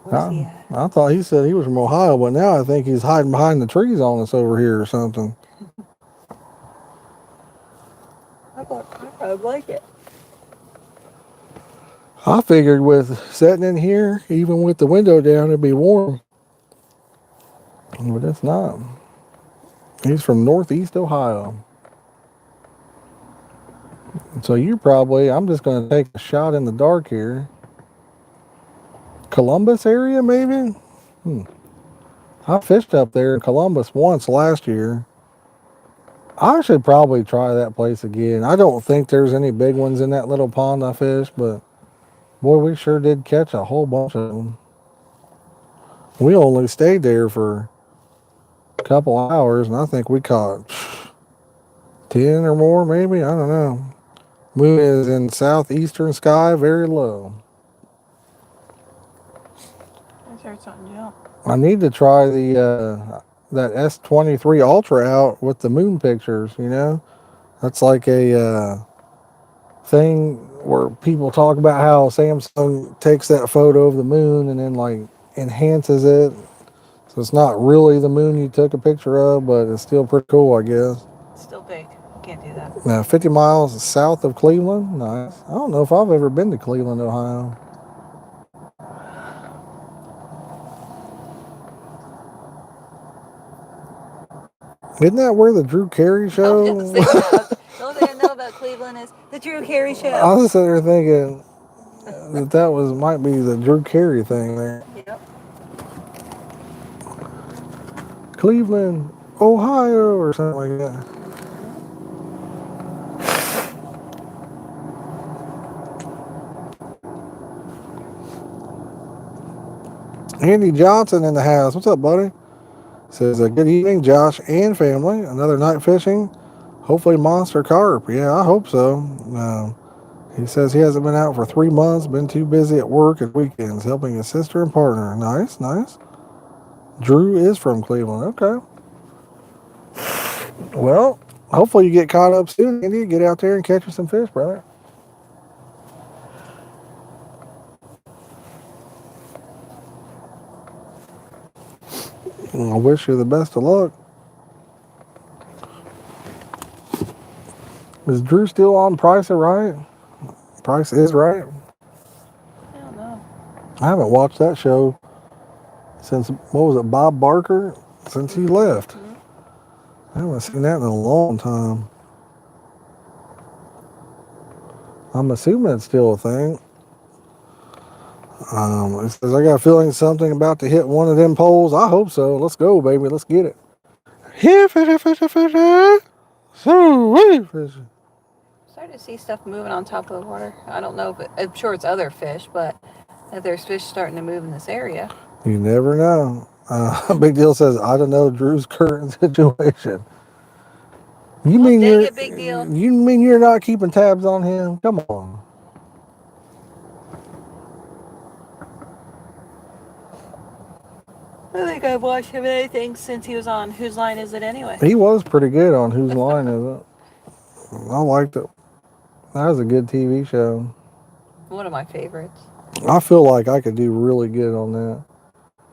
Where's he at?
I thought he said he was from Ohio, but now I think he's hiding behind the trees on us over here or something.
I like it.
I figured with sitting in here, even with the window down, it'd be warm. But it's not. He's from Northeast Ohio. So you probably, I'm just going to take a shot in the dark here. Columbus area, maybe? I fished up there in Columbus once last year. I should probably try that place again. I don't think there's any big ones in that little pond I fished, but boy, we sure did catch a whole bunch of them. We only stayed there for a couple hours, and I think we caught 10 or more, maybe. I don't know. Moon is in southeastern sky, very low.
I heard something jump.
I need to try the that S23 Ultra out with the moon pictures, you know? That's like a thing where people talk about how Samsung takes that photo of the moon and then like enhances it. So it's not really the moon you took a picture of, but it's still pretty cool, I guess.
Still big. Can't do that.
Now, 50 miles south of Cleveland. Nice. I don't know if I've ever been to Cleveland, Ohio. Isn't that where the Drew Carey show?
The only thing I know about Cleveland is the Drew Carey show.
I was sitting there thinking that might be the Drew Carey thing there.
Yep.
Cleveland, Ohio, or something like that. Andy Johnson in the house. What's up, buddy? Says, good evening, Josh and family. Another night fishing. Hopefully monster carp. Yeah, I hope so. He says he hasn't been out for 3 months. Been too busy at work and weekends helping his sister and partner. Nice, nice. Drew is from Cleveland. Okay. Well, hopefully you get caught up soon, Andy. Get out there and catch you some fish, brother. I wish you the best of luck. Is Drew still on Price is Right? Price is Right?
I don't know.
I haven't watched that show since, what was it, Bob Barker? Since he left.
Mhm.
I haven't seen that in a long time. I'm assuming it's still a thing. It says, I got a feeling something about to hit one of them poles. I hope so. Let's go, baby. Let's get it. Here, fishy, fishy, fishy. So, fishy.
Starting to see stuff moving on top of the water. I don't know if I'm sure it's other fish, but if there's fish starting to move in this area.
You never know. Big Deal says, I don't know Drew's current situation. You
Well,
mean
dang
you're
it, Big Deal.
You mean you're not keeping tabs on him? Come on.
I don't think I've watched him anything since he was on Whose Line Is It Anyway?
He was pretty good on Whose Line Is It? I liked it. That was a good TV show.
One of my favorites.
I feel like I could do really good on that.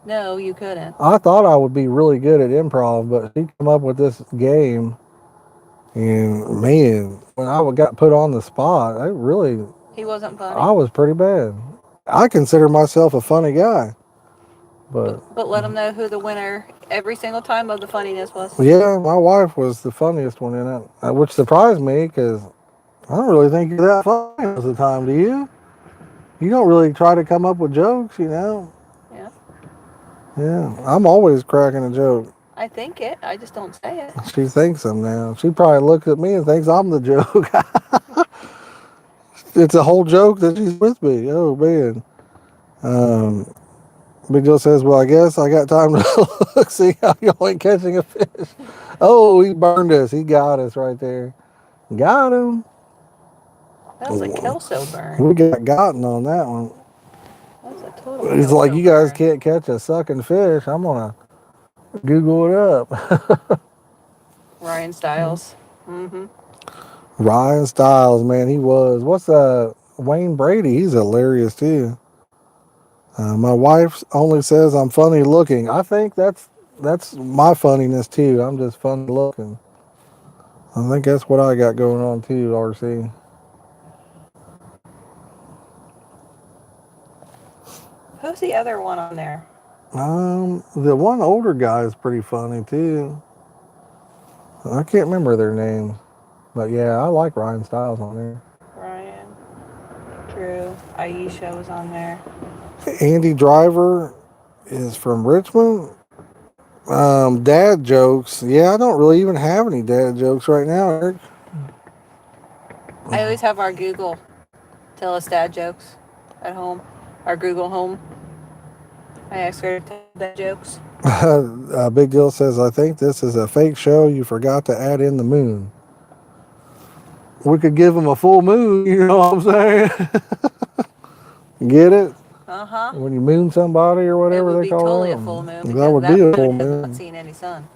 No, you couldn't.
I thought I would be really good at improv, but he came up with this game, and man, when I got put on the spot,
He wasn't funny.
I was pretty bad. I consider myself a funny guy, but
let him know who the winner every single time of the funniness was.
yeah, my wife was the funniest one in it, which surprised me because I don't really think you're that funny most of the time, do you? You don't really try to come up with jokes, you know?
Yeah.
Yeah, I'm always cracking a joke.
I think it. I just don't say it.
She thinks I'm now. She probably looks at me and thinks I'm the joke. It's a whole joke that she's with me. Oh, man. Big Joe says, well, I guess I got time to look, see how y'all ain't catching a fish. Oh, he burned us. He got us right there. Got him.
That was a Kelso burn.
We got gotten on that one.
That was a total
He's like,
Kelso
you guys
burn.
can't catch a sucking fish. I'm going to Google it up.
Ryan Stiles. Mm-hmm.
Ryan Stiles, man, he was. What's Wayne Brady? He's hilarious too. My wife only says I'm funny looking. I think that's my funniness too. I'm just funny looking. I think that's what I got going on too, RC.
Who's the other one on there?
The one older guy is pretty funny too. I can't remember their names, but yeah, I like Ryan Stiles on there.
Ryan, Drew, Aisha was on there.
Andy Driver is from Richmond. Dad jokes. Yeah, I don't really even have any dad jokes right now, Eric.
I always have our Google tell us dad jokes at home. Our Google home. I ask her to tell dad jokes.
Big Deal says, I think this is a fake show. You forgot to add in the moon. We could give him a full moon, you know what I'm saying? Get it?
Uh-huh.
When you moon somebody or whatever they call
totally
it.
a full moon.
That
because
would be a full
moon has
moon.
not seen any sun.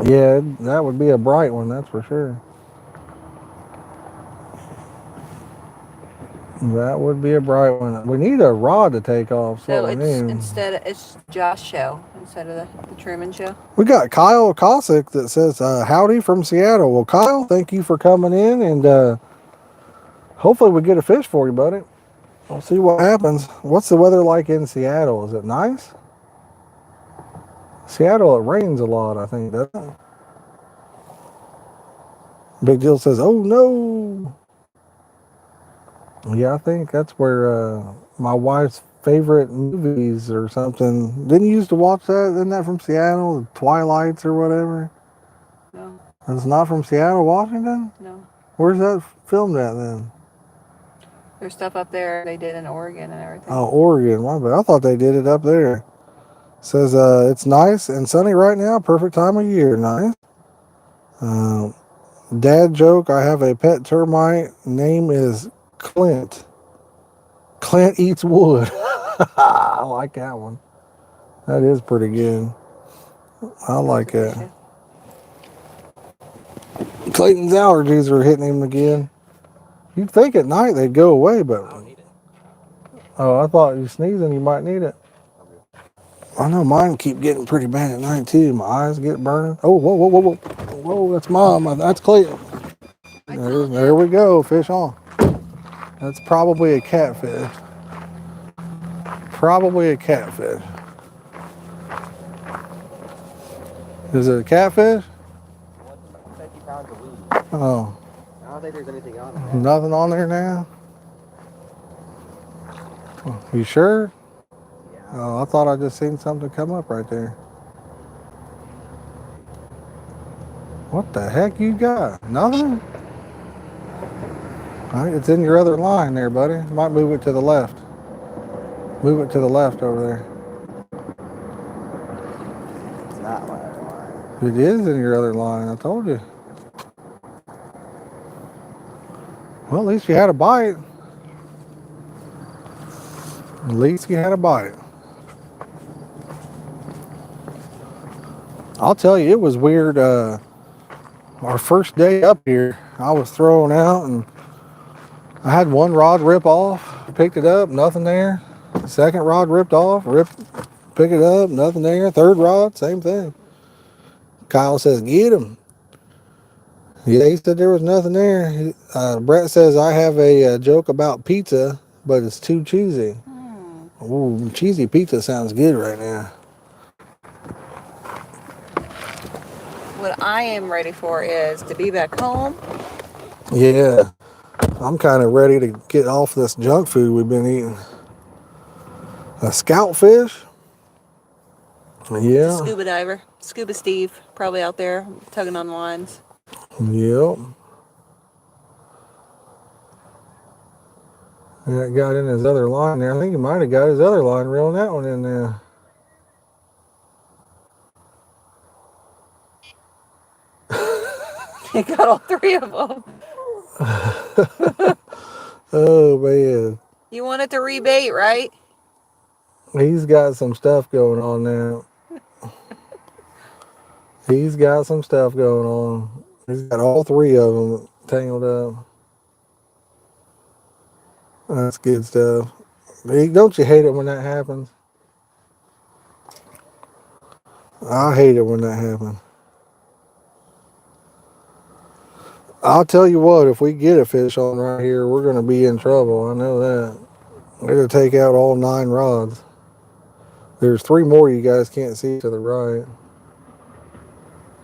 Yeah, that would be a bright one, that's for sure. That would be a bright one. We need a rod to take off.
So it's Josh show instead of the Truman show.
We got Kyle Cossack that says, howdy from Seattle. Well, Kyle, thank you for coming in, and hopefully we get a fish for you, buddy. We'll see what happens. What's the weather like in Seattle? Is it nice? Seattle, it rains a lot, I think, doesn't it? Big Deal says, oh no. Yeah, I think that's where my wife's favorite movies or something. Didn't you used to watch that? Isn't that from Seattle? The Twilights or whatever?
No.
It's not from Seattle, Washington?
No.
Where's that filmed at then?
There's stuff up there they did in Oregon and everything.
Oh, Oregon. My bad. I thought they did it up there. Says it's nice and sunny right now. Perfect time of year. Nice. Dad joke. I have a pet termite. Name is Clint. Clint eats wood. I like that one. That is pretty good. I like
Pretty
it.
good.
Clayton's allergies are hitting him again. You'd think at night they'd go away, but
I don't need it.
oh, I thought you sneezing, you might need it. I know mine keep getting pretty bad at night too. My eyes get burning. Oh, whoa, whoa, whoa, whoa, whoa! That's Mom. That's Clayton. There we go. Fish on. That's probably a catfish. Probably a catfish. Is it a catfish?
50 pounds of weed.
Oh,
I don't think there's anything on it.
nothing on there now. You sure?
Yeah.
Oh, I thought I just seen something come up right there. What the heck you got? Nothing? All right, it's in your other line there, buddy. Might move it to the left. Move it to the left over there.
It's not my other line.
It is in your other line, I told you. Well, at least you had a bite. At least you had a bite. I'll tell you, it was weird. Our first day up here, I was throwing out and I had one rod rip off, picked it up, nothing there. Second rod ripped off, pick it up, nothing there. Third rod, same thing. Kyle says, get him. Yeah, he said there was nothing there. Brett says, I have a joke about pizza, but it's too cheesy. Ooh, cheesy pizza sounds good right now.
What I am ready for is to be back home.
Yeah, I'm kind of ready to get off this junk food we've been eating. A scout fish? Yeah.
Scuba diver, Scuba Steve, probably out there tugging on lines.
Yep. That got in his other line there. I think he might have got his other line reeling that one in there.
He got all three of them.
Oh, man.
You wanted to rebait, right?
He's got some stuff going on now. He's got some stuff going on. He's got all three of them tangled up. That's good stuff. Don't you hate it when that happens? I hate it when that happens. I'll tell you what, if we get a fish on right here, we're going to be in trouble. I know that. We're going to take out all 9 rods. There's 3 more you guys can't see to the right.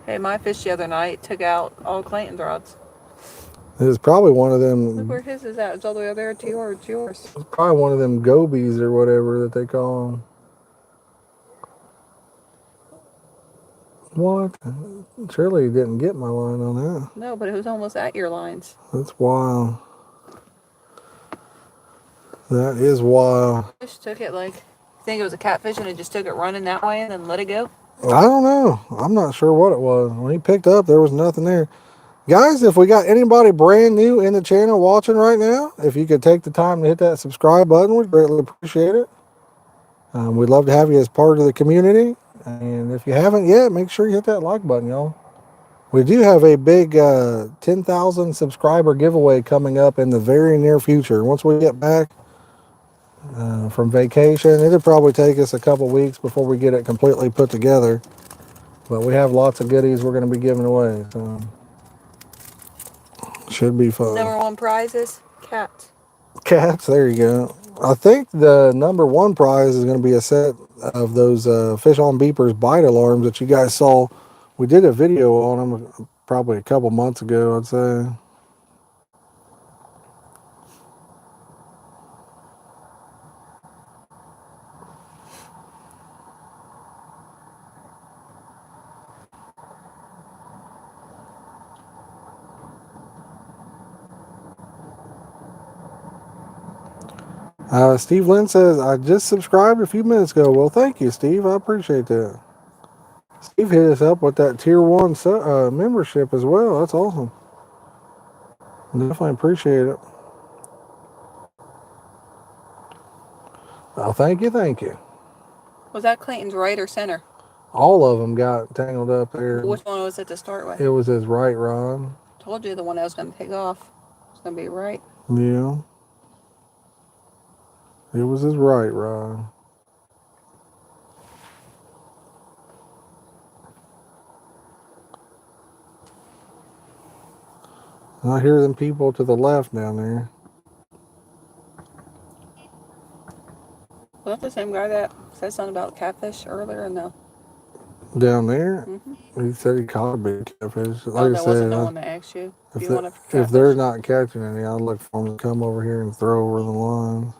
Hey, my fish the other night took out all Clayton's rods.
It's probably one of them.
Look where his is at. It's all the way over there to yours.
It's probably one of them gobies or whatever that they call them. What? Surely you didn't get my line on that.
No, but it was almost at your lines.
That's wild. That is wild.
Fish took it like, you think it was a catfish and it just took it running that way and then let it go?
I don't know. I'm not sure what it was. When he picked up, there was nothing there. Guys, if we got anybody brand new in the channel watching right now, if you could take the time to hit that subscribe button, we'd greatly appreciate it. We'd love to have you as part of the community. And if you haven't yet, make sure you hit that like button, y'all. We do have a big 10,000 subscriber giveaway coming up in the very near future. Once we get back from vacation, it'll probably take us a couple weeks before we get it completely put together. But we have lots of goodies we're going to be giving away. So should be fun.
Number 1 prize is cats.
Cats, there you go. I think the number 1 prize is going to be a set of those Fish on Beepers bite alarms that you guys saw. We did a video on them probably a couple months ago, I'd say. Steve Lynn says, I just subscribed a few minutes ago. Well, thank you, Steve. I appreciate that. Steve hit us up with that tier 1 membership as well. That's awesome. Definitely appreciate it. Well, thank you, thank you.
Was that Clayton's right or center?
All of them got tangled up there.
Which one was it to start with?
It was his right rod.
Told you the one I was going to take off. It's going to be right.
Yeah. It was his right rod. I hear them people to the left down there.
Was that the same guy that said something about catfish earlier? No.
Down there?
Mm-hmm.
He said he caught a big catfish. Like
Oh,
I
that
said,
wasn't the one that asked you.
if they're not catching any, I'll look for them to come over here and throw over the lines.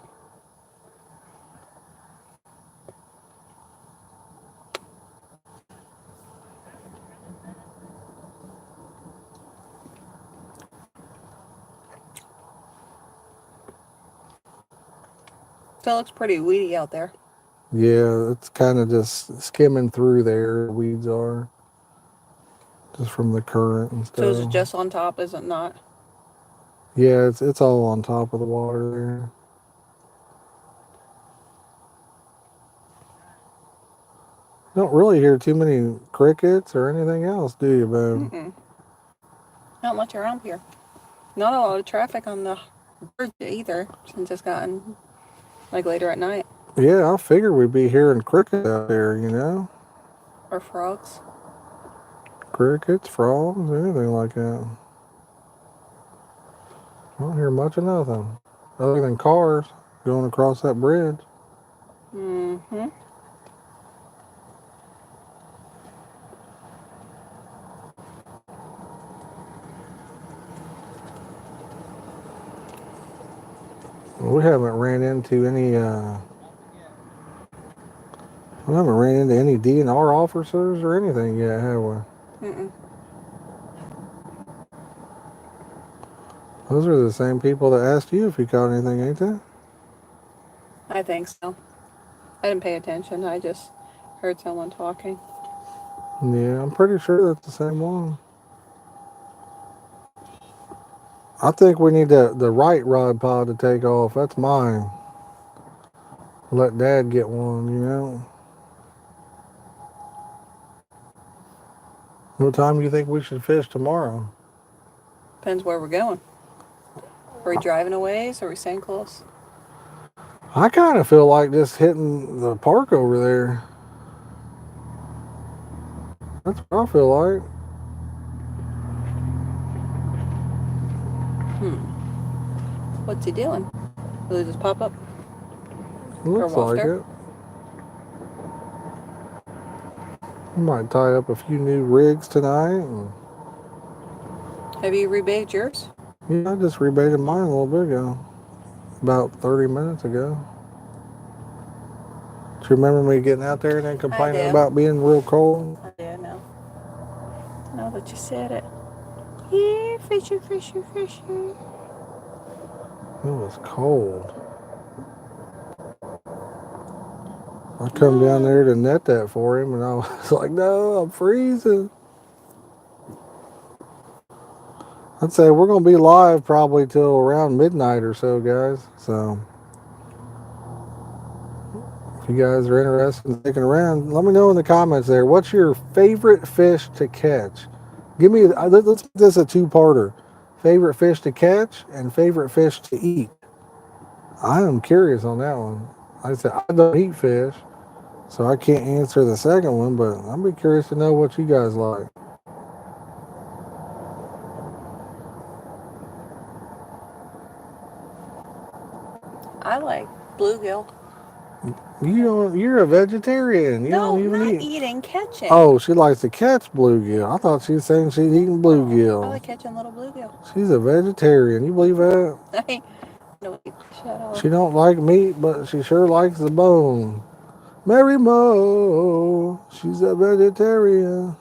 Still looks pretty weedy out there.
Yeah, it's kind of just skimming through there. The weeds are just from the current and stuff.
So is it just on top? Is it not?
Yeah, it's all on top of the water there. Don't really hear too many crickets or anything else, do you, babe?
Mm-mm. Not much around here. Not a lot of traffic on the bridge either, since it's gotten like later at night.
Yeah, I figured we'd be hearing crickets out there, you know?
Or frogs.
Crickets, frogs, anything like that. I don't hear much of nothing other than cars going across that bridge.
Mm-hmm.
We haven't ran into any. We haven't ran into any DNR officers or anything yet, have we?
Mm-mm.
Those are the same people that asked you if you caught anything, ain't they?
I think so. I didn't pay attention. I just heard someone talking.
Yeah, I'm pretty sure that's the same one. I think we need the right rod pod to take off. That's mine. Let Dad get one, you know? What time do you think we should fish tomorrow?
Depends where we're going. Are we driving a ways or are we staying close?
I kind of feel like just hitting the park over there. That's what I feel like.
What's he doing? Will he just pop up?
Looks like it. We might tie up a few new rigs tonight.
Have you rebaited yours?
Yeah, I just rebaited mine a little bit ago. About 30 minutes ago. Do you remember me getting out there and then complaining about being real cold?
Yeah, no. Now that you said it. Yeah, fishy, fishy, fishy.
It was cold. I come down there to net that for him, and I was like, no, I'm freezing. I'd say we're going to be live probably till around midnight or so, guys. So if you guys are interested in sticking around, let me know in the comments there. What's your favorite fish to catch? Give me, let's make this a two-parter. Favorite fish to catch and favorite fish to eat. I am curious on that one. Like I said, I don't eat fish, so I can't answer the second one, but I'd be curious to know what you guys like.
I like bluegill.
You're a vegetarian. You don't even
not
eat.
eating, catching.
Oh, she likes to catch bluegill. I thought she was saying she's eating bluegill.
I like catching little bluegill.
She's a vegetarian. You believe that?
No, shut up.
She don't like meat, but she sure likes the bone. Mary Mo, she's a vegetarian.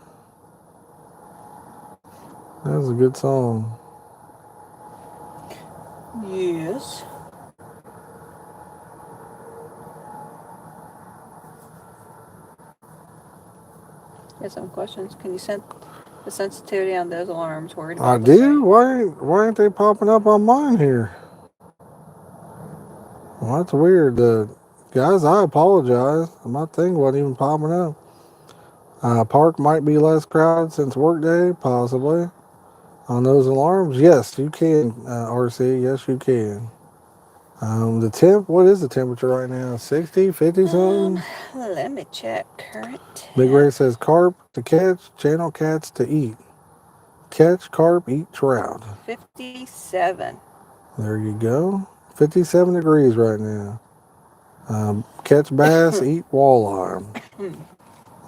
That was a good song.
Yes. Here's some questions. Can you set the sensitivity on those alarms? Worried
I
about the
do.
same?
Why aren't they popping up on mine here? Well, that's weird. Guys, I apologize. My thing wasn't even popping up. Park might be less crowded since workday, possibly. On those alarms, yes, you can. RC, yes, you can. The temp. What is the temperature right now? 60, 50 something.
Let me check. Current
Big Ray
temp.
says carp to catch, channel cats to eat. Catch carp, eat trout.
57.
There you go. 57 degrees right now. Catch bass, eat walleye.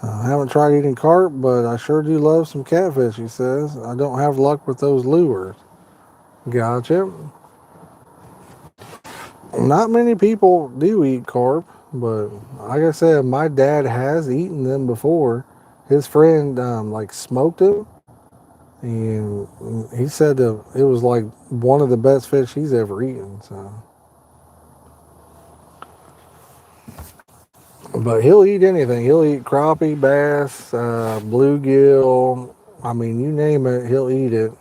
I haven't tried eating carp, but I sure do love some catfish, he says. I don't have luck with those lures. Gotcha. Not many people do eat carp, but like I said, my dad has eaten them before. His friend like smoked them, and he said that it was like one of the best fish he's ever eaten. So, but he'll eat anything. He'll eat crappie, bass, bluegill. I mean, you name it, he'll eat it.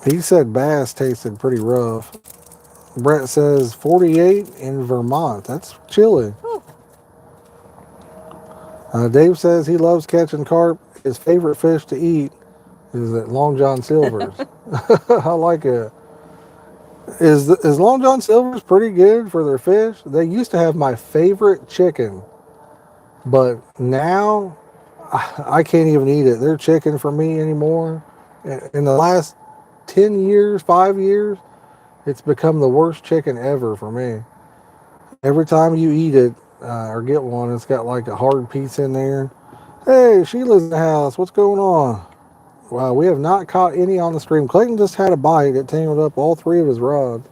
He said bass tasted pretty rough. Brett says 48 in Vermont. That's chilly. Dave says he loves catching carp. His favorite fish to eat is at Long John Silver's. I like it. Is Long John Silver's pretty good for their fish? They used to have my favorite chicken, but now I can't even eat it. Their chicken for me anymore. In the last 10 years, 5 years, it's become the worst chicken ever for me. Every time you eat it or get one, it's got like a hard piece in there. Hey, Sheila's in the house. What's going on? Wow, we have not caught any on the stream. Clayton just had a bite. It tangled up all 3 of his rods.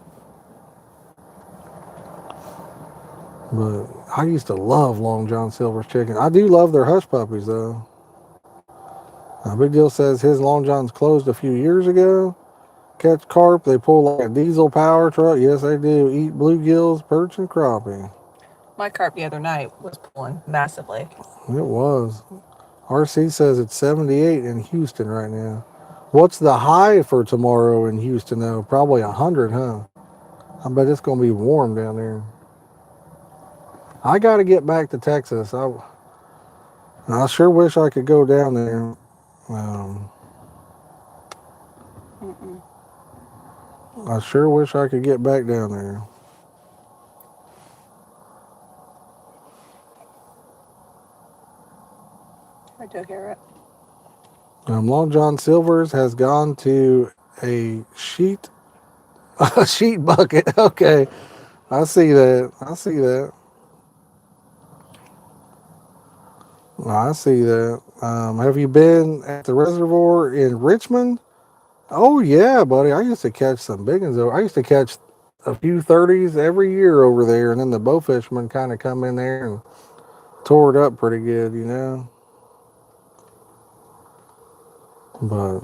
But I used to love Long John Silver's chicken. I do love their hush puppies, though. Big Deal says his Long John's closed a few years ago. Catch carp, they pull like a diesel power truck. Yes, they do. Eat bluegills, perch, and crappie.
My carp the other night was pulling massively.
It was. RC says it's 78 in Houston right now. What's the high for tomorrow in Houston, though? Probably 100, huh? I bet it's going to be warm down there. I got to get back to Texas. I sure wish I could go down there. I sure wish I could get back down there.
I took care of it.
Long John Silver's has gone to a sheet bucket. Okay, I see that. I see that. Have you been at the reservoir in Richmond? Oh yeah, buddy. I used to catch some big ones. I used to catch a few 30s every year over there, and then the bow fishermen kind of come in there and tore it up pretty good, you know. But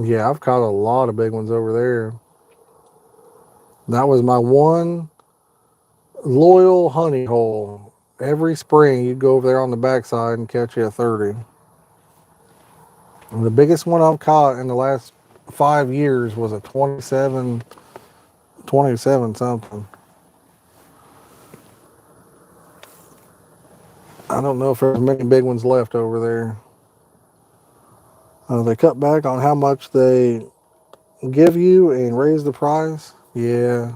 yeah, I've caught a lot of big ones over there. That was my one loyal honey hole. Every spring, you'd go over there on the backside and catch you a 30. And the biggest one I've caught in the last 5 years was a 27 something. I don't know if there's many big ones left over there. They cut back on how much they give you and raise the price. Yeah.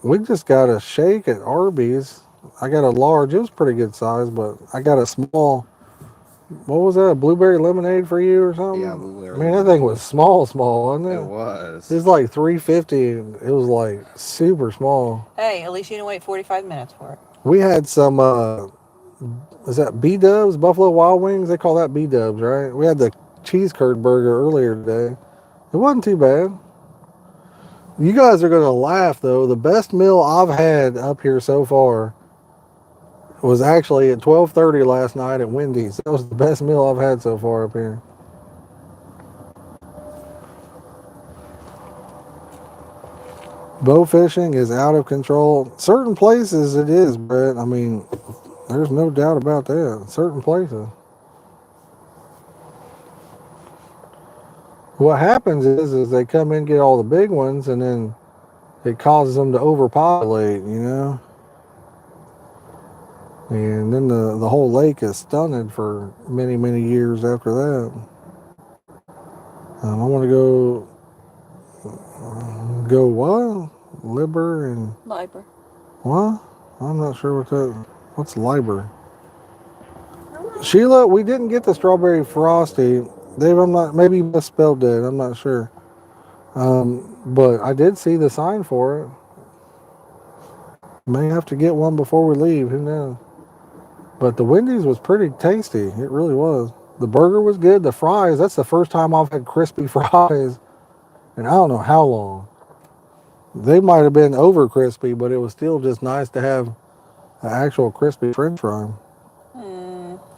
We just got a shake at Arby's. I got a large. It was pretty good size, but I got a small. What was that? A blueberry lemonade for you or something?
Yeah, blueberry.
I mean, that thing was small, wasn't it?
It was.
It was like $3.50, and it was like super small.
Hey, at least you didn't wait 45 minutes for it.
We had some. Is that B-dubs? Buffalo Wild Wings? They call that B-dubs, right? We had the cheese curd burger earlier today. It wasn't too bad. You guys are gonna laugh though. The best meal I've had up here so far was actually at 12:30 last night at Wendy's. That was the best meal I've had so far up here. Bow fishing is out of control. Certain places it is, Brett. I mean, There's no doubt about that. Certain places. What happens is they come in, get all the big ones, and then it causes them to overpopulate, you know? And then the whole lake is stunted for many, many years after that. I want to go what? Liber and
Liber.
what? I'm not sure what's Liber. Sheila, we didn't get the strawberry frosty. Dave, I'm not, maybe you misspelled it. I'm not sure. But I did see the sign for it. May have to get one before we leave. Who knows? But the Wendy's was pretty tasty. It really was. The burger was good. The fries, that's the first time I've had crispy fries in I don't know how long. They might have been over crispy, but it was still just nice to have an actual crispy french fry.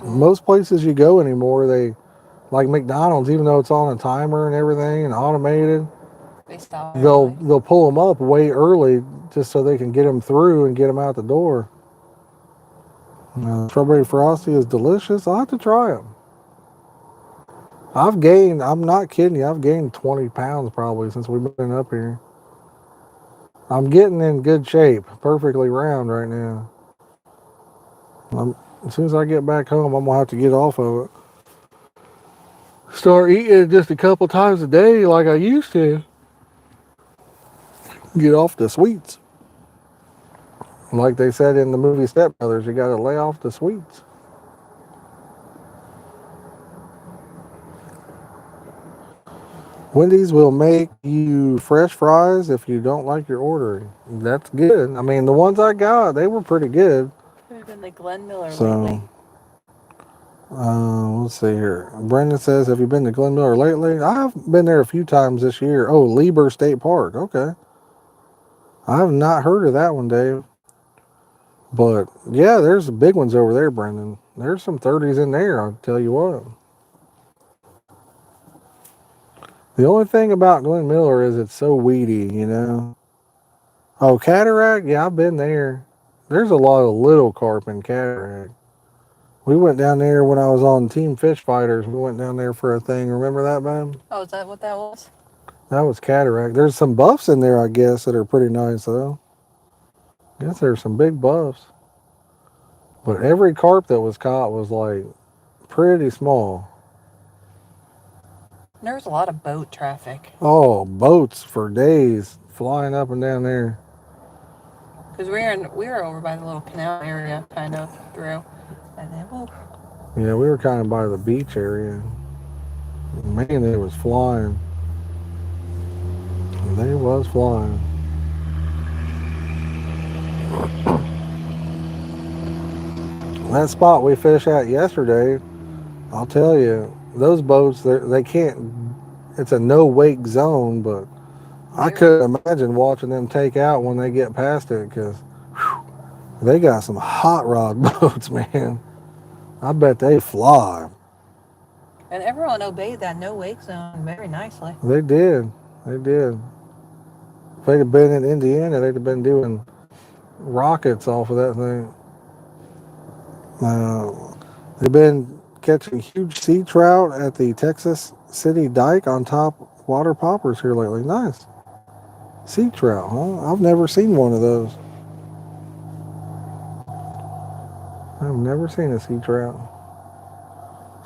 Most places you go anymore, they, like McDonald's, even though it's on a timer and everything and automated, they'll pull them up way early just so they can get them through and get them out the door. Strawberry frosty is delicious. I'll have to try them. I'm not kidding you, I've gained 20 pounds probably since we've been up here. I'm getting in good shape, perfectly round right now. As soon as I get back home, I'm gonna have to get off of it. Start eating just a couple times a day like I used to. Get off the sweets. Like they said in the movie Step Brothers, you gotta lay off the sweets. Wendy's will make you fresh fries if you don't like your order. That's good. I mean, the ones I got, they were pretty good.
I've been to Glen Miller lately.
Let's see here. Brendan says, have you been to Glen Miller lately? I've been there a few times this year. Oh, Lieber State Park. Okay. I have not heard of that one, Dave. But, yeah, there's big ones over there, Brendan. There's some 30s in there, I'll tell you what. The only thing about Glen Miller is it's so weedy, you know. Oh, Cataract? Yeah, I've been there. There's a lot of little carp in Cataract. We went down there when I was on Team Fish Fighters. We went down there for a thing. Remember that, man?
Oh, is that what that was?
That was Cataract. There's some buffs in there, I guess, that are pretty nice, though. I guess there's some big buffs. But every carp that was caught was, like, pretty small.
There's a lot of boat traffic.
Oh, boats for days flying up and down there.
Because we were over by the little canal area, kind of through, and then
Yeah, we were kind of by the beach area. Man, it was flying. They was flying. That spot we fished at yesterday, I'll tell you, those boats, they can't, it's a no wake zone, but I couldn't imagine watching them take out when they get past it, because they got some hot rod boats, man. I bet they fly.
and everyone obeyed that no wake zone very nicely.
They did. They did. If they'd have been in Indiana, they'd have been doing rockets off of that thing. They've been catching huge sea trout at the Texas City Dike on top water poppers here lately. Nice. Sea trout, huh? I've never seen one of those. I've never seen a sea trout.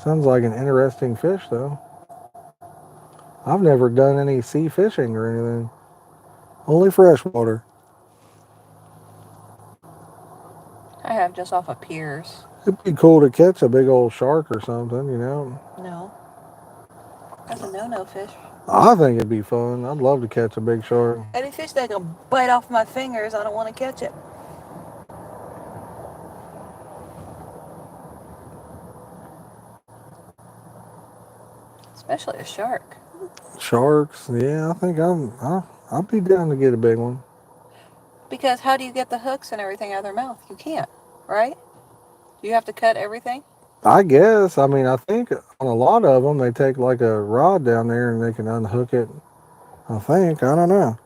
Sounds like an interesting fish, though. I've never done any sea fishing or anything. Only freshwater.
I have just off of piers.
It'd be cool to catch a big old shark or something, you know.
No. That's a no-no fish.
I think it'd be fun. I'd love to catch a big shark.
Any fish that can bite off my fingers, I don't want to catch it. Especially a shark.
Sharks, yeah, I think I'll be down to get a big one.
Because how do you get the hooks and everything out of their mouth? You can't, right? You have to cut everything?
I guess. I mean, I think on a lot of them, they take like a rod down there and they can unhook it. I think. I don't know.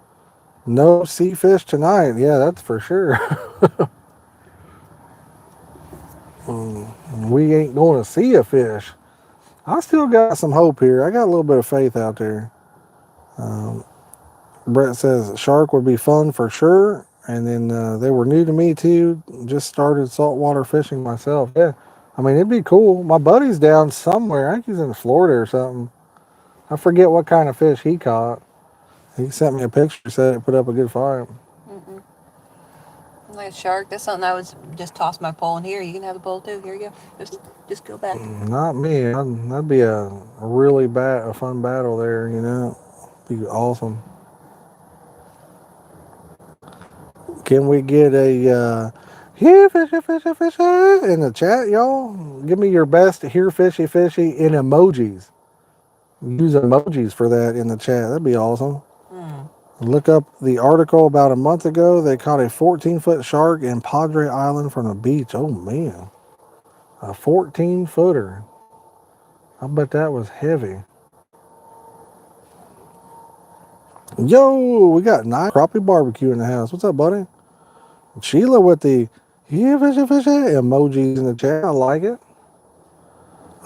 No sea fish tonight. Yeah, that's for sure. we ain't going to see a fish. I still got some hope here. I got a little bit of faith out there. Brett says shark would be fun for sure. And then they were new to me too. Just started saltwater fishing myself. Yeah, I mean, it'd be cool. My buddy's down somewhere. I think he's in Florida or something. I forget what kind of fish he caught. He sent me a picture, said it put up a good fight.
Like a shark. That's something I was just toss my pole in here. You can have the pole too. Here you go. Just go back.
Not me. That'd be a really a fun battle there, you know. Be awesome. Can we get a here fishy fishy fishy in the chat, y'all? Give me your best here fishy fishy in emojis. Use emojis for that in the chat. That'd be awesome. Look up the article about a month ago. They caught a 14-foot shark in Padre Island from the beach. Oh man, a 14-footer. I bet that was heavy. Yo, we got nice crappie barbecue in the house. What's up, buddy? Sheila with the yeah, fishy, fishy emojis in the chat. I like it.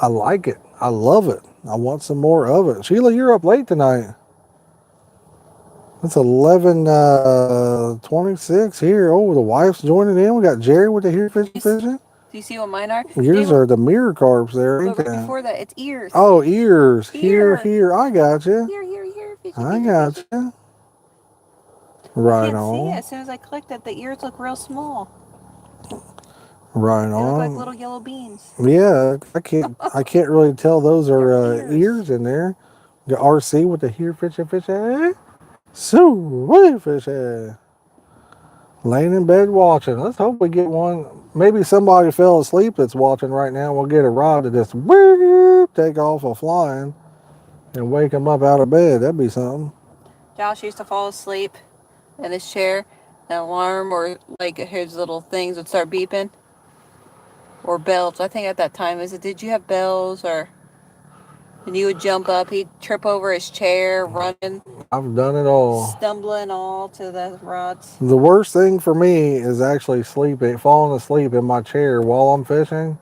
I like it. I love it. I want some more of it. Sheila, you're up late tonight. It's 11:26 here. Oh, the wife's joining in. We got Jerry with the here fishing.
Do you see what mine are?
Yours are the mirror carps there, ain't
But right
they?
before that, it's ears.
Oh, ears.
Here.
Here. I got you.
Here.
I got you. Right
I can't
on.
see it. As soon as I clicked it, the ears look real small.
Right
They look like
on.
little yellow beans.
Yeah, I can't really tell those are
Ears.
ears in there. Got RC with the here fishing. So fishy. Laying in bed watching. Let's hope we get one. Maybe somebody fell asleep that's watching right now. We'll get a rod to just take off a flying and wake him up out of bed. That'd be something.
Josh used to fall asleep in his chair. An alarm or like his little things would start beeping. Or bells. I think at that time, did you have bells or... And you would jump up, he'd trip over his chair, running,
I've done it all.
stumbling all to the rods.
The worst thing for me is actually falling asleep in my chair while I'm fishing,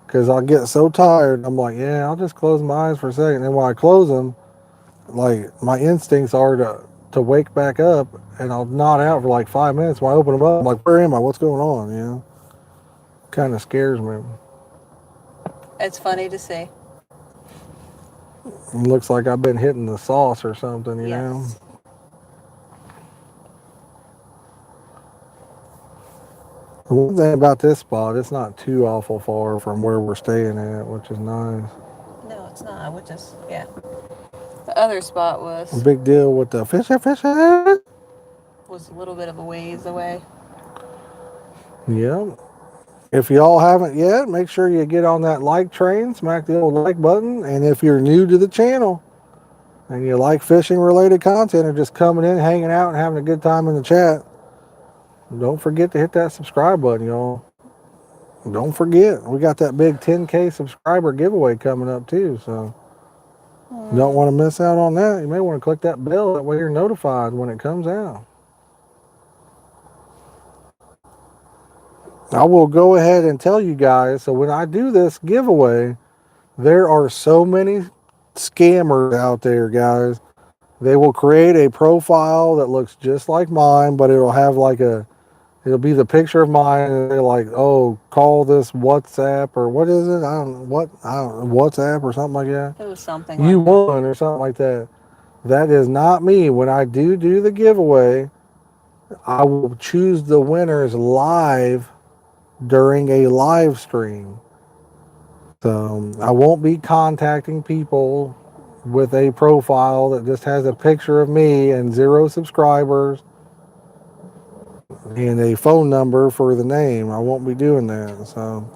because I'll get so tired. I'm like, yeah, I'll just close my eyes for a second. And when I close them, like my instincts are to wake back up, and I'll nod out for like 5 minutes. When I open them up, I'm like, where am I? What's going on? You know, kind of scares me.
It's funny to see.
It looks like I've been hitting the sauce or something, you know. The one thing about this spot, it's not too awful far from where we're staying at, which is nice.
No, it's not. Which is, yeah. The other spot was
Big deal with the fishy.
was a little bit of a ways away.
Yeah. If y'all haven't yet, make sure you get on that like train, smack the old like button. And if you're new to the channel and you like fishing related content or just coming in, hanging out, and having a good time in the chat, don't forget to hit that subscribe button, y'all. Don't forget, we got that big 10K subscriber giveaway coming up too, so don't want to miss out on that. You may want to click that bell, that way you're notified when it comes out. I will go ahead and tell you guys, so when I do this giveaway, there are so many scammers out there, guys. They will create a profile that looks just like mine, but it'll have like it'll be the picture of mine, and they're like, oh, call this WhatsApp, or what is it? WhatsApp or something like that.
It was something
You
like that.
won or something like that. That is not me. When I do the giveaway, I will choose the winners live during a live stream. So I won't be contacting people with a profile that just has a picture of me and 0 subscribers and a phone number for the name. I won't be doing that. So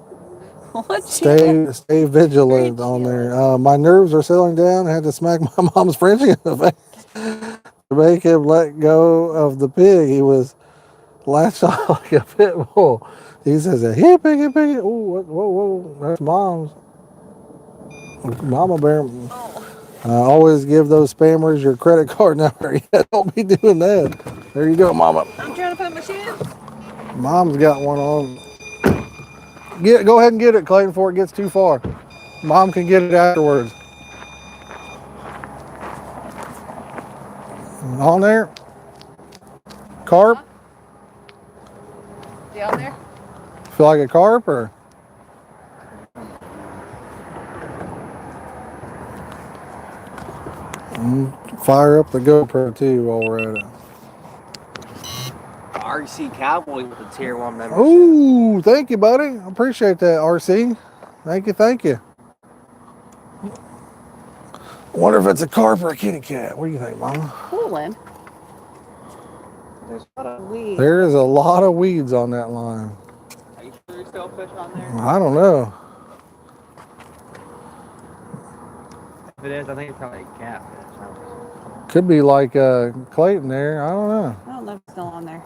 stay vigilant on there. My nerves are settling down. I had to smack my mom's Frenchie in the face to make him let go of the pig. He was latched on like a pit bull. He says, here, piggy, piggy. Oh, whoa, that's mom's. Mama bear. Always give those spammers your credit card number. Yeah, don't be doing that. There you go, Mama.
I'm trying to put my shoes.
Mom's got one on. Go ahead and get it, Clayton, before it gets too far. Mom can get it afterwards. On there. Carp.
Down there?
Feel like a carp or? Fire up the GoPro too while we're at it.
RC Cowboy with a tier 1 membership.
Ooh, thank you, buddy. I appreciate that, RC. Thank you, thank you. Wonder if it's a carp or a kitty cat. What do you think, Mama?
Cooling. There's a lot of weeds.
There is a lot of weeds on that line.
Are you sure there's still fish on there?
I don't know.
If it is, I think it's probably a catfish.
Could be like Clayton there. I don't know.
I don't know if it's still on there.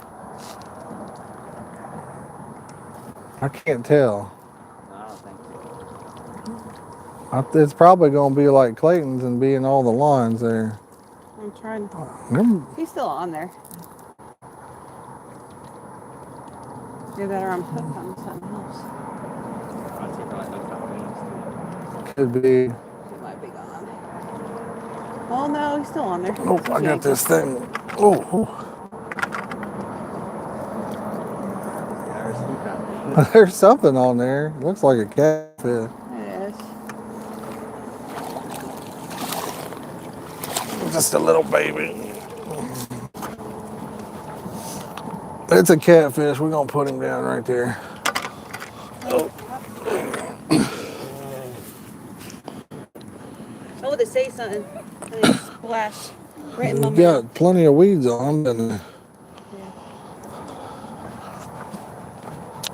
I can't tell.
No, I don't think so.
It's probably going to be like Clayton's and be in all the lines there.
I'm trying.
Them-
He's still on there. You're better on hook on something else.
I'd say probably hooked on weeds.
Could be.
He might be gone. Oh no, he's still on there.
Oh, I got this thing. Oh, there's something on there. Looks like a catfish.
It is.
Just a little baby. It's a catfish. We're going to put him down right there.
Oh, to say something. And it splashed right in my
We
mouth.
got plenty of weeds on them. And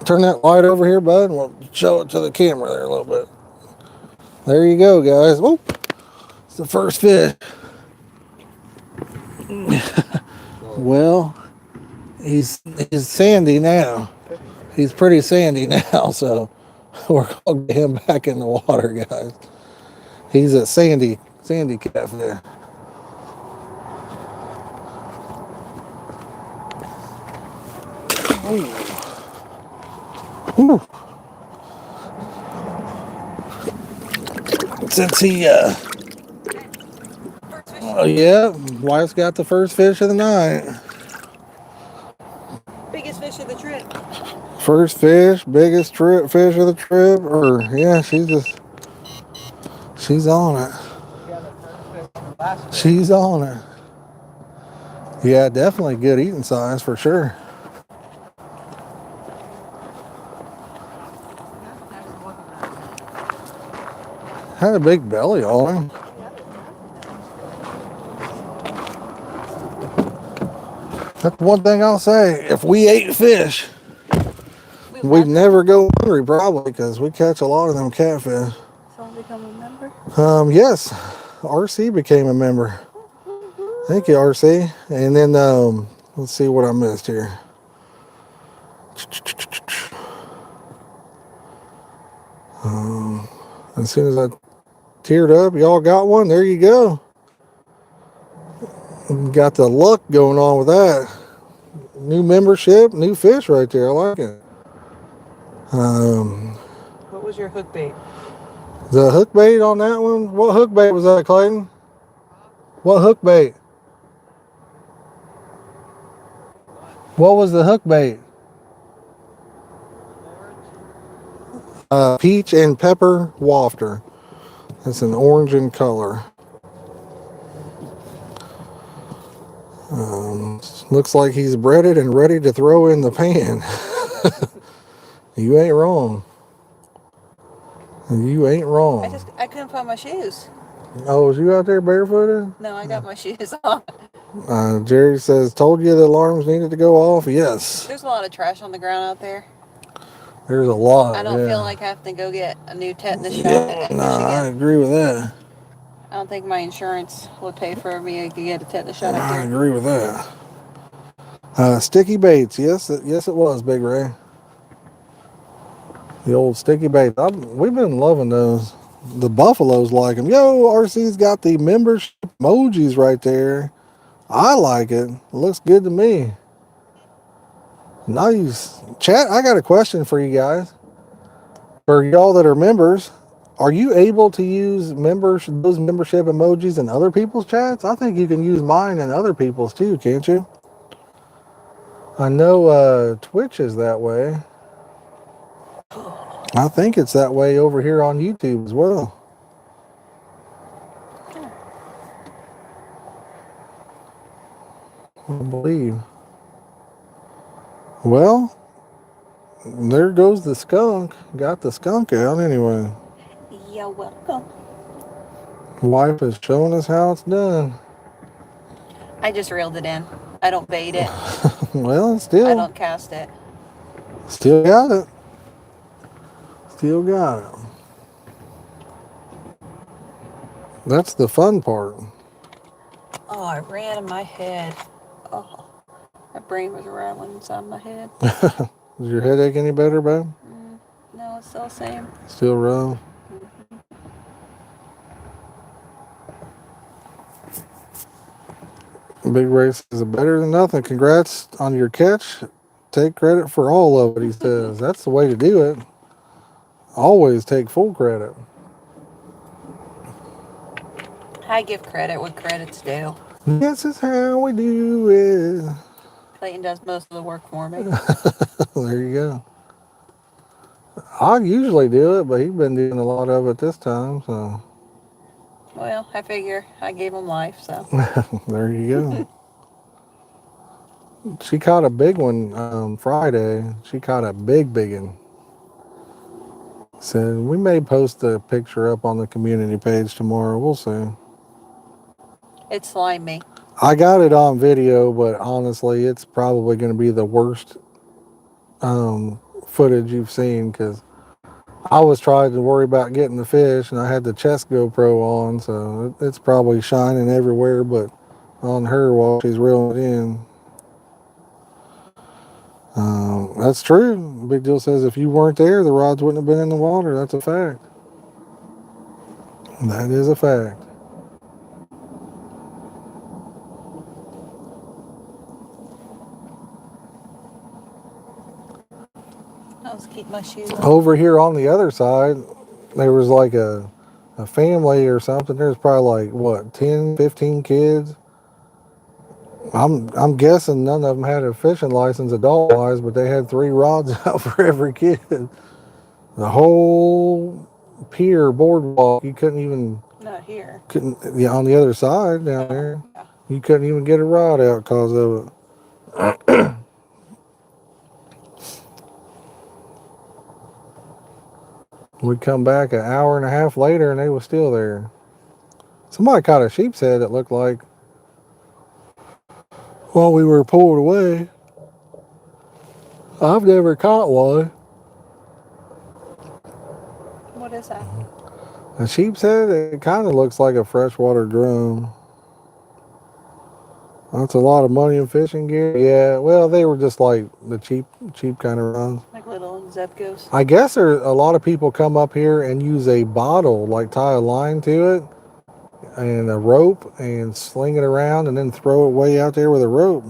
turn that light over here, bud, and we'll show it to the camera there a little bit. There you go, guys. Whoop. It's the first fish. Well, he's sandy now. He's pretty sandy now, so we're going to get him back in the water, guys. He's a sandy catfish. Whew. Since he, oh yeah, wife's got the first fish of the night.
Biggest fish of the trip.
First fish, biggest fish of the trip, or yeah, she's on it. She's on it. Yeah, definitely good eating size for sure. Had a big belly on him. That's one thing I'll say. If we ate fish, we'd never go hungry probably because we catch a lot of them catfish.
Someone become a member?
Yes, RC became a member. Thank you, RC. And then let's see what I missed here. As soon as I teared up, y'all got one. There you go. Got the luck going on with that. New membership, new fish right there. I like it.
What was your hook bait?
The hook bait on that one? What hook bait was that, Clayton? What hook bait? What was the hook bait? Peach and pepper wafter. It's an orange in color. Looks like he's breaded and ready to throw in the pan. You ain't wrong. You ain't wrong.
I couldn't find my shoes.
Oh, was you out there barefooted?
No, I got my shoes on.
Jerry says, told you the alarms needed to go off? Yes.
There's a lot of trash on the ground out there.
There's a lot.
I don't
yeah.
feel like having to go get a new tetanus shot.
Yeah,
in
no, I
Michigan.
agree with that.
I don't think my insurance would pay for me to get a tetanus shot up
I
there.
agree with that. Sticky baits. Yes, it was, Big Ray. The old sticky baits. We've been loving those. The buffaloes like them. Yo, RC's got the membership emojis right there. I like it. It looks good to me. Nice. Chat, I got a question for you guys. For y'all that are members, are you able to use those membership emojis in other people's chats? I think you can use mine in other people's too, can't you? I know Twitch is that way. I think it's that way over here on YouTube as well. I believe. Well, there goes the skunk. Got the skunk out anyway.
You're welcome.
Wife is showing us how it's done.
I just reeled it in. I don't bait it.
Well,
I don't cast it.
still got it. Still got it. That's the fun part.
Oh, I ran in my head. Oh, my brain was rattling inside my head.
Is your headache any better, babe?
No, it's still the same.
Still rough? Big Race is better than nothing. Congrats on your catch. Take credit for all of it, he says. That's the way to do it. Always take full credit.
I give credit what credit's due.
This is how we do it.
Clayton does most of the work for me.
There you go. I usually do it, but he's been doing a lot of it this time, so.
Well, I figure I gave him life, so.
There you go. She caught a big one Friday. She caught a big one. So we may post the picture up on the community page tomorrow. We'll see.
It's slimy.
I got it on video, but honestly, it's probably going to be the worst footage you've seen because I was trying to worry about getting the fish and I had the chest GoPro on, so it's probably shining everywhere but on her while she's reeling it in. That's true. Big Deal says if you weren't there, the rods wouldn't have been in the water. That's a fact. That is a fact.
I'll just keep my shoes on.
Over here on the other side, there was like a family or something. There's probably like, what, 10, 15 kids? I'm guessing none of them had a fishing license adult-wise, but they had 3 rods out for every kid. The whole pier boardwalk, you couldn't even...
Not here.
Yeah, on the other side down there, you couldn't even get a rod out because of it. We come back an hour and a half later and they were still there. Somebody caught a sheep's head that looked like while we were pulled away. I've never caught one.
What is that?
A sheep's head, it kind of looks like a freshwater drum. That's a lot of money in fishing gear. Yeah, well, they were just like the cheap kind of runs.
Like little Zebcos.
I guess there a lot of people come up here and use a bottle, like tie a line to it and a rope and sling it around and then throw it way out there with a rope.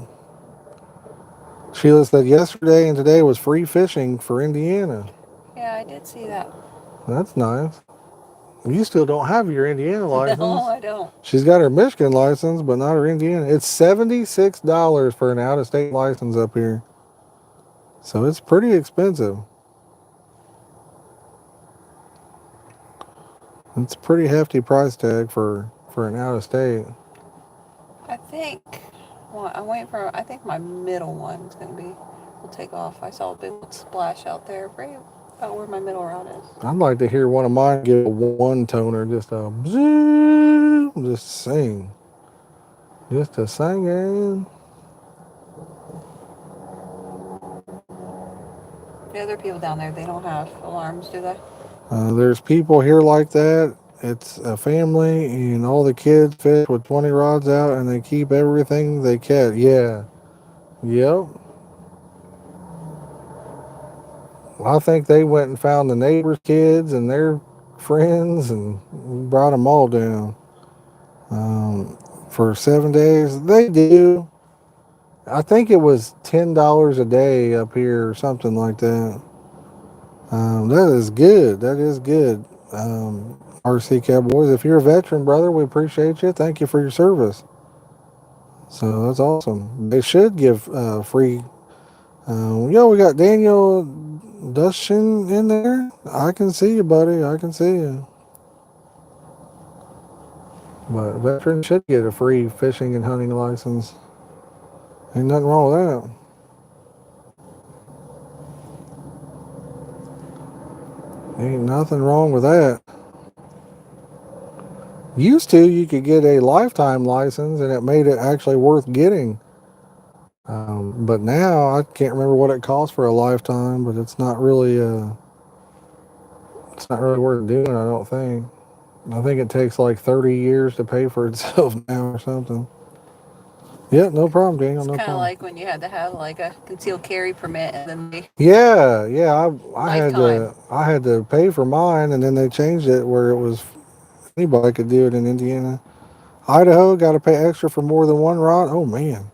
Sheila said yesterday and today was free fishing for Indiana.
Yeah, I did see that.
That's nice. You still don't have your Indiana license.
No, I don't.
She's got her Michigan license, but not her Indiana. It's $76 for an out-of-state license up here. So it's pretty expensive. It's a pretty hefty price tag for an out-of-state.
I think, well, I'm waiting for, I think my middle one's going to be, will take off. I saw a big splash out there right about where my middle rod is.
I'd like to hear one of mine give a one toner, just a bzzz, just sing. Just a singing.
The other people down there, they don't have alarms, do they?
There's people here like that. It's a family and all the kids fish with 20 rods out and they keep everything they catch. Yeah. Yep. I think they went and found the neighbors' kids and their friends and brought them all down for 7 days. They do. I think it was $10 a day up here or something like that. That is good. That is good. RC Cowboys, if you're a veteran, brother, we appreciate you. Thank you for your service. So that's awesome. They should give free. We got Daniel Dushin in there. I can see you, buddy. I can see you. But veterans should get a free fishing and hunting license. Ain't nothing wrong with that. Ain't nothing wrong with that. Used to, you could get a lifetime license, and it made it actually worth getting. But now I can't remember what it costs for a lifetime, but it's not really worth doing. I don't think. I think it takes like 30 years to pay for itself now or something. Yeah, no problem, Daniel.
It's
No
kind of
problem.
like when you had to have like a concealed carry permit, and then they
Yeah. I
Lifetime.
I had to pay for mine, and then they changed it where it was anybody could do it in Indiana. Idaho got to pay extra for more than one rod. Oh man,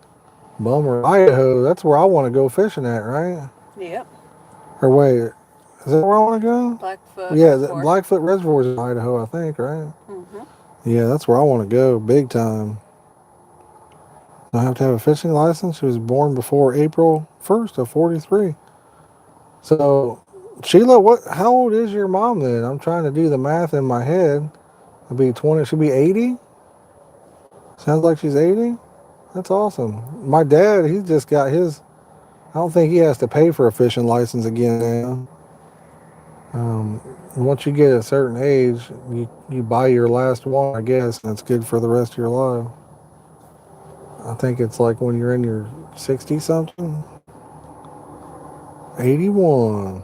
bummer. Idaho, that's where I want to go fishing at, right?
Yep.
Or wait, is that where I want to go?
Blackfoot
Yeah,
Reservoir.
Blackfoot Reservoir is in Idaho, I think, right?
Mm-hmm.
Yeah, that's where I want to go, big time. I have to have a fishing license. She was born before April 1st of 43. So, Sheila, how old is your mom then? I'm trying to do the math in my head. It'll be 20, she'll be 80? Sounds like she's 80? That's awesome. My dad, he just got his, I don't think he has to pay for a fishing license again now. Once you get a certain age, you buy your last one, I guess, and it's good for the rest of your life. I think it's like when you're in your 60 something. 81.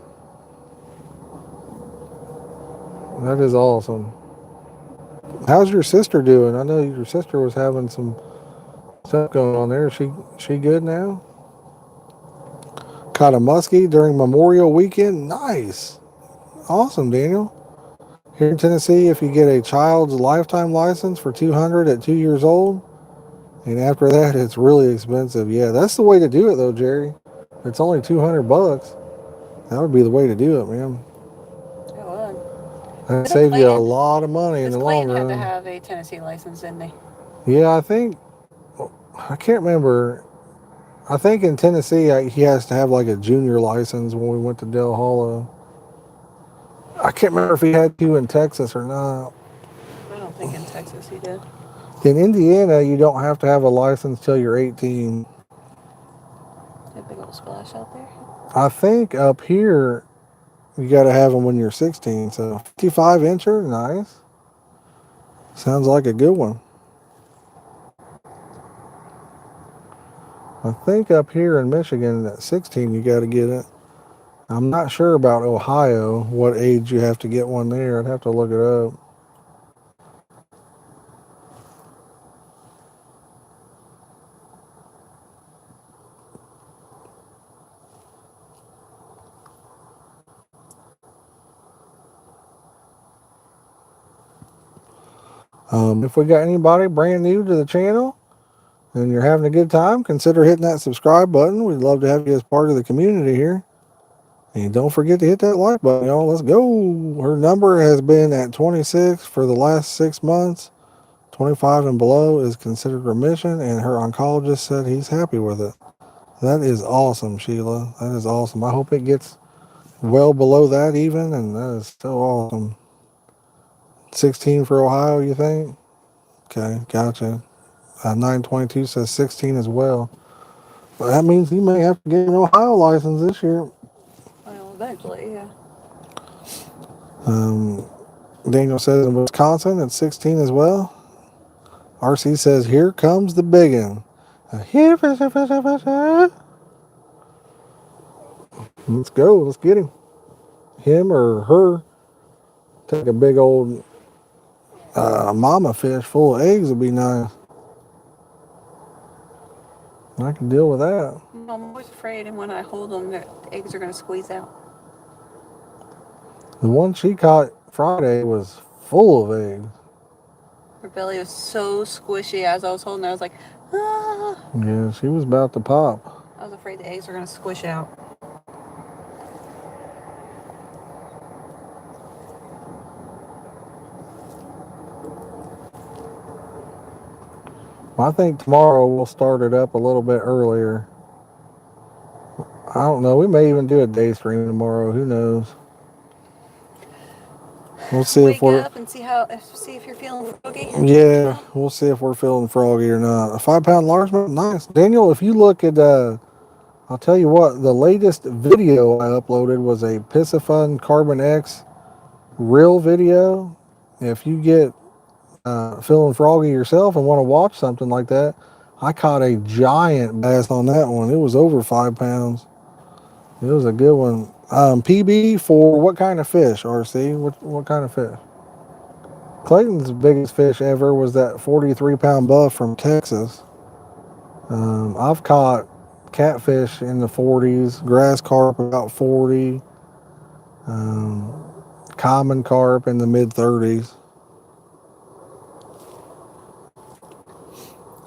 That is awesome. How's your sister doing? I know your sister was having some stuff going on there. Is she good now? Caught a muskie during Memorial Weekend. Nice. Awesome, Daniel. Here in Tennessee, if you get a child's lifetime license for $200 at 2 years old, and after that, it's really expensive. Yeah, that's the way to do it, though, Jerry. It's only $200. That would be the way to do it, man.
It would.
That saves you a lot of money in
Miss
the long
Clayton had to
run.
have a Tennessee license, didn't they?
Yeah, I can't remember. I think in Tennessee, he has to have like a junior license when we went to Del Hollow. I can't remember if he had to in Texas or not.
I don't think in Texas he did.
In Indiana, you don't have to have a license till you're 18.
A big old splash out there.
I think up here, you got to have them when you're 16. So 55 incher, nice. Sounds like a good one. I think up here in Michigan at 16 you got to get it. I'm not sure about Ohio, what age you have to get one there. I'd have to look it up. If we got anybody brand new to the channel and you're having a good time, consider hitting that subscribe button. We'd love to have you as part of the community here. And don't forget to hit that like button, y'all. Let's go. Her number has been at 26 for the last 6 months. 25 and below is considered remission, and her oncologist said he's happy with it. That is awesome, Sheila. That is awesome. I hope it gets well below that even, and that is so awesome. 16 for Ohio, you think? Okay, gotcha. 922 says 16 as well. But that means he may have to get an Ohio license this year.
Well, eventually, yeah.
Daniel says in Wisconsin it's 16 as well. RC says, here comes the biggin. Here, fisher, fisher, fisher. Let's go. Let's get him. Him or her. Take a big old mama fish full of eggs would be nice. I can deal with that.
I'm always afraid, and when I hold them, the eggs are going to squeeze out.
The one she caught Friday was full of eggs.
Her belly was so squishy as I was holding her. I was like, ah.
Yeah, she was about to pop.
I was afraid the eggs were going to squish out.
I think tomorrow we'll start it up a little bit earlier. I don't know. We may even do a day stream tomorrow. Who knows? We'll see if
Wake
we're.
up and see if you're feeling froggy.
Yeah, we'll see if we're feeling froggy or not. A 5-pound largemouth, nice. Daniel, if you look at, I'll tell you what, the latest video I uploaded was a Piscifun Carbon X reel video. If you get feeling froggy yourself and want to watch something like that, I caught a giant bass on that one. It was over 5 pounds. It was a good one. PB for what kind of fish, RC? What kind of fish? Clayton's biggest fish ever was that 43-pound buff from Texas. I've caught catfish in the 40s, grass carp about 40, common carp in the mid 30s.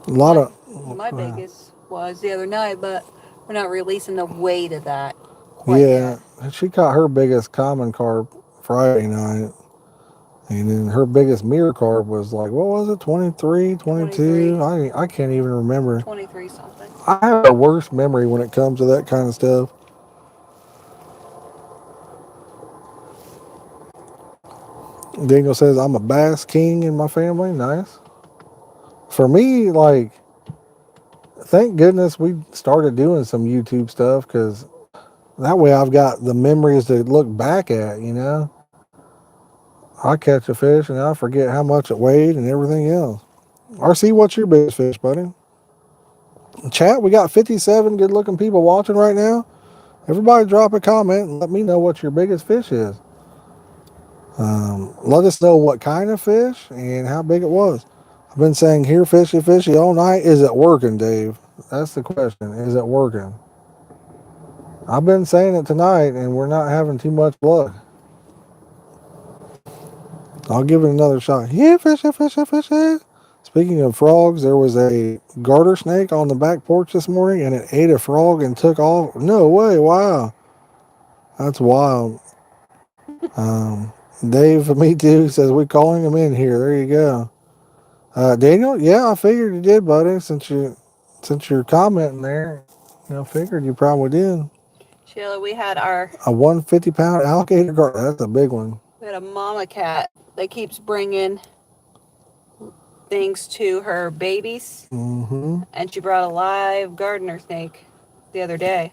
A lot of.
My biggest was the other night, but we're not releasing the weight of that quite
Yeah,
yet.
she caught her biggest common carp Friday night. And then her biggest mirror carp was like, what was it, 23, 22?
23.
I can't even remember.
23 something.
I have the worst memory when it comes to that kind of stuff. Daniel says, I'm a bass king in my family. Nice. For me, like, thank goodness we started doing some YouTube stuff because that way I've got the memories to look back at, you know? I catch a fish and I forget how much it weighed and everything else. RC, what's your biggest fish, buddy? Chat, we got 57 good looking people watching right now. Everybody drop a comment and let me know what your biggest fish is. Let us know what kind of fish and how big it was. I've been saying here fishy fishy all night. Is it working, Dave? That's the question. Is it working? I've been saying it tonight and we're not having too much luck. I'll give it another shot. Yeah, fishy, fishy, fishy. Speaking of frogs, there was a garter snake on the back porch this morning and it ate a frog and took off. No way, wow. That's wild. Dave, me too, says we calling him in here. There you go. Daniel, yeah, I figured you did, buddy. Since you're commenting there, figured you probably did.
Sheila, we had a
150-pound alligator garter. That's a big one.
We had a mama cat that keeps bringing things to her babies.
Mm-hmm.
And she brought a live gardener snake the other day.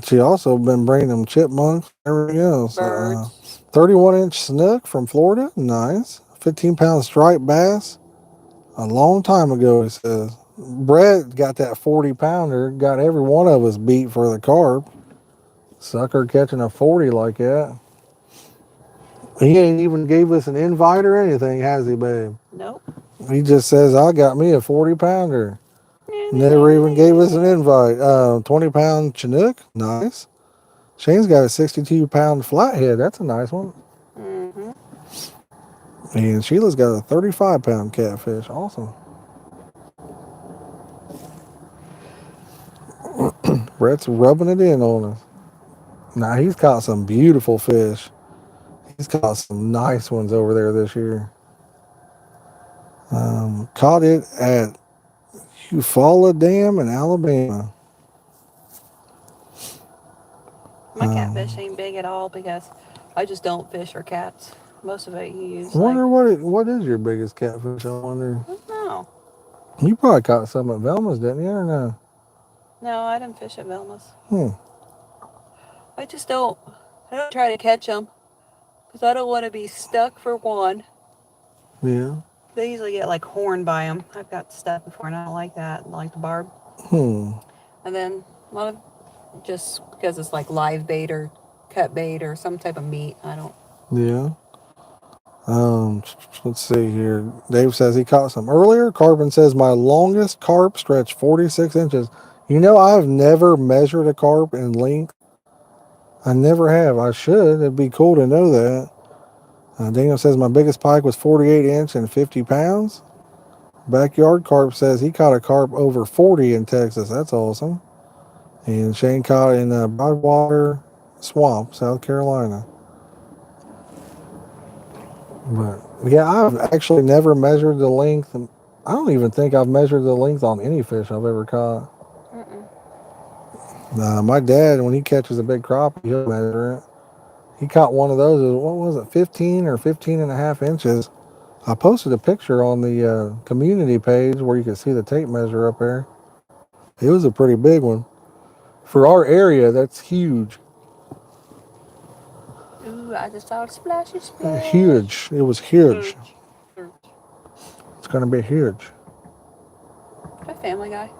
She also been bringing them chipmunks and everything else.
Birds.
31-inch snook from Florida. Nice. 15-pound striped bass. A long time ago, he says. Brett got that 40-pounder. Got every one of us beat for the carp. Sucker catching a 40 like that. He ain't even gave us an invite or anything, has he, babe?
Nope.
He just says, I got me a 40-pounder. Never even gave us an invite. 20-pound Chinook. Nice. Shane's got a 62-pound flathead. That's a nice one.
Mm-hmm.
And Sheila's got a 35-pound catfish. Awesome. Brett's rubbing it in on us. Now, he's caught some beautiful fish. He's caught some nice ones over there this year. Caught it at Eufaula Dam in Alabama.
My catfish ain't big at all because I just don't fish for cats. Most of it you use.
I wonder what is your biggest catfish, I wonder.
I don't know.
You probably caught some at Velma's, didn't you, or no?
No, I didn't fish at Velma's. I don't try to catch them because I don't want to be stuck for one.
Yeah.
They usually get like horned by them. I've got stuck before and I don't like that. I like the barb.
And
then a lot of just because it's like live bait or cut bait or some type of meat. I don't.
Yeah. Let's see here. Dave says he caught some earlier. Carbon says my longest carp stretched 46 inches. You know, I've never measured a carp in length. I never have. I should. It'd be cool to know that. Daniel says my biggest pike was 48 inch and 50 pounds. Backyard Carp says he caught a carp over 40 in Texas. That's awesome. And Shane caught in Broadwater Swamp, South Carolina. But yeah, I've actually never measured the length I don't even think I've measured the length on any fish I've ever caught. My dad, when he catches a big crappie, he'll measure it. He caught one of those, what was it, 15 or 15 and a half inches. I posted a picture on the community page where you could see the tape measure up there. It was a pretty big one. For our area, that's huge.
Ooh, I just saw a splashy splash.
Huge. It was huge. It's going to be huge.
A Family Guy.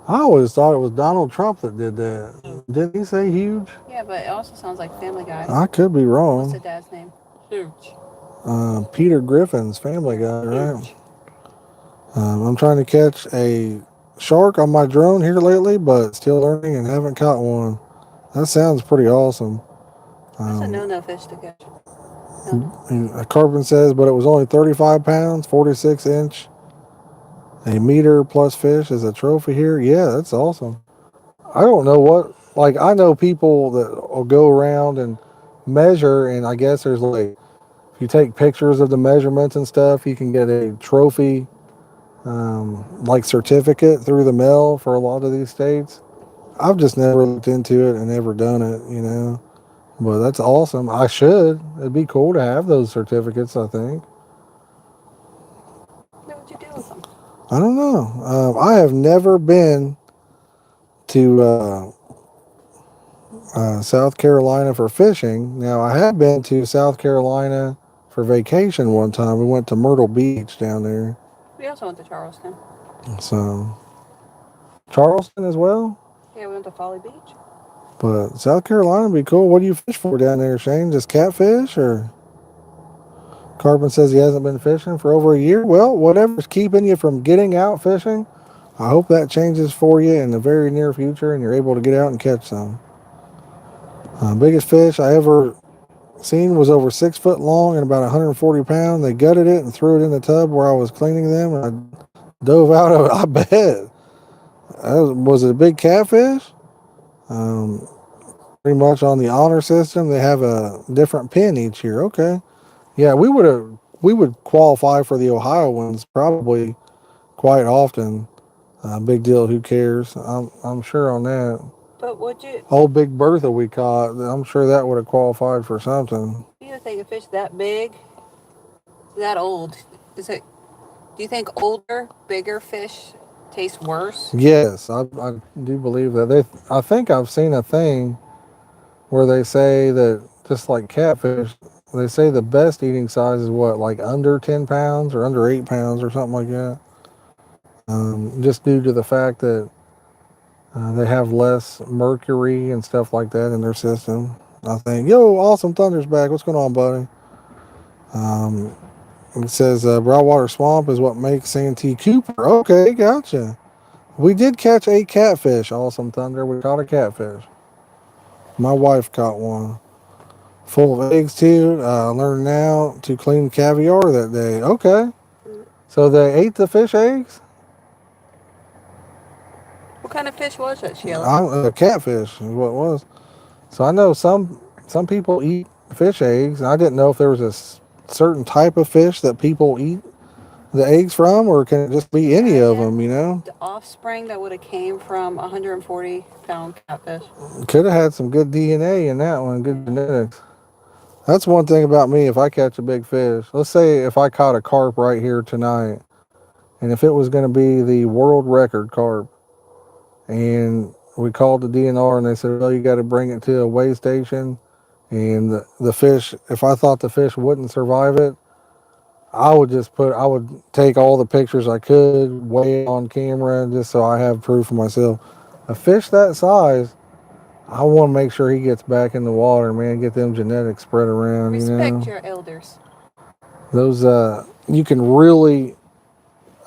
I always thought it was Donald Trump that did that. Didn't he say huge?
Yeah, but it also sounds like Family Guy.
I could be
What's the
wrong.
dad's name? Huge.
Peter Griffin's Family Guy, right? I'm trying to catch a shark on my drone here lately, but still learning and haven't caught one. That sounds pretty awesome.
That's a no-no fish to catch.
Carpin says, but it was only 35 pounds, 46 inch. A meter plus fish is a trophy here. Yeah, that's awesome. I don't know what, like, I know people that will go around and measure, and I guess there's like, if you take pictures of the measurements and stuff, you can get a trophy, like certificate through the mail for a lot of these states. I've just never looked into it and never done it, you know. But that's awesome. I should. It'd be cool to have those certificates, I think.
What would you do with them?
I don't know. I have never been to South Carolina for fishing. Now, I have been to South Carolina for vacation one time. We went to Myrtle Beach down there.
We also went to Charleston.
So, Charleston as well?
Yeah, we went to Folly Beach.
But South Carolina would be cool. What do you fish for down there, Shane? Just catfish or? Carpin says he hasn't been fishing for over a year. Well, whatever's keeping you from getting out fishing, I hope that changes for you in the very near future and you're able to get out and catch some. Biggest fish I ever seen was over 6 foot long and about 140 pounds. They gutted it and threw it in the tub where I was cleaning them, and I dove out of it. I bet. Was it a big catfish? Pretty much on the honor system, they have a different pin each year. Okay. Yeah, we would qualify for the Ohio ones probably quite often. Big deal. Who cares? I'm sure on that.
But would you?
Old Big Bertha we caught. I'm sure that would have qualified for something.
You think a fish that big, that old, is it? Do you think older, bigger fish taste worse?
Yes, I do believe that. I think I've seen a thing where they say that just like catfish, they say the best eating size is what, like under 10 pounds or under 8 pounds or something like that. Just due to the fact that they have less mercury and stuff like that in their system. I think, yo, Awesome Thunder's back. What's going on, buddy? It says Broadwater Swamp is what makes Santee Cooper. Okay, gotcha. We did catch a catfish, Awesome Thunder. We caught a catfish. My wife caught one. Full of eggs, too. Learned now to clean caviar that day. Okay. So they ate the fish eggs?
What kind of fish was it, Sheila?
A catfish is what it was. So I know some people eat fish eggs. I didn't know if there was a certain type of fish that people eat the eggs from, or can it just be any of them, you know?
The offspring that would have came from 140-pound catfish.
Could have had some good DNA in that one, good genetics. That's one thing about me. If I catch a big fish, let's say if I caught a carp right here tonight, and if it was going to be the world record carp, and we called the DNR and they said, well, you got to bring it to a weigh station, and the fish, if I thought the fish wouldn't survive it, I would take all the pictures I could, weigh it on camera, just so I have proof for myself. A fish that size, I want to make sure he gets back in the water, man. Get them genetics spread around.
Respect your elders.
Those you can really,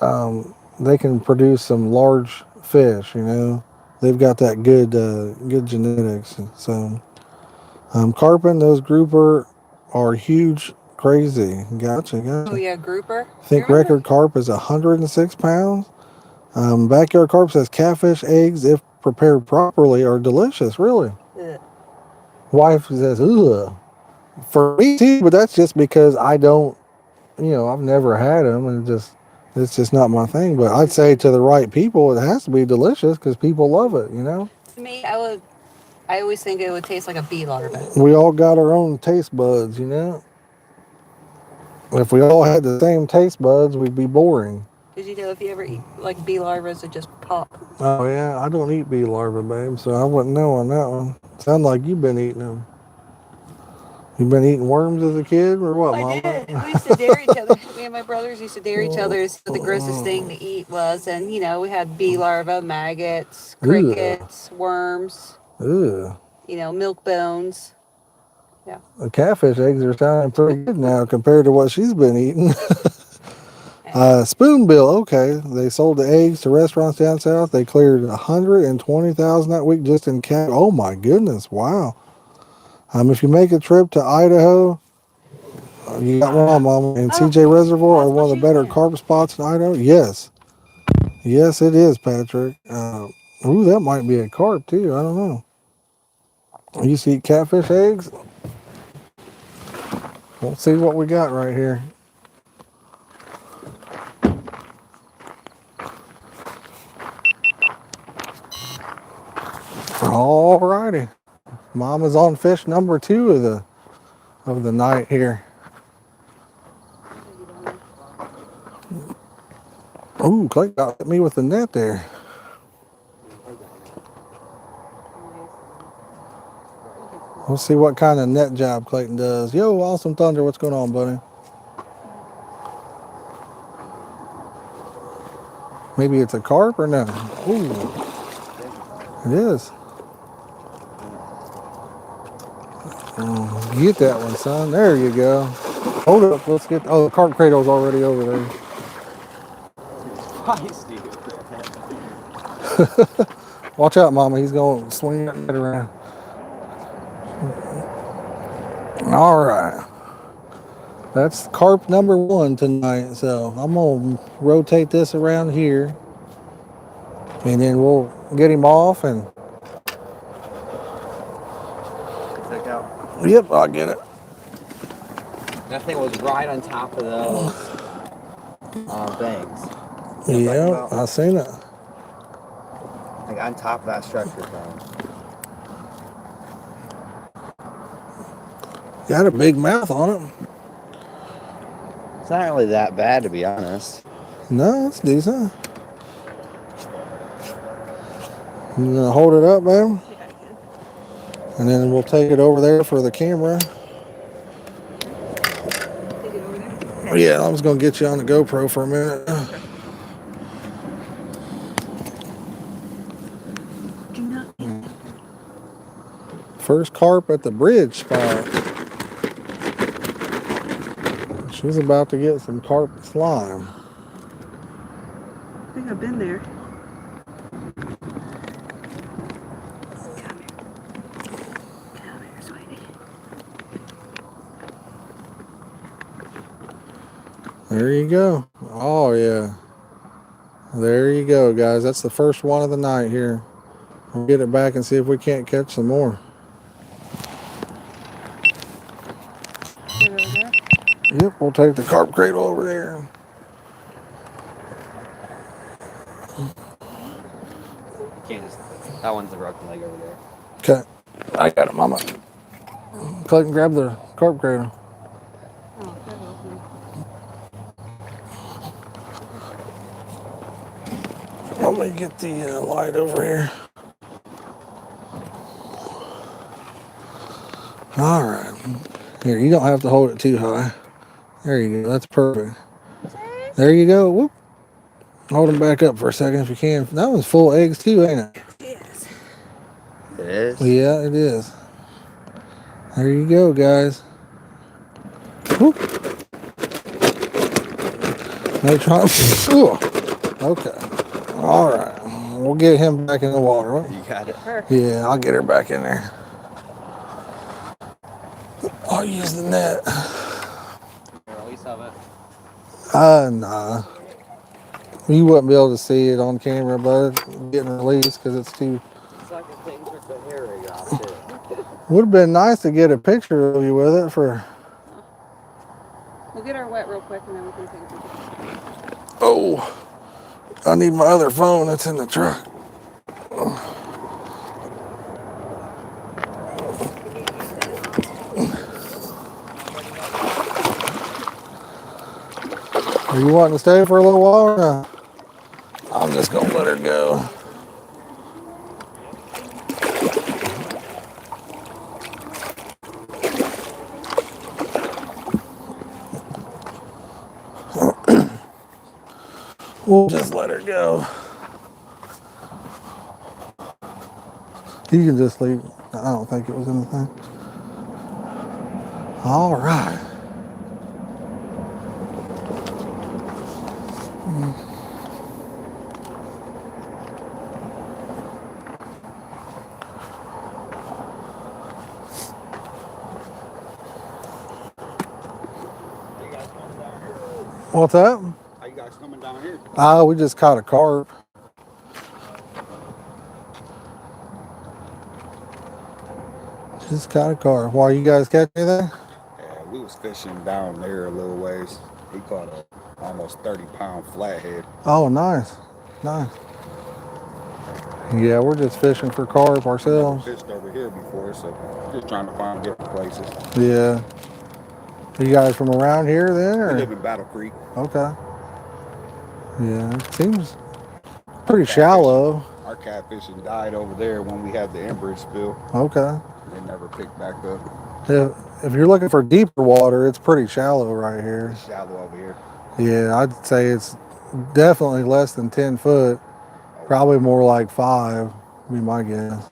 they can produce some large fish. They've got that good genetics. So, carpin, those grouper are huge, crazy. Gotcha.
Oh yeah, grouper.
I think record carp is 106 pounds. Backyard Carp says catfish eggs, if prepared properly, are delicious. Really?
Ugh.
Wife says, ugh. For me too, but that's just because I don't, I've never had them, and It's just not my thing. But I'd say to the right people, it has to be delicious because people love it. You know.
To me, I always think it would taste like a bee larva.
We all got our own taste buds. You know. If we all had the same taste buds, we'd be boring.
Did you know if you ever eat like bee larvas, it just pop?
Oh yeah, I don't eat bee larvae, babe, so I wouldn't know on that one. Sound like you've been eating them. You been eating worms as a kid, or what,
I
Mama?
did. We used to dare each other. Me and my brothers used to dare each other as to what the grossest thing to eat was. And, you know, we had bee larvae, maggots, crickets, worms,
Ugh.
you know, milk bones. Yeah.
The catfish eggs are sounding pretty good now compared to what she's been eating. Spoonbill, okay. They sold the eggs to restaurants down south. They cleared $120,000 that week just in cat. Oh my goodness! Wow. If you make a trip to Idaho, you got one, Mama. And CJ Reservoir are one of the better carp spots in Idaho. Yes, yes, it is, Patrick. Ooh, that might be a carp too. I don't know. You used to eat catfish eggs? We'll see what we got right here. All righty. Mama's on fish number 2 of the night here. Ooh, Clay got me with the net there. Let's see what kind of net job Clayton does. Yo, Awesome Thunder, what's going on, buddy? Maybe it's a carp or no? Ooh, it is. Get that one, son. There you go. Hold up. Let's get. Oh, the carp cradle's already over there. Watch out, Mama. He's going to swing that net around. All right. That's carp number 1 tonight. So I'm going to rotate this around here. And then we'll get him off and. Yep, I'll get it.
That thing was right on top of those things.
Yeah, I seen it.
Like on top of that structure thing.
Got a big mouth on it.
It's not really that bad, to be honest.
No, it's decent. You gonna hold it up, babe? And then we'll take it over there for the camera.
Take it over there.
Yeah, I was gonna get you on the GoPro for a minute.
Do not.
First carp at the bridge spot. She's about to get some carp slime.
I think I've been there.
There you go. Oh, yeah. There you go, guys. That's the first one of the night here. We'll get it back and see if we can't catch some more. Yep, we'll take the carp cradle over there.
Can't just, that one's the broken leg over there.
Okay. I got it, Mama. Clayton, grab the carp cradle. Let me get the light over here. All right. Here, you don't have to hold it too high. There you go. That's perfect. There you go. Whoop. Hold them back up for a second if you can. That one's full of eggs too, ain't it?
Yes.
It is?
Yeah, it is. There you go, guys. Whoop. Okay. All right. We'll get him back in the water.
You got it.
Yeah, I'll get her back in there. I'll use the net. Nah. You wouldn't be able to see it on camera, but getting released because it's too.
It's like a thing took the hair rig off too.
Would have been nice to get a picture of you with it for.
We'll get our wet real quick and then we can take a picture.
Oh, I need my other phone that's in the truck. Are you wanting to stay for a little while or not? I'm just gonna let her go. We'll just let her go. You can just leave. I don't think it was anything. All right. What's that?
How you guys coming down here?
We just caught a carp. Just caught a carp. Why, you guys catch anything?
Yeah, we was fishing down there a little ways. He caught a almost 30-pound flathead.
Oh, nice. Nice. Yeah, we're just fishing for carp ourselves.
Never fished over here before, so just trying to find different places.
Yeah. You guys from around here then? Or?
We live in Battle Creek.
Okay. Yeah, it seems pretty shallow.
Our catfishing died over there when we had the Enbridge spill.
Okay.
They never picked back up.
If you're looking for deeper water, it's pretty shallow right here.
It's shallow over here.
Yeah, I'd say it's definitely less than 10 foot. Probably more like 5, be my guess.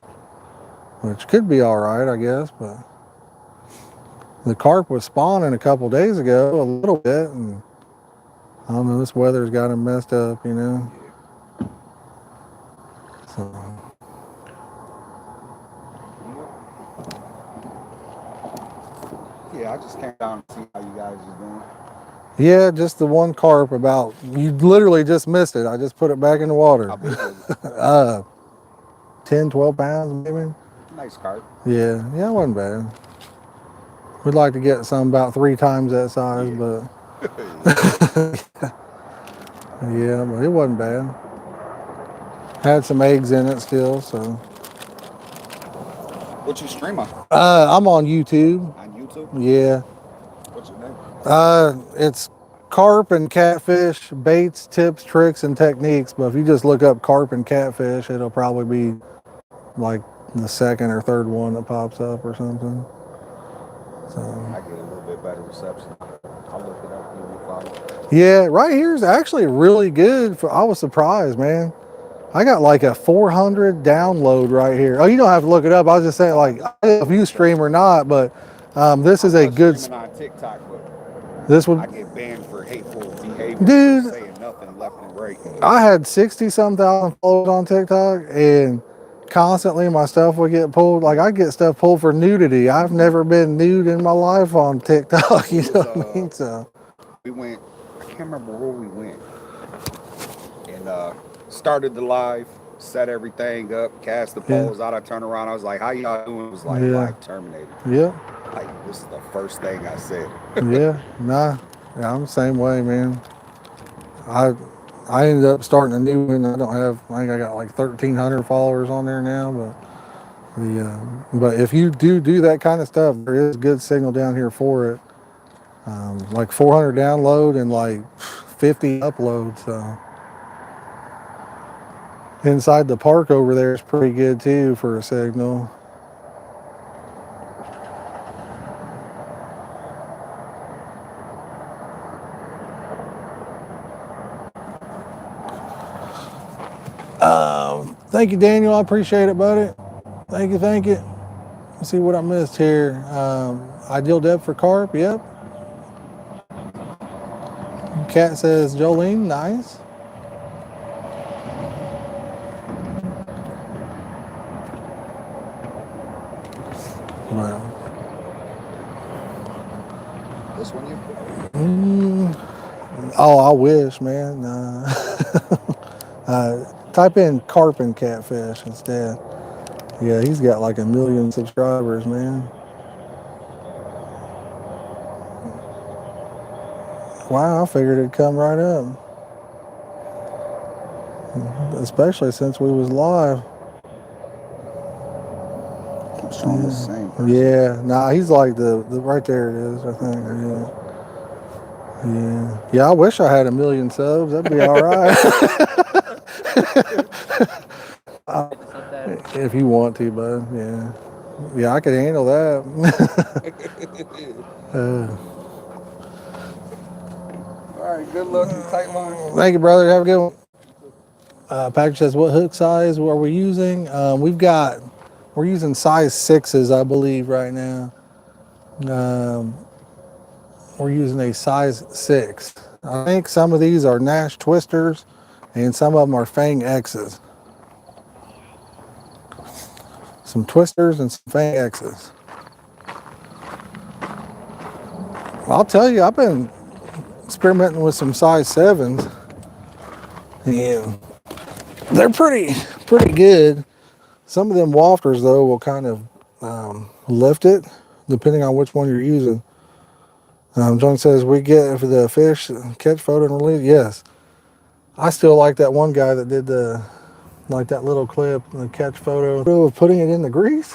Which could be all right, I guess, but the carp was spawning a couple days ago, a little bit, and I don't know, this weather's got him messed up, you know? So,
Yeah, I just came down to see how you guys are doing.
yeah, just the one carp about, you literally just missed it. I just put it back in the water.
How big was it?
10, 12 pounds maybe.
Nice carp.
Yeah, it wasn't bad. We'd like to get some about 3 times that size, but yeah, but it wasn't bad. Had some eggs in it still, so.
What you stream on?
I'm on YouTube.
On YouTube?
Yeah.
What's your name?
It's Carp and Catfish, baits, tips, tricks, and techniques. But if you just look up Carp and Catfish, it'll probably be like the second or third one that pops up or something. So.
I get a little bit better reception. I'll look it up and follow.
Yeah, right here is actually really good. I was surprised, man. I got like a 400 download right here. Oh, you don't have to look it up. I was just saying, like, I don't know if you stream or not, but this is a good.
On TikTok, but
this would.
I get banned for hateful behavior.
Dude,
saying nothing left and right.
I had 60-some thousand followers on TikTok, and constantly my stuff would get pulled. Like, I get stuff pulled for nudity. I've never been nude in my life on TikTok. You know what I mean? So
we went. I can't remember where we went, and started the live, set everything up, cast the poles out. I turned around. I was like, "How y'all doing?" It was like live Terminator.
Yeah.
Like, this is the first thing I said.
Yeah. Nah. Yeah, I'm the same way, man. I ended up starting a new one. I think I got like 1,300 followers on there now, but if you do that kind of stuff, there is good signal down here for it. Like 400 download and like 50 upload. So inside the park over there is pretty good too for a signal. Thank you, Daniel. I appreciate it, buddy. Thank you. Let's see what I missed here. Ideal depth for carp. Yep. Cat says Jolene. Nice. Well.
This one you?
Oh, I wish, man. Type in Carp and Catfish instead. Yeah, he's got like 1 million subscribers, man. Wow, I figured it'd come right up. especially since we was live.
Keep showing the same person.
Yeah, nah, he's like the right there it is, I think. Yeah. I wish I had 1 million subs. That'd be all right. If you want to, bud. Yeah, I could handle that.
All right, good luck and tight line.
Thank you, brother. Have a good one. Package says, what hook size are we using? We're using size 6s, I believe, right now. We're using a size 6. I think some of these are Nash twisters and some of them are Fang X's. Some twisters and some Fang X's. I'll tell you, I've been experimenting with some size 7s. And they're pretty good. Some of them wafters, though, will kind of lift it, depending on which one you're using. John says, we get for the fish, catch, photo, and release. Yes. I still like that one guy that did that little clip, the catch photo of putting it in the grease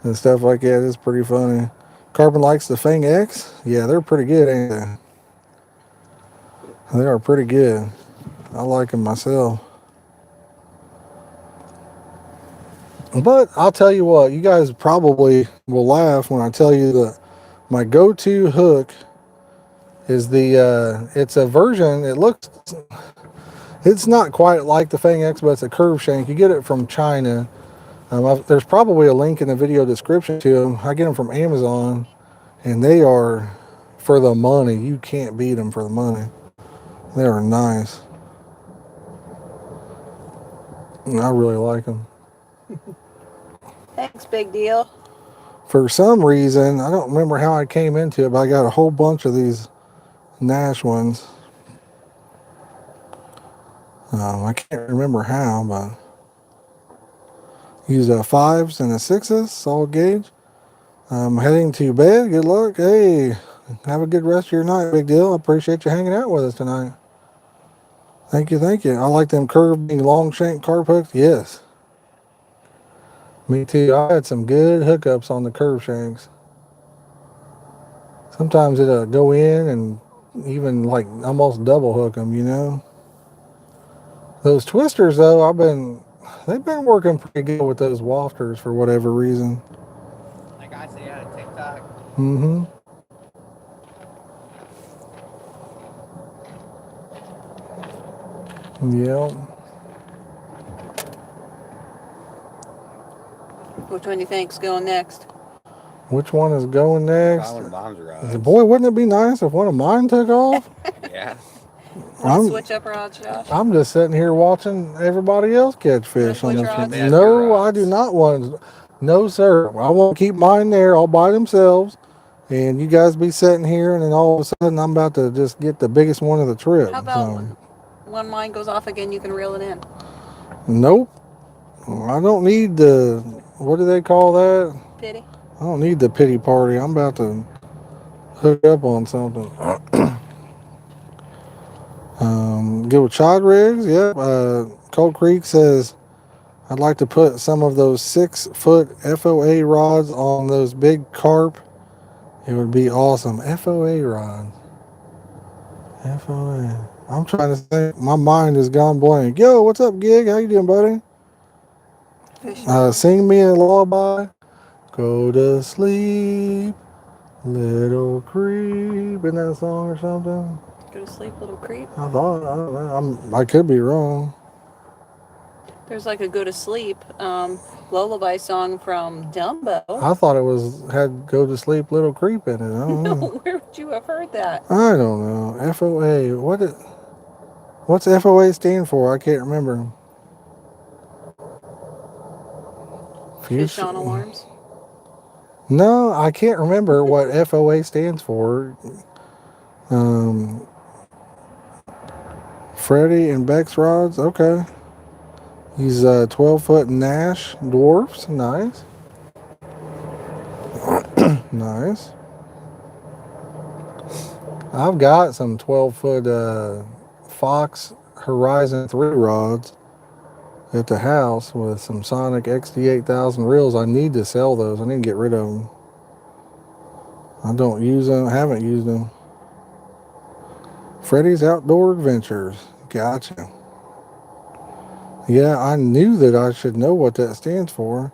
and stuff like that. It's pretty funny. Carbon likes the Fang X. Yeah, they're pretty good, ain't they? They are pretty good. I like them myself. But I'll tell you what, you guys probably will laugh when I tell you that my go-to hook is it's a version, it's not quite like the Fang X, but it's a curve shank. You get it from China. There's probably a link in the video description to them. I get them from Amazon, and they are for the money. You can't beat them for the money. They are nice. I really like them.
Thanks, big deal.
For some reason, I don't remember how I came into it, but I got a whole bunch of these Nash ones. I can't remember how, but use a 5s and a 6s, solid gauge. I'm heading to bed. Good luck. Hey, have a good rest of your night, big deal. I appreciate you hanging out with us tonight. Thank you. I like them curved long shank carp hooks. Yes. Me too. I had some good hookups on the curve shanks. Sometimes it'll go in and even like almost double hook them, you know. Those twisters, though, they've been working pretty good with those wafters for whatever reason.
Like I say, on TikTok.
Mm-hmm. Yep.
Which one do you think's going next?
Which one is going next?
Bombs are
Boy, wouldn't it be nice if one of mine took off?
Yeah.
Want to switch up rods, Josh?
I'm just sitting here watching everybody else catch fish on
switch
this.
rods?
No, I do not want. No, sir. I want to keep mine there all by themselves, and you guys be sitting here, and then all of a sudden I'm about to just get the biggest one of the trip.
How about when mine goes off again, you can reel it in?
Nope. I don't need the. What do they call that?
Pity.
I don't need the pity party. I'm about to hook up on something. Good with chod rigs. Yep. Cold Creek says, I'd like to put some of those 6-foot FOA rods on those big carp. It would be awesome. FOA rods. FOA. I'm trying to think. My mind has gone blank. Yo, what's up, Gig? How you doing, buddy? Sing me a lullaby. Go to sleep, little creep. Isn't that a song or something?
Go to sleep, little creep.
I thought. I could be wrong.
There's like a go to sleep lullaby song from Dumbo.
I thought it had go to sleep, little creep in it. I don't know.
Where would you have heard that?
I don't know. FOA. What's FOA stand for? I can't remember.
Fish on alarms.
No, I can't remember what FOA stands for. Freddie and Beck's rods. Okay. He's 12-foot Nash dwarfs. Nice. Nice. I've got some 12-foot Fox Horizon 3 rods at the house with some Sonic XD8000 reels. I need to sell those. I need to get rid of them. I don't use them. Haven't used them. Freddy's Outdoor Adventures. Gotcha. Yeah, I knew that I should know what that stands for.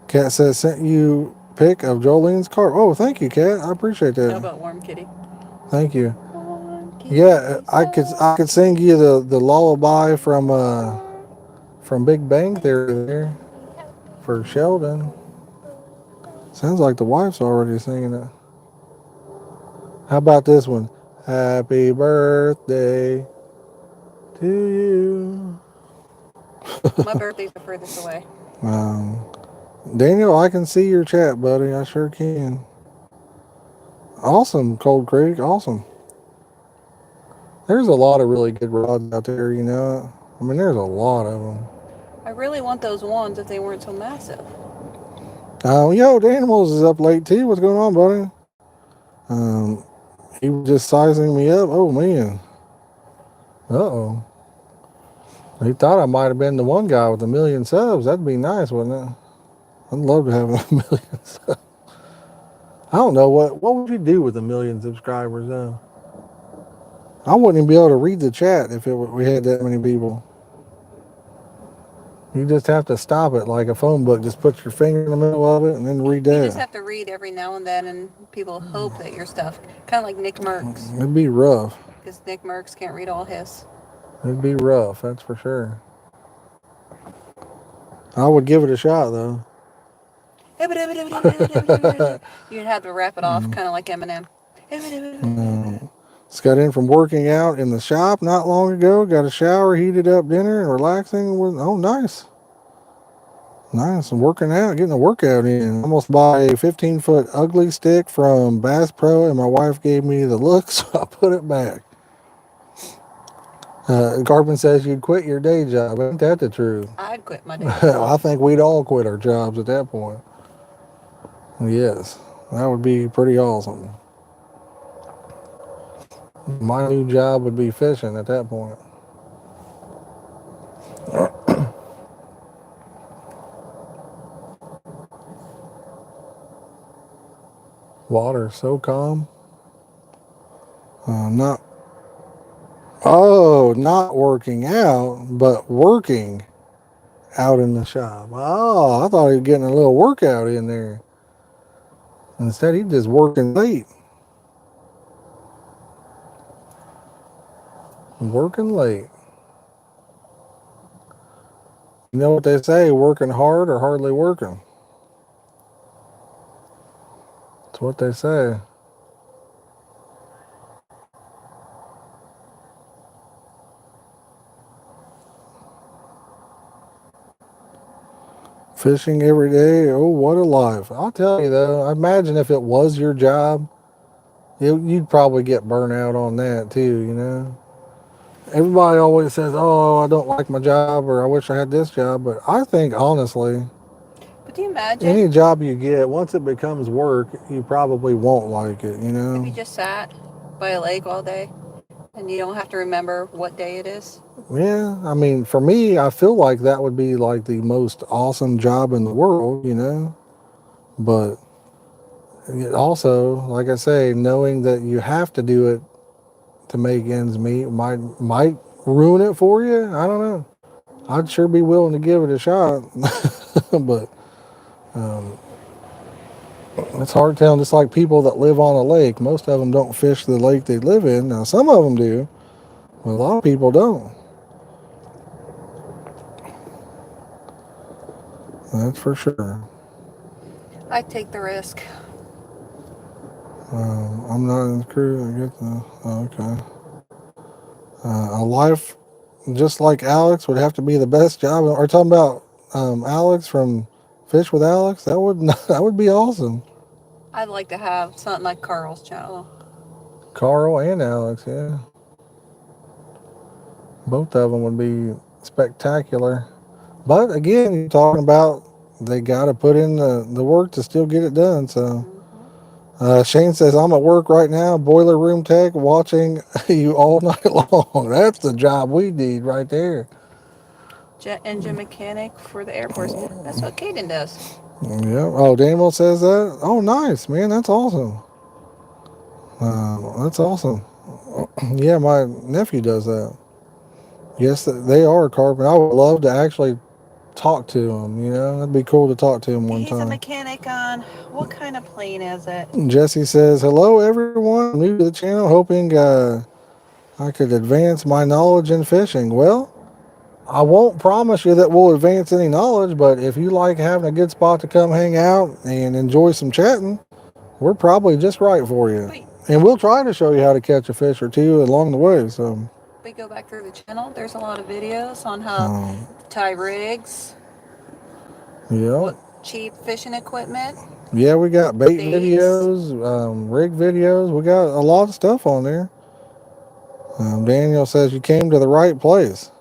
Kat says, sent you pic of Jolene's carp. Oh, thank you, Kat. I appreciate
How
that.
about warm kitty?
Thank you.
Warm kitty,
Yeah, I could sing you the lullaby from Big Bang Theory there for Sheldon. Sounds like the wife's already singing it. How about this one? Happy birthday to you.
My birthday's the furthest away.
Daniel, I can see your chat, buddy. I sure can. Awesome, Cold Creek. Awesome. There's a lot of really good rods out there, you know. I mean, there's a lot of them.
I really want those ones if they weren't so massive.
Yo, Daniels is up late too. What's going on, buddy? He was just sizing me up. Oh, man. Uh-oh. He thought I might have been the one guy with 1 million subs. That'd be nice, wouldn't it? I'd love to have 1 million subs. I don't know. What would you do with 1 million subscribers, though? I wouldn't even be able to read the chat if we had that many people. You just have to stop it like a phone book. Just put your finger in the middle of it and then read that.
You just have to read every now and then, and people hope that your stuff, kind of like Nick Merckx.
It'd be rough.
Because Nick Merckx can't read all his.
It'd be rough, that's for sure. I would give it a shot, though.
You'd have to wrap it off, kind of like Eminem.
Just got in from working out in the shop not long ago. Got a shower, heated up dinner, and relaxing. Oh, nice. Nice. I'm working out, getting a workout in. Almost bought a 15-foot ugly stick from Bass Pro, and my wife gave me the look, so I put it back. Carpin says you'd quit your day job. Ain't that the truth?
I'd quit my day job.
I think we'd all quit our jobs at that point. Yes, that would be pretty awesome. My new job would be fishing at that point. Water so calm. Not working out, but working out in the shop. Oh, I thought he was getting a little workout in there. Instead, he's just working late. Working late. You know what they say, working hard or hardly working? That's what they say. Fishing every day, oh, what a life. I'll tell you though, I imagine if it was your job, you'd probably get burnt out on that too, you know? Everybody always says, oh, I don't like my job, or I wish I had this job, but I think honestly,
But do you imagine
any job you get, once it becomes work, you probably won't like it, you know?
if you just sat by a lake all day and you don't have to remember what day it is?
Yeah, I mean, for me, I feel like that would be like the most awesome job in the world, you know? But it also, like I say, knowing that you have to do it to make ends meet might ruin it for you. I don't know. I'd sure be willing to give it a shot. But it's hard telling. Just like people that live on a lake, most of them don't fish the lake they live in. Now, some of them do, but a lot of people don't. That's for sure.
I'd take the risk.
I'm not in the crew. I get the... okay. A life just like Alex would have to be the best job. Are you talking about Alex from Fish with Alex? That would be awesome.
I'd like to have something like Carl's channel.
Carl and Alex, yeah. Both of them would be spectacular. But again, you're talking about they got to put in the work to still get it done. So Shane says, I'm at work right now, boiler room tech, watching you all night long. That's the job we need right there.
Jet engine mechanic for the Air Force. That's what Caden does.
Yeah. Oh, Daniel says that. Oh, nice, man. That's awesome. That's awesome. Yeah, my nephew does that. Yes, they are Carp, and I would love to actually talk to him. You know, it'd be cool to talk to him one
He's a
time.
mechanic on what kind of plane is it?
Jesse says, hello, everyone. I'm new to the channel, hoping I could advance my knowledge in fishing. Well, I won't promise you that we'll advance any knowledge, but if you like having a good spot to come hang out and enjoy some chatting, we're probably just right for you.
Wait.
And we'll try to show you how to catch a fish or two along the way. So
We go back through the channel. There's a lot of videos on how
um,
to tie rigs,
yeah.
what cheap fishing equipment.
Yeah, we got bait
Baits.
videos, rig videos. We got a lot of stuff on there. Daniel says you came to the right place.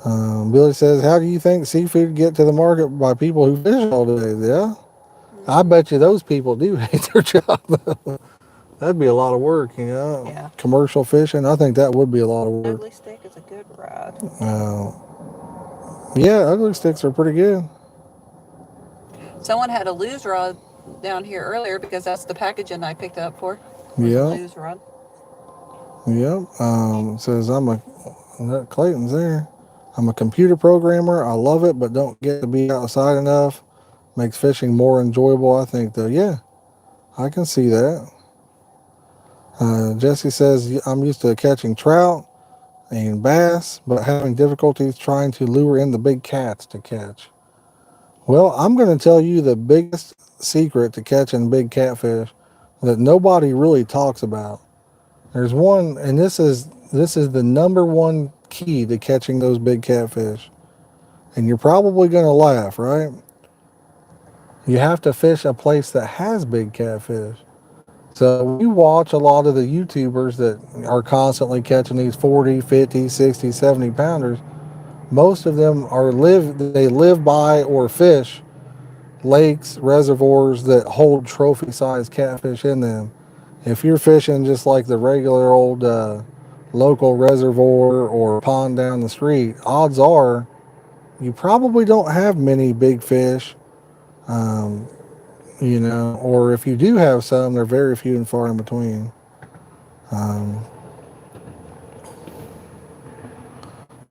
Billy says, how do you think seafood get to the market by people who fish all day? Yeah, I bet you those people do hate their job. That'd be a lot of work, you know.
Yeah.
Commercial fishing, I think that would be a lot of work.
Ugly stick is a good rod.
Yeah, ugly sticks are pretty good.
Someone had a lose rod down here earlier because that's the packaging I picked it up for.
Yeah.
Lose rod.
Yep. Says Clayton's there. I'm a computer programmer. I love it, but don't get to be outside enough. Makes fishing more enjoyable, I think, though. Yeah, I can see that. Jesse says, I'm used to catching trout and bass, but having difficulties trying to lure in the big cats to catch. Well, I'm going to tell you the biggest secret to catching big catfish that nobody really talks about. There's one, and this is the number one key to catching those big catfish. And you're probably going to laugh, right? You have to fish a place that has big catfish. So we watch a lot of the YouTubers that are constantly catching these 40, 50, 60, 70 pounders. Most of them they live by or fish lakes, reservoirs that hold trophy-sized catfish in them. If you're fishing just like the regular old local reservoir or pond down the street, odds are you probably don't have many big fish, you know, or if you do have some, they're very few and far in between.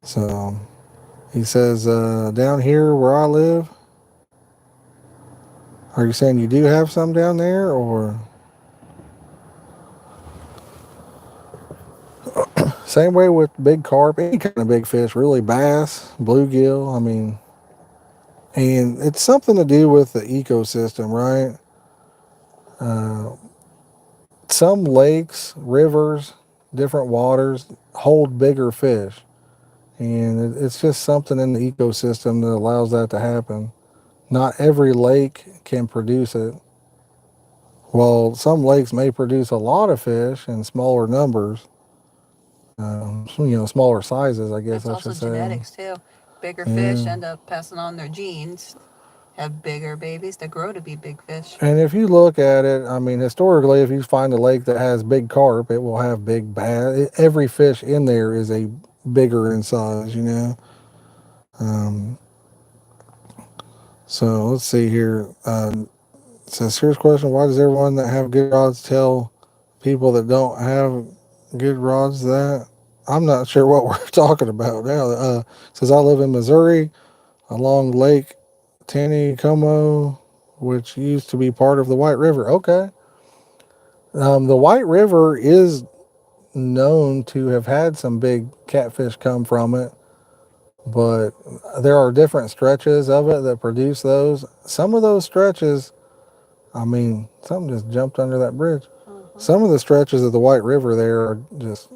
So he says, down here where I live, are you saying you do have some down there, or? Same way with big carp, any kind of big fish, really, bass, bluegill, I mean, and it's something to do with the ecosystem, right? Some lakes, rivers, different waters hold bigger fish, and it's just something in the ecosystem that allows that to happen. Not every lake can produce it. Well, some lakes may produce a lot of fish in smaller numbers, you know, smaller sizes, I guess
That's
I
also
should say.
genetics too. Bigger fish end up passing on their genes, have bigger babies that grow to be big fish.
And if you look at it, I mean, historically, if you find a lake that has big carp, it will have big bass. Every fish in there is a bigger in size, you know. So let's see here. It says, here's a question: why does everyone that have good rods tell people that don't have good rods that? I'm not sure what we're talking about now. It says, I live in Missouri along Lake Taneycomo, which used to be part of the White River. Okay. The White River is known to have had some big catfish come from it, but there are different stretches of it that produce those. Some of those stretches, I mean, something just jumped under that bridge. Some of the stretches of the White River there are just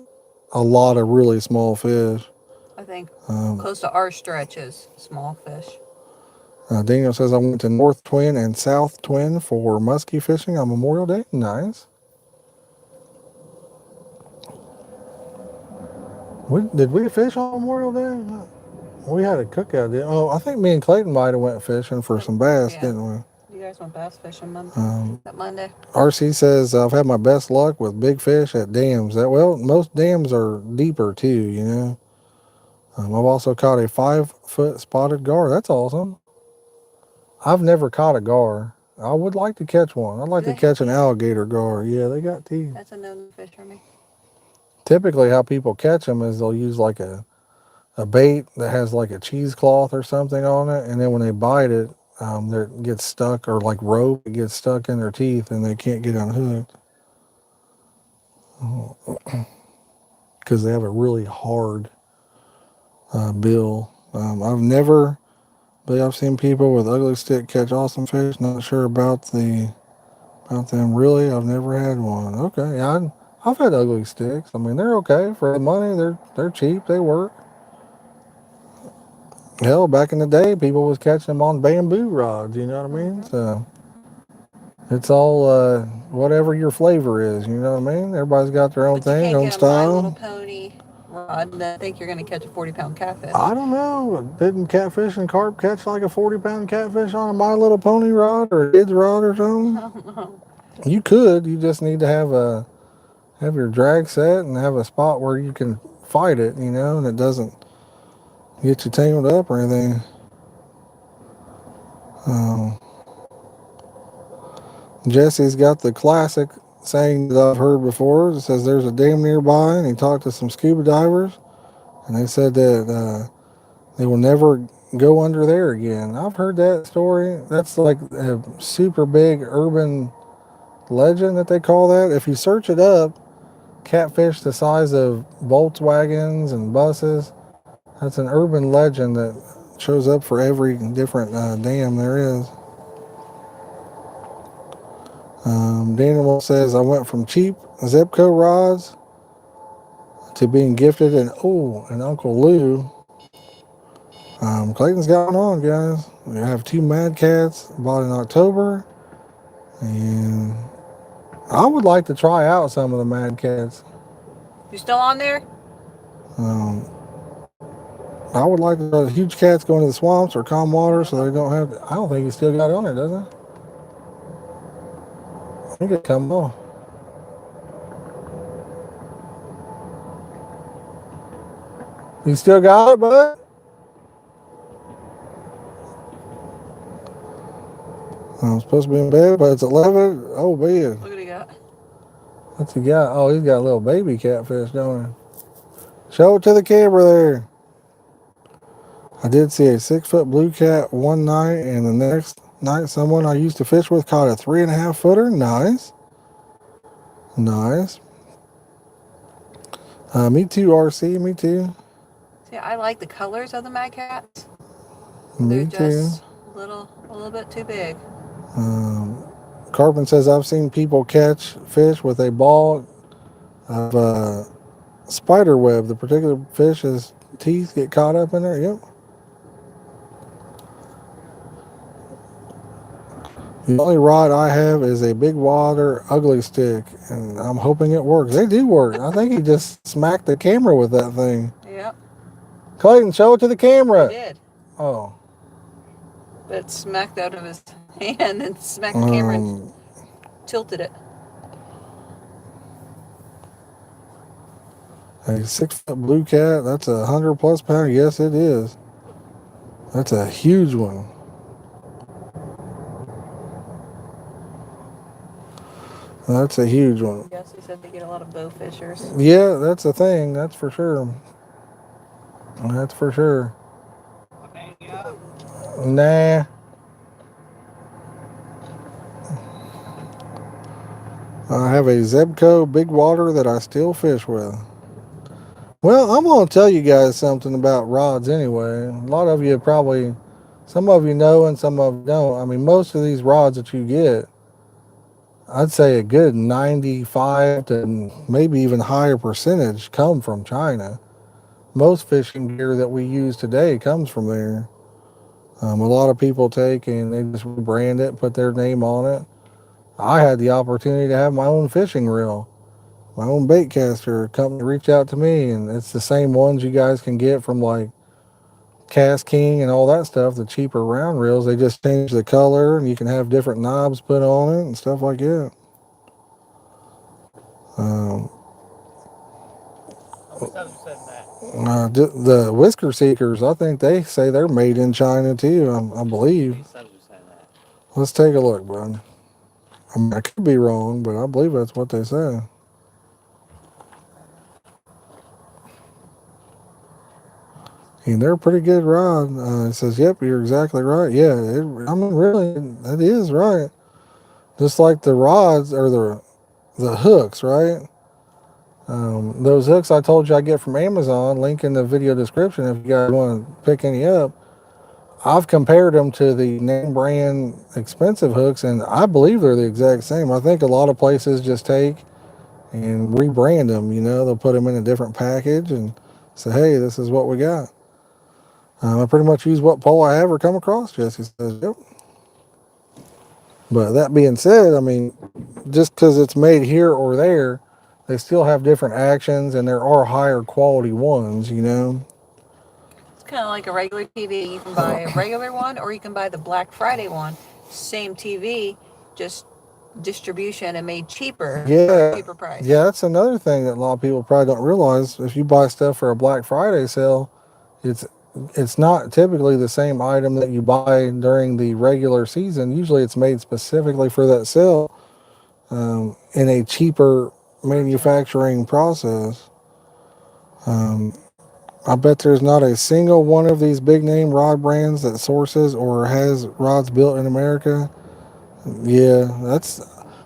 a lot of really small fish.
I think close to our stretches, small fish.
Daniel says, I went to North Twin and South Twin for muskie fishing on Memorial Day. Nice. Did we fish on Memorial Day? We had a cookout. Oh, I think me and Clayton might have went fishing for some bass,
Yeah.
didn't we?
You guys went bass fishing
Um,
that Monday?
RC says I've had my best luck with big fish at dams. Well, most dams are deeper too, you know. I've also caught a 5-foot spotted gar. That's awesome. I've never caught a gar. I would like to catch one. I'd like
Do
to
they have
catch an
teeth?
alligator gar. Yeah, they got teeth.
That's a known fish for me.
Typically, how people catch them is they'll use like a bait that has like a cheesecloth or something on it, and then when they bite it, it gets stuck, or like rope, it gets stuck in their teeth, and they can't get unhooked because they have a really hard bill. But I've seen people with ugly stick catch awesome fish. Not sure about them really. I've never had one. Okay, yeah, I've had ugly sticks. I mean, they're okay for the money. They're cheap. They work. Hell, back in the day, people was catching them on bamboo rods. You know what I mean? So it's all whatever your flavor is. You know what I mean? Everybody's got their own
But you
thing,
can't
own
get a My Little
style.
Pony rod and I think you're going to catch a 40-pound catfish.
I don't know. Didn't Catfish and Carp catch like a 40-pound catfish on a My Little Pony rod or a kid's rod or something?
I don't know.
You could. You just need to have your drag set and have a spot where you can fight it, you know, and it doesn't get you tangled up or anything. Jesse's got the classic saying that I've heard before. It says there's a dam nearby, and he talked to some scuba divers, and they said that they will never go under there again. I've heard that story. That's like a super big urban legend that they call that. If you search it up, catfish the size of Volkswagens and buses, that's an urban legend that shows up for every different dam there is. Daniel says, I went from cheap Zebco rods to being gifted an Uncle Lou. Clayton's got one on, guys. We have 2 Mad Cats bought in October, and I would like to try out some of the Mad Cats.
You still on there?
I would like to the huge cats going to the swamps or calm water so they don't have to, I don't think he still got it on there, does he? I think it come off. You still got it, bud? I'm supposed to be in bed, but it's 11. Oh, man.
Look what he got.
What's he got? Oh, he's got a little baby catfish, don't he? Show it to the camera there. I did see a 6-foot blue cat one night, and the next night someone I used to fish with caught a 3.5 footer. Nice. Nice. Me too, RC. Me too.
See, I like the colors of the Mad Cats.
Me
They're
too.
just a little bit too big.
Carpin says, I've seen people catch fish with a ball of spider web. The particular fish's teeth get caught up in there. Yep. The only rod I have is a big water ugly stick, and I'm hoping it works. They do work. I think he just smacked the camera with that thing.
Yep.
Clayton, show it to the camera.
I did.
Oh.
But it smacked out of his hand and smacked the camera and tilted it.
A 6-foot blue cat, that's 100+ pound. Yes, it is. That's a huge one. That's a huge one.
Yes, he said they get a lot of bow fishers.
Yeah, that's a thing. That's for sure. That's for sure. Nah. I have a Zebco big water that I still fish with. Well, I'm going to tell you guys something about rods anyway. A lot of you probably, some of you know and some of you don't. I mean, most of these rods that you get, I'd say a good 95 to maybe even higher percentage come from China. Most fishing gear that we use today comes from there. A lot of people take and they just rebrand it, put their name on it. I had the opportunity to have my own fishing reel, my own bait caster. A company reached out to me, and it's the same ones you guys can get from like Cast King and all that stuff, the cheaper round reels, they just change the color and you can have different knobs put on it and stuff like that. The Whisker Seekers, I think they say they're made in China too, I believe. Let's take a look, bud. I mean, I could be wrong, but I believe that's what they say. And they're a pretty good rod. It says, yep, you're exactly right. Yeah, I mean, really, that is right. Just like the rods or the hooks, right? Those hooks I told you I get from Amazon, link in the video description if you guys want to pick any up. I've compared them to the name brand expensive hooks, and I believe they're the exact same. I think a lot of places just take and rebrand them. You know, they'll put them in a different package and say, hey, this is what we got. I pretty much use what pole I ever come across, Jesse says, yep. But that being said, I mean, just because it's made here or there, they still have different actions, and there are higher quality ones, you know.
It's kind of like a regular TV. You can buy a regular one, or you can buy the Black Friday one. Same TV, just distribution and made cheaper.
Yeah,
cheaper price.
Yeah, that's another thing that a lot of people probably don't realize. If you buy stuff for a Black Friday sale, it's not typically the same item that you buy during the regular season. Usually it's made specifically for that sale in a cheaper manufacturing process. I bet there's not a single one of these big name rod brands that sources or has rods built in America. Yeah,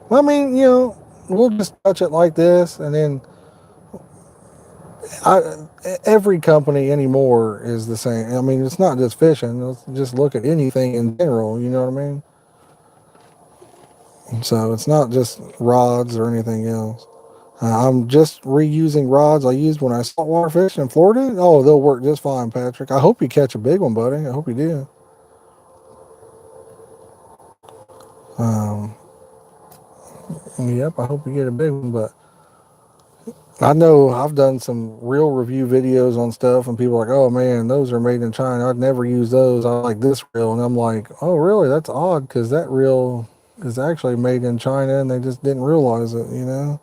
I mean, you know, we'll just touch it like this, and then every company anymore is the same. I mean, it's not just fishing. Let's just look at anything in general. You know what I mean? So it's not just rods or anything else. I'm just reusing rods I used when I saltwater fished in Florida. Oh, they'll work just fine, Patrick. I hope you catch a big one, buddy. I hope you do. Yep, I hope you get a big one, but I know I've done some real review videos on stuff, and people are like, oh man, those are made in China. I'd never use those. I like this reel. And I'm like, oh, really? That's odd, because that reel is actually made in China, and they just didn't realize it, you know?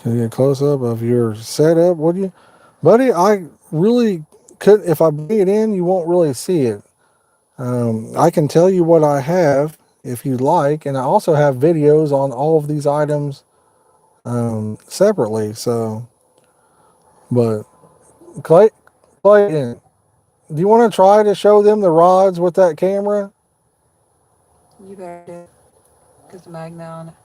Can you get a close up of your setup? Would you? Buddy, I really could. If I bring it in, you won't really see it. I can tell you what I have if you'd like, and I also have videos on all of these items separately. So, but Clayton, do you want to try to show them the rods with that camera?
You better do, because the magnet on it.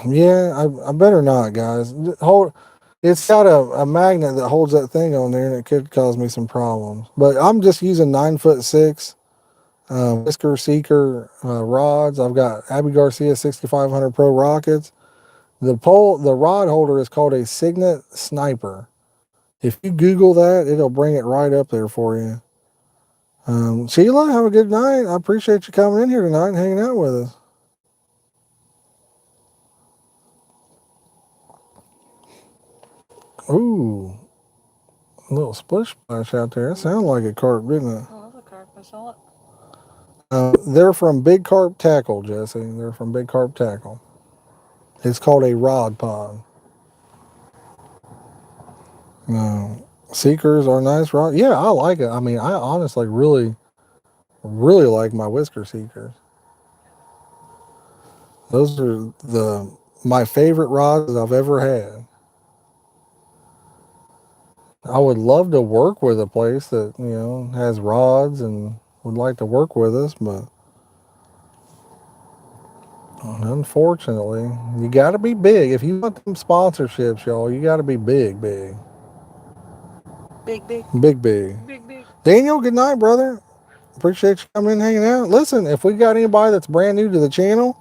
Yeah, I better not, guys. Hold. It's got a magnet that holds that thing on there, and it could cause me some problems. But I'm just using 9'6" Whisker Seeker rods. I've got Abby Garcia 6500 Pro rockets. The rod holder is called a Signet Sniper. If you Google that, it'll bring it right up there for you. Sheila, have a good night. I appreciate you coming in here tonight and hanging out with us. Ooh, a little splish splash out there. That sounded like a carp, didn't it?
Oh, that's a carp. I saw it.
They're from Big Carp Tackle, Jesse. They're from Big Carp Tackle. It's called a rod pod. Seekers are nice rod. Yeah, I like it. I mean, I honestly really like my Whisker Seekers. Those are my favorite rods I've ever had. I would love to work with a place that, you know, has rods and would like to work with us, but unfortunately, you got to be big. If you want them sponsorships, y'all, you got to be big.
Big.
Daniel, good night, brother. Appreciate you coming in and hanging out. Listen, if we got anybody that's brand new to the channel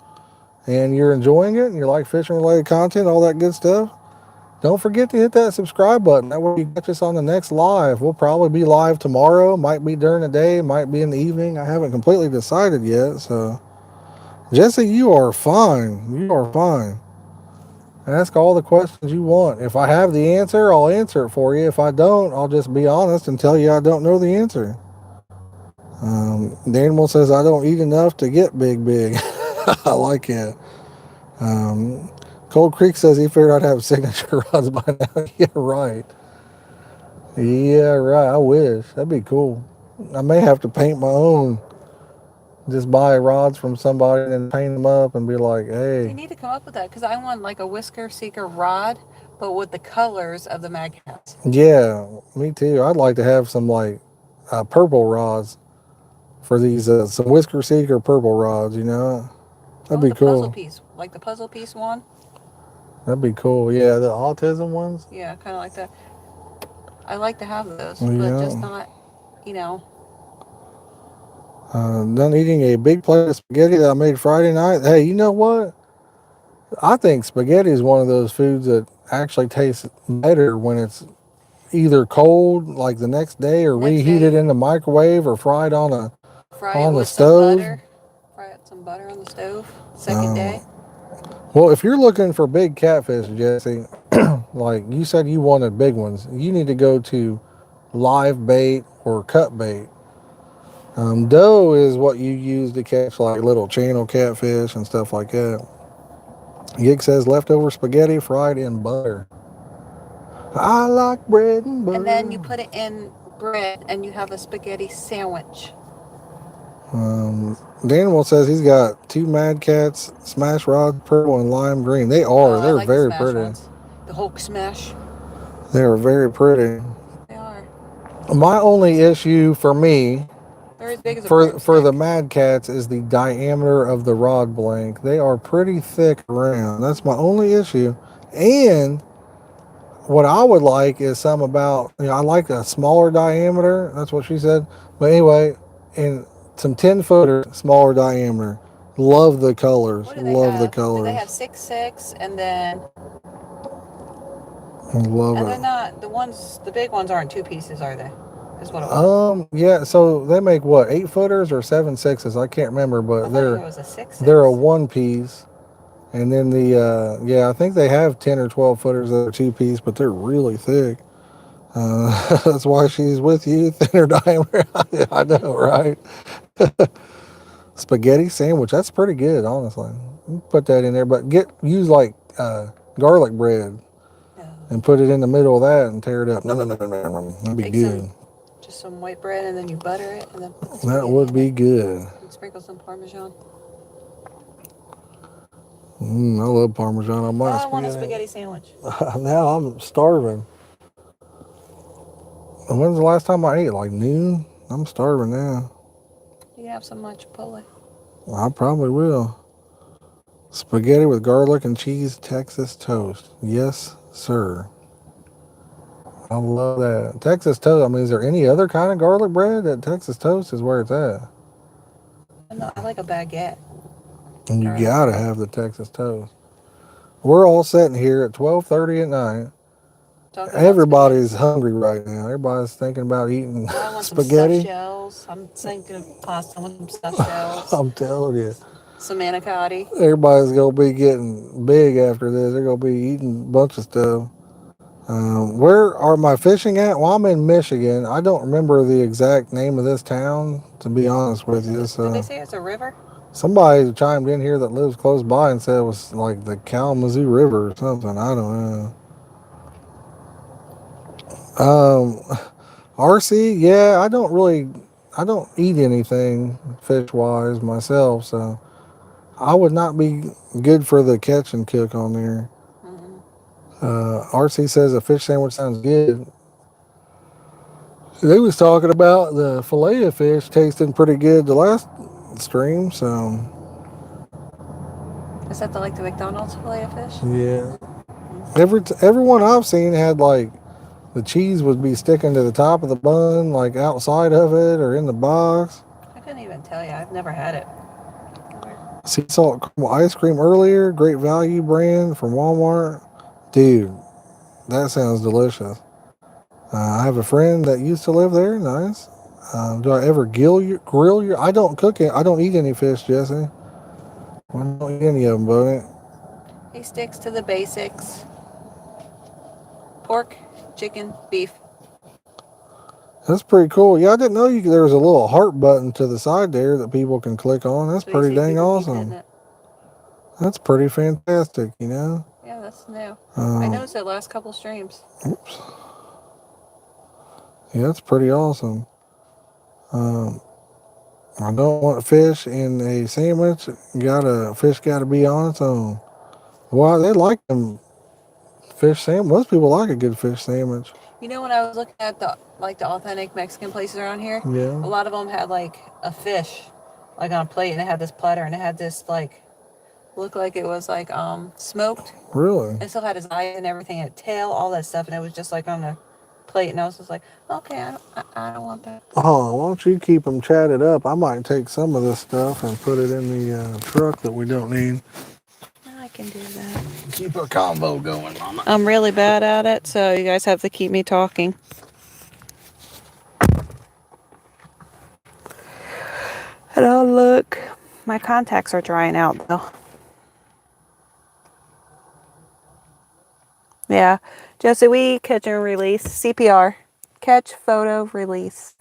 and you're enjoying it and you like fishing related content, all that good stuff, don't forget to hit that subscribe button. That way you catch us on the next live. We'll probably be live tomorrow. Might be during the day, might be in the evening. I haven't completely decided yet. So, Jesse, you are fine. You are fine. Ask all the questions you want. If I have the answer, I'll answer it for you. If I don't, I'll just be honest and tell you I don't know the answer. The animal says I don't eat enough to get big. I like it. Cold Creek says he figured I'd have signature rods by now. Yeah, right. Yeah, right. I wish. That'd be cool. I may have to paint my own. Just buy rods from somebody and then paint them up and be like,
You
hey.
need to come up with that because I want like a whisker seeker rod, but with the colors of the Mad Cats.
Yeah, me too. I'd like to have some like purple rods for these, some Whisker Seeker purple rods, you know? That'd be
the puzzle
cool.
piece, like the puzzle piece one.
That'd be cool. Yeah, the autism ones.
Yeah, kind of like that. I like to have those,
Yeah.
but just not, you know.
Done eating a big plate of spaghetti that I made Friday night. Hey, you know what? I think spaghetti is one of those foods that actually tastes better when it's either cold, like the next day, or
Next
reheated
day.
in the microwave or fried on
Fry it
the
with
stove.
some butter. Fry it with some butter on the stove. Second day.
Well, if you're looking for big catfish, Jesse, like you said you wanted big ones, you need to go to live bait or cut bait. Dough is what you use to catch like little channel catfish and stuff like that. Gig says leftover spaghetti fried in butter. I like bread and butter.
And then you put it in bread and you have a spaghetti sandwich.
Daniel says he's got 2 Mad Cats smash rods, purple and lime green. They are. They're
like
very
the
pretty.
ones. The Hulk smash.
They are very pretty.
They are.
My only issue for me,
they're as big as
for the Mad Cats, is the diameter of the rod blank. They are pretty thick around. That's my only issue. And what I would like is some about, I like a smaller diameter. That's what she said. But anyway, and some 10-footer, smaller diameter. Love the colors. Love the colors.
They have 6'6" and then.
Love
and
it.
they're not the big ones aren't 2 pieces, are they? Is what it was.
Yeah. So they make what, 8-footers or 7/6s? I can't remember, but
it was a 6.
They're a 1 piece. And then I think they have 10 or 12-footers that are 2 piece, but they're really thick. That's why she's with you, thinner diameter. I know, right? Spaghetti sandwich. That's pretty good, honestly. You put that in there, but use like garlic bread and put it in the middle of that and tear it up. No. That'd be good.
Just some white bread and then you butter it and then put the
that would be good.
And sprinkle some Parmesan.
I love Parmesan on my
I want a spaghetti sandwich.
Now I'm starving. When's the last time I ate? Like noon? I'm starving now.
You can have some Chipotle.
I probably will. Spaghetti with garlic and cheese Texas toast. Yes, sir. I love that. Texas toast. I mean, is there any other kind of garlic bread? That Texas toast is where it's at.
No, I like a baguette.
And you gotta have the Texas toast. We're all sitting here at 12:30 at night. Everybody's hungry right now. Everybody's thinking about eating
I want
spaghetti.
Some stuffed shells. I'm thinking of pasta with some stuffed shells.
I'm telling you.
Some manicotti.
Everybody's gonna be getting big after this. They're gonna be eating a bunch of stuff. Where are my fishing at? Well, I'm in Michigan. I don't remember the exact name of this town, to be honest with you.
Did they say it's a river?
Somebody chimed in here that lives close by and said it was like the Kalamazoo River or something. I don't know. RC, yeah, I don't eat anything fish-wise myself, so I would not be good for the catch and cook on there. RC says a fish sandwich sounds good. They was talking about the fillet of fish tasting pretty good the last stream, so.
Is that the McDonald's fillet of fish?
Yeah. Everyone I've seen had like the cheese would be sticking to the top of the bun, like outside of it or in the box.
I couldn't even tell you. I've never had it.
Sea salt caramel ice cream earlier, great value brand from Walmart. Dude, that sounds delicious. I have a friend that used to live there. Nice. Do I ever grill your? I don't cook it. I don't eat any fish, Jesse. I don't eat any of them, buddy.
He sticks to the basics. Pork, chicken, beef.
That's pretty cool. Yeah, I didn't know there was a little heart button to the side there that people can click on. That's
So you
pretty
see
dang
people keep hitting
awesome.
it.
That's pretty fantastic, you know?
Yeah, that's new. I noticed it last couple streams.
Oops. Yeah, that's pretty awesome. I don't want fish in a sandwich. Fish gotta be on its own. Well, they like them fish sandwich. Most people like a good fish sandwich.
You know, when I was looking at the authentic Mexican places around here,
Yeah.
a lot of them had like a fish, like on a plate, and it had this platter, and it had this like looked like it was like smoked.
Really?
It still had his eyes and everything, and tail, all that stuff, and it was just like on the plate, and I was just like, okay, I don't want that.
Oh, why don't you keep them chatted up? I might take some of this stuff and put it in the truck that we don't need.
I can do that.
Keep our convo going, Mama.
I'm really bad at it, so you guys have to keep me talking. And oh, look, my contacts are drying out though. Yeah, Jesse, we catch and release. CPR. Catch, photo, release.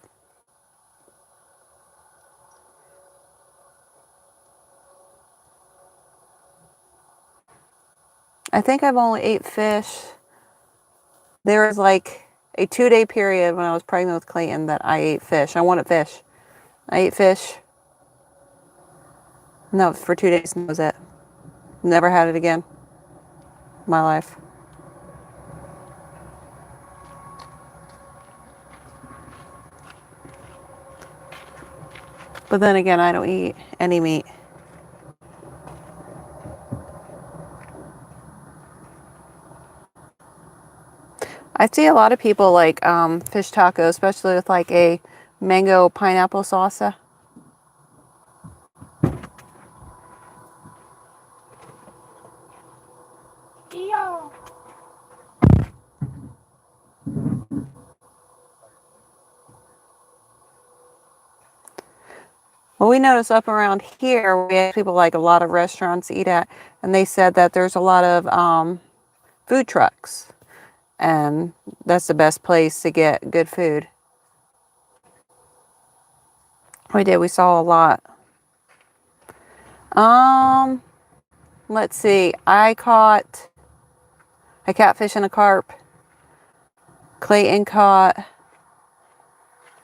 I think I've only ate fish. There was like a 2-day period when I was pregnant with Clayton that I ate fish. I wanted fish. I ate fish. No, for 2 days, and that was it. Never had it again in my life. But then again, I don't eat any meat. I see a lot of people like fish tacos, especially with like a mango pineapple salsa. Well, we noticed up around here, we have people like a lot of restaurants eat at, and they said that there's a lot of food trucks, and that's the best place to get good food. We saw a lot. Let's see. I caught a catfish and a carp. Clayton caught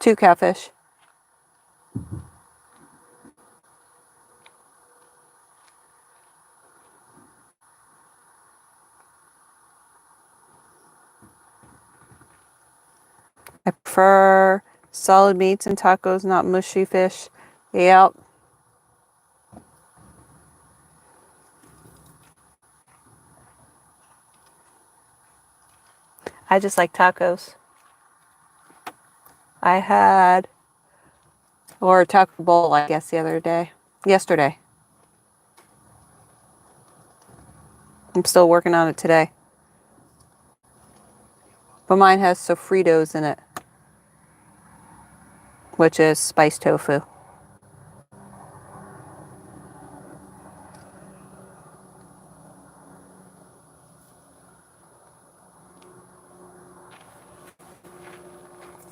2 catfish. I prefer solid meats and tacos, not mushy fish. Yep. I just like tacos. I had, or a taco bowl, I guess, yesterday. I'm still working on it today. But mine has sofritos in it, which is spiced tofu.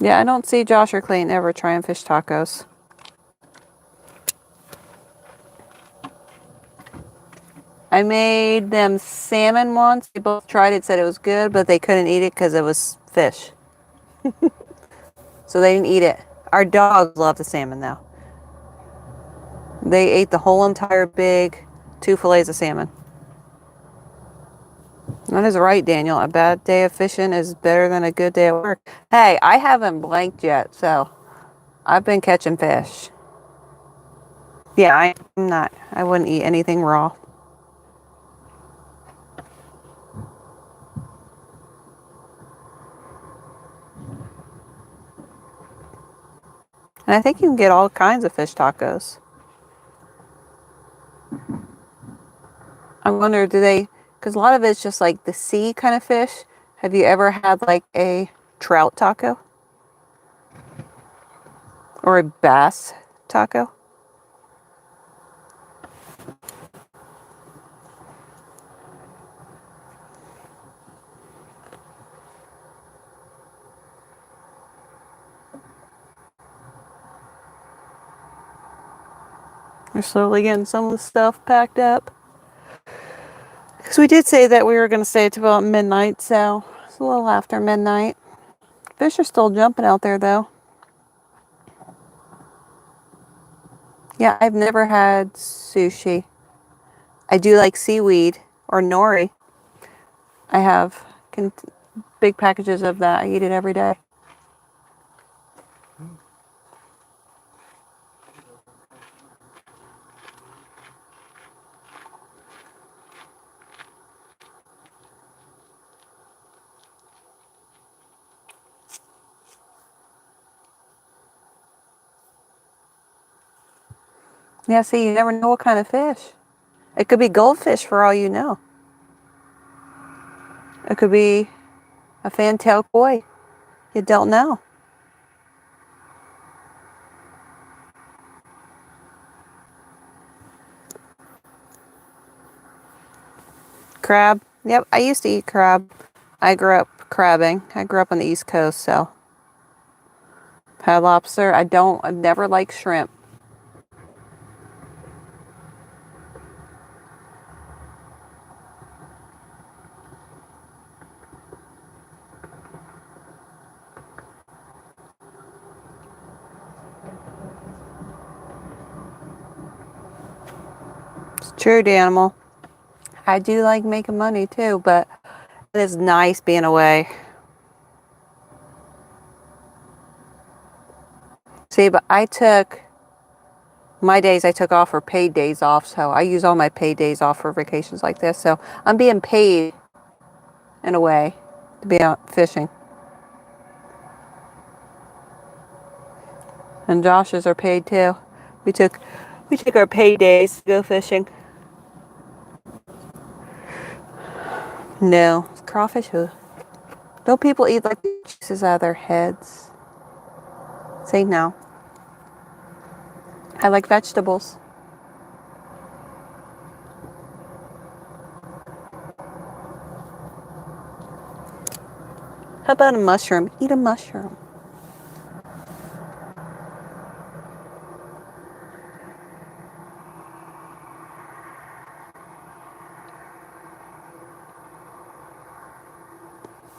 Yeah, I don't see Josh or Clayton ever trying fish tacos. I made them salmon once. They both tried it, said it was good, but they couldn't eat it because it was fish. So they didn't eat it. Our dogs love the salmon, though. They ate the whole entire big 2 fillets of salmon. That is right, Daniel. A bad day of fishing is better than a good day at work. Hey, I haven't blanked yet, so I've been catching fish. Yeah, I'm not. I wouldn't eat anything raw. And I think you can get all kinds of fish tacos. I wonder, because a lot of it's just like the sea kind of fish. Have you ever had like a trout taco? Or a bass taco? We're slowly getting some of the stuff packed up. Because we did say that we were going to stay till about midnight, so it's a little after midnight. Fish are still jumping out there, though. Yeah, I've never had sushi. I do like seaweed or nori. I have big packages of that. I eat it every day. Yeah, see, you never know what kind of fish. It could be goldfish for all you know. It could be a fantail koi. You don't know. Crab. Yep, I used to eat crab. I grew up crabbing. I grew up on the East Coast, so. Had lobster. I've never liked shrimp. It's true, Danimal. I do like making money too, but it is nice being away. See, but I took off for paid days off, so I use all my paid days off for vacations like this. So I'm being paid in a way to be out fishing. And Josh's are paid too. We took our paid days to go fishing. No, crawfish. Who? Don't people eat like the juices out of their heads? Say no. I like vegetables. How about a mushroom? Eat a mushroom.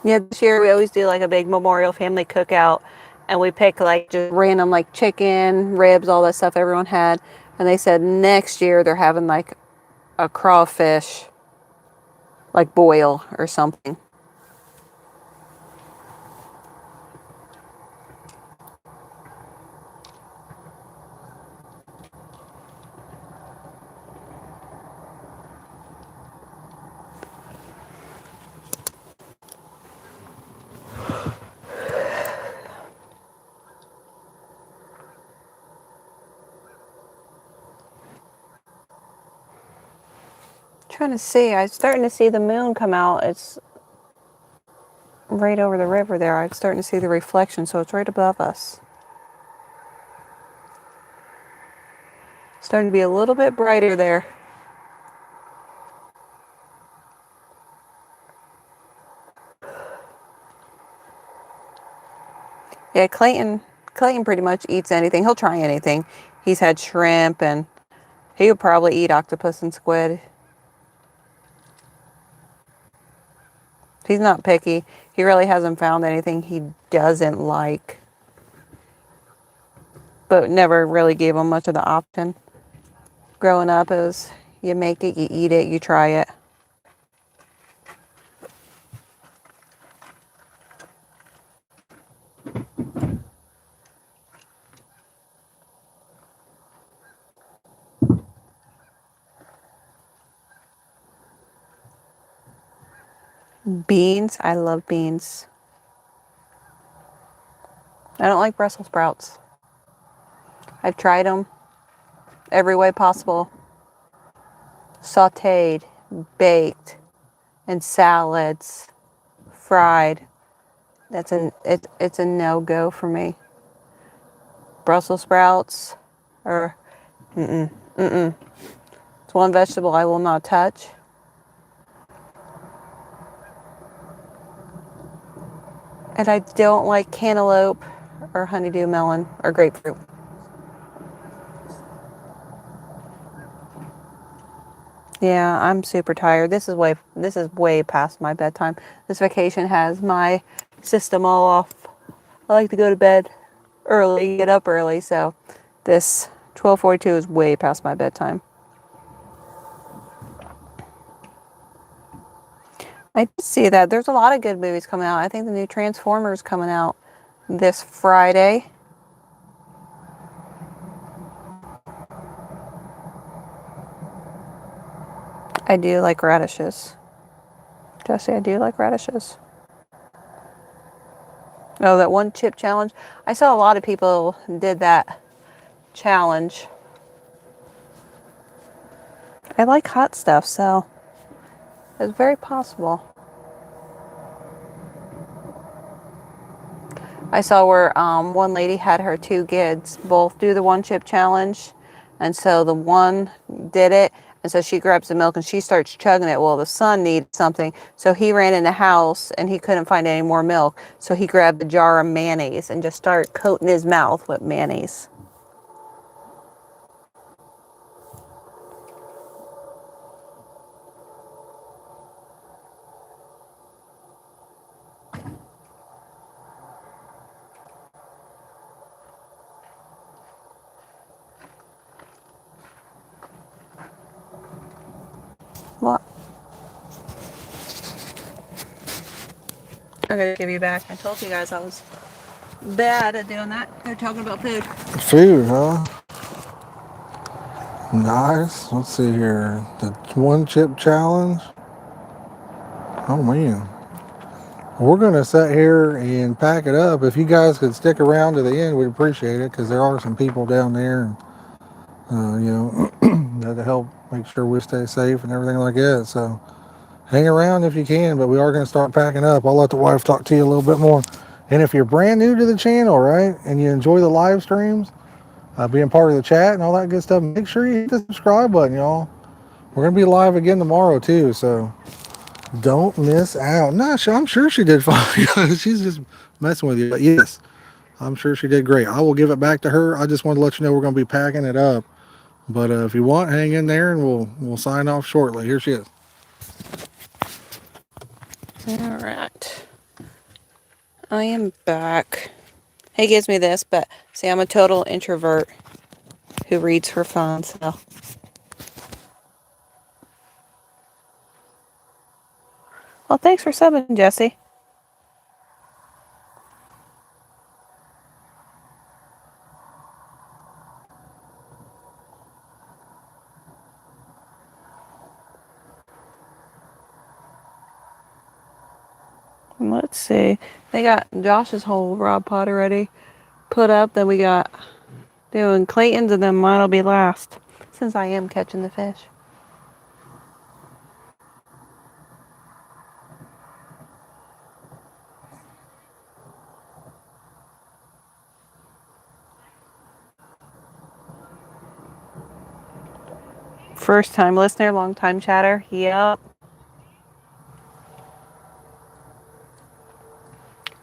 Yeah, this year we always do like a big memorial family cookout, and we pick like just random like chicken, ribs, all that stuff everyone had. And they said next year they're having like a crawfish, like boil or something. Trying to see. I'm starting to see the moon come out. It's right over the river there. I'm starting to see the reflection, so it's right above us. Starting to be a little bit brighter there. Yeah, Clayton pretty much eats anything. He'll try anything. He's had shrimp, and he would probably eat octopus and squid. He's not picky. He really hasn't found anything he doesn't like. But never really gave him much of the option. Growing up, it was you make it, you eat it, you try it. Beans, I love beans. I don't like Brussels sprouts. I've tried them every way possible. Sauteed, baked, in salads, fried. It's a no-go for me. Brussels sprouts or It's one vegetable I will not touch. And I don't like cantaloupe or honeydew melon or grapefruit. Yeah, I'm super tired. This is way past my bedtime. This vacation has my system all off. I like to go to bed early, get up early, so this 12:42 is way past my bedtime. I did see that there's a lot of good movies coming out. I think the new Transformers coming out this Friday. I do like radishes. Jesse, I do like radishes. Oh, that one chip challenge. I saw a lot of people did that challenge. I like hot stuff, so it's very possible. I saw where one lady had her two kids both do the one chip challenge. And so the one did it. And so she grabs the milk and she starts chugging it. Well, the son needed something. So he ran in the house and he couldn't find any more milk. So he grabbed a jar of mayonnaise and just started coating his mouth with mayonnaise. What? I'm going to give you back. I told you guys I was bad at doing that. They're talking about food.
Food, huh? Nice. Let's see here. The one chip challenge. Oh man. We're gonna sit here and pack it up. If you guys could stick around to the end, we'd appreciate it, because there are some people down there, and you know, that help make sure we stay safe and everything like that. So hang around if you can, but we are gonna start packing up. I'll let the wife talk to you a little bit more. And if you're brand new to the channel, right, and you enjoy the live streams, being part of the chat and all that good stuff, make sure you hit the subscribe button, y'all. We're gonna be live again tomorrow too, so don't miss out. No, I'm sure she did fine. She's just messing with you. But yes, I'm sure she did great. I will give it back to her. I just want to let you know we're going to be packing it up. But if you want, hang in there and we'll sign off shortly. Here she is.
All right. I am back. He gives me this, but see, I'm a total introvert who reads for fun, so. Well, thanks for subbing, Jesse. Let's see. They got Josh's whole rod pot already put up. Then we got doing Clayton's, and then mine will be last, since I am catching the fish. First time listener, long time chatter. Yep.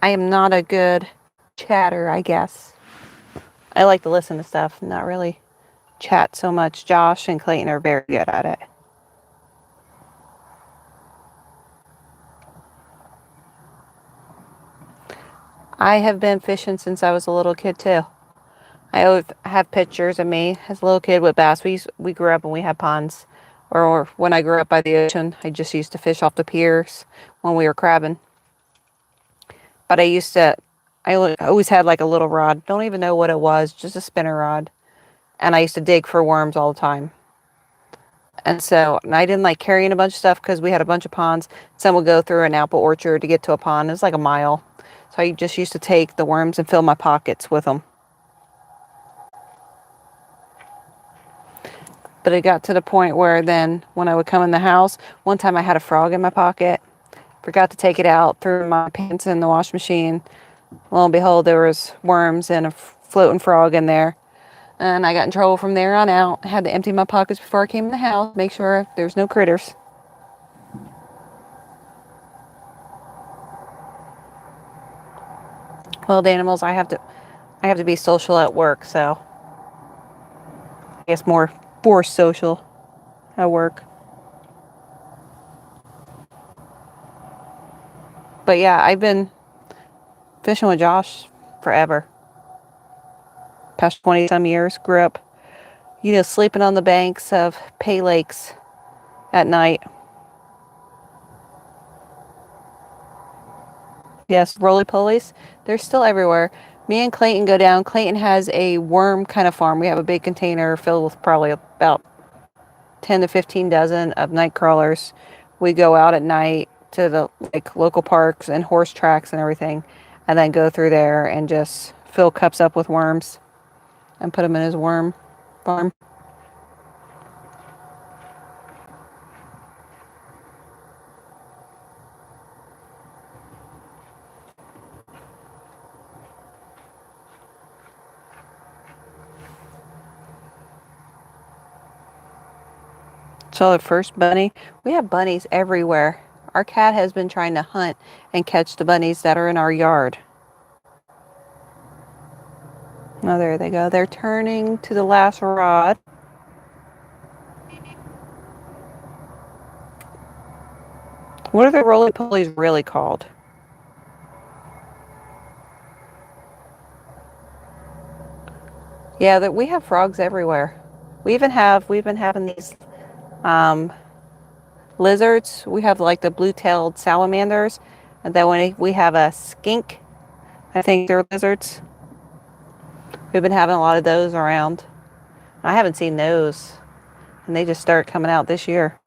I am not a good chatter, I guess. I like to listen to stuff, not really chat so much. Josh and Clayton are very good at it. I have been fishing since I was a little kid too. I always have pictures of me as a little kid with bass. We grew up and we had ponds. Or when I grew up by the ocean, I just used to fish off the piers when we were crabbing. But I always had like a little rod. Don't even know what it was, just a spinner rod. And I used to dig for worms all the time. And so I didn't like carrying a bunch of stuff because we had a bunch of ponds. Some would go through an apple orchard to get to a pond. It was like a mile. So I just used to take the worms and fill my pockets with them. But it got to the point where then when I would come in the house, one time I had a frog in my pocket. Forgot to take it out, threw my pants in the wash machine. Lo and behold, there was worms and a floating frog in there. And I got in trouble from there on out. I had to empty my pockets before I came in the house, make sure there's no critters. Wild animals, I have to be social at work, so I guess more social at work. But yeah, I've been fishing with Josh forever. Past 20 some years. Grew up, sleeping on the banks of Pay Lakes at night. Yes, roly-polies. They're still everywhere. Me and Clayton go down. Clayton has a worm kind of farm. We have a big container filled with probably about 10 to 15 dozen of night crawlers. We go out at night to the local parks and horse tracks and everything, and then go through there and just fill cups up with worms and put them in his worm farm. So the first bunny, we have bunnies everywhere. Our cat has been trying to hunt and catch the bunnies that are in our yard. Oh, there they go. They're turning to the last rod. What are the roly-polies really called? Yeah, we have frogs everywhere. We've been having these lizards. We have like the blue-tailed salamanders, and then we have a skink. I think they're lizards. We've been having a lot of those around. I haven't seen those, and they just started coming out this year.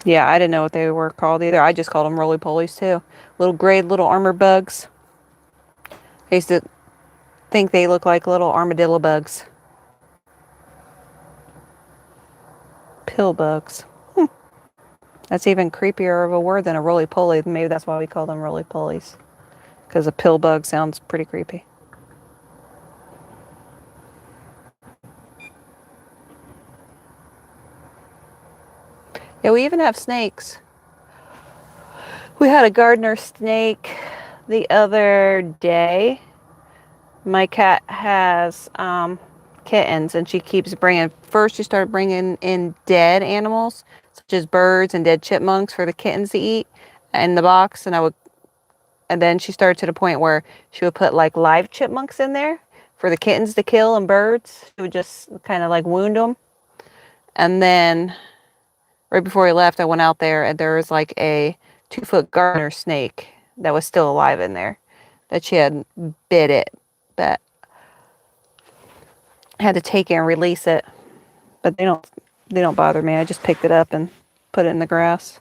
Yeah, I didn't know what they were called either. I just called them roly-polies too. Little gray, little armored bugs. I used to think they look like little armadillo bugs. Pill bugs. That's even creepier of a word than a roly-poly. Maybe that's why we call them roly-polies. Because a pill bug sounds pretty creepy. Yeah, we even have snakes. We had a gardener snake the other day. My cat has kittens, and she keeps bringing. First, she started bringing in dead animals, such as birds and dead chipmunks, for the kittens to eat in the box. And then she started to the point where she would put like live chipmunks in there for the kittens to kill, and birds. She would just kind of like wound them. And then right before we left, I went out there, and there was like a 2-foot gardener snake that was still alive in there, that she had bit it, that had to take it and release it. But they don't bother me. I just picked it up and put it in the grass.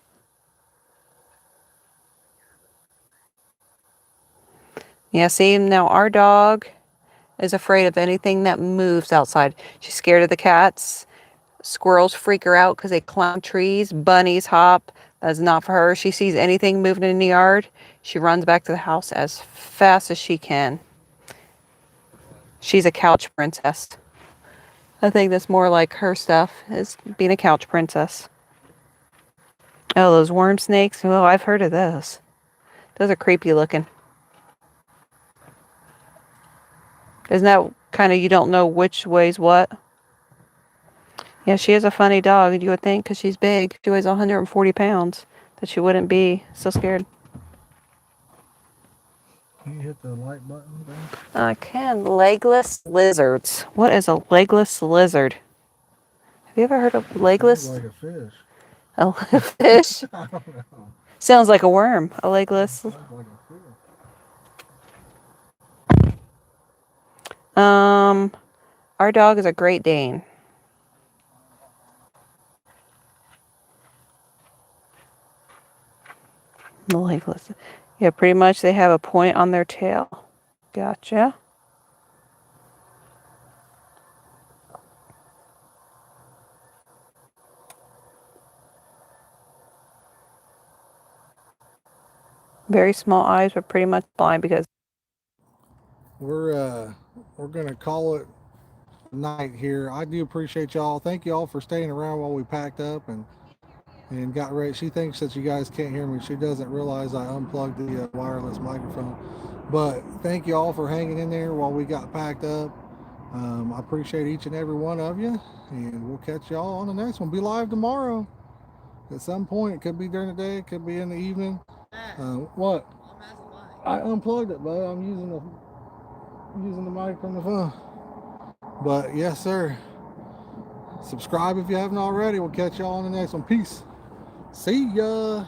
Yeah, see, now our dog is afraid of anything that moves outside. She's scared of the cats. Squirrels freak her out because they climb trees. Bunnies hop. That's not for her. She sees anything moving in the yard, she runs back to the house as fast as she can. She's a couch princess. I think that's more like her stuff, is being a couch princess. Oh, those worm snakes. Oh, I've heard of those. Those are creepy looking. Isn't that kind of, you don't know which way's what? Yeah, she is a funny dog, you would think, because she's big. She weighs 140 pounds, that she wouldn't be so scared.
Can you hit the like button there?
I can. Legless lizards. What is a legless lizard? Have you ever heard of legless?
Sounds like a fish.
A fish?
I don't know.
Sounds like a worm. A legless.
Sounds like a fish.
Our dog is a Great Dane. Legless. Yeah, pretty much they have a point on their tail. Gotcha. Very small eyes, but pretty much blind because
We're gonna call it night here. I do appreciate y'all. Thank y'all for staying around while we packed up and got ready. She thinks that you guys can't hear me. She doesn't realize I unplugged the wireless microphone. But thank you all for hanging in there while we got packed up. I appreciate each and every one of you, and we'll catch y'all on the next one. Be live tomorrow. at some point. It could be during the day, it could be in the evening. What? I unplugged it, but I'm using the mic from the phone. But yes, sir. Subscribe if you haven't already. We'll catch y'all on the next one. Peace. See ya.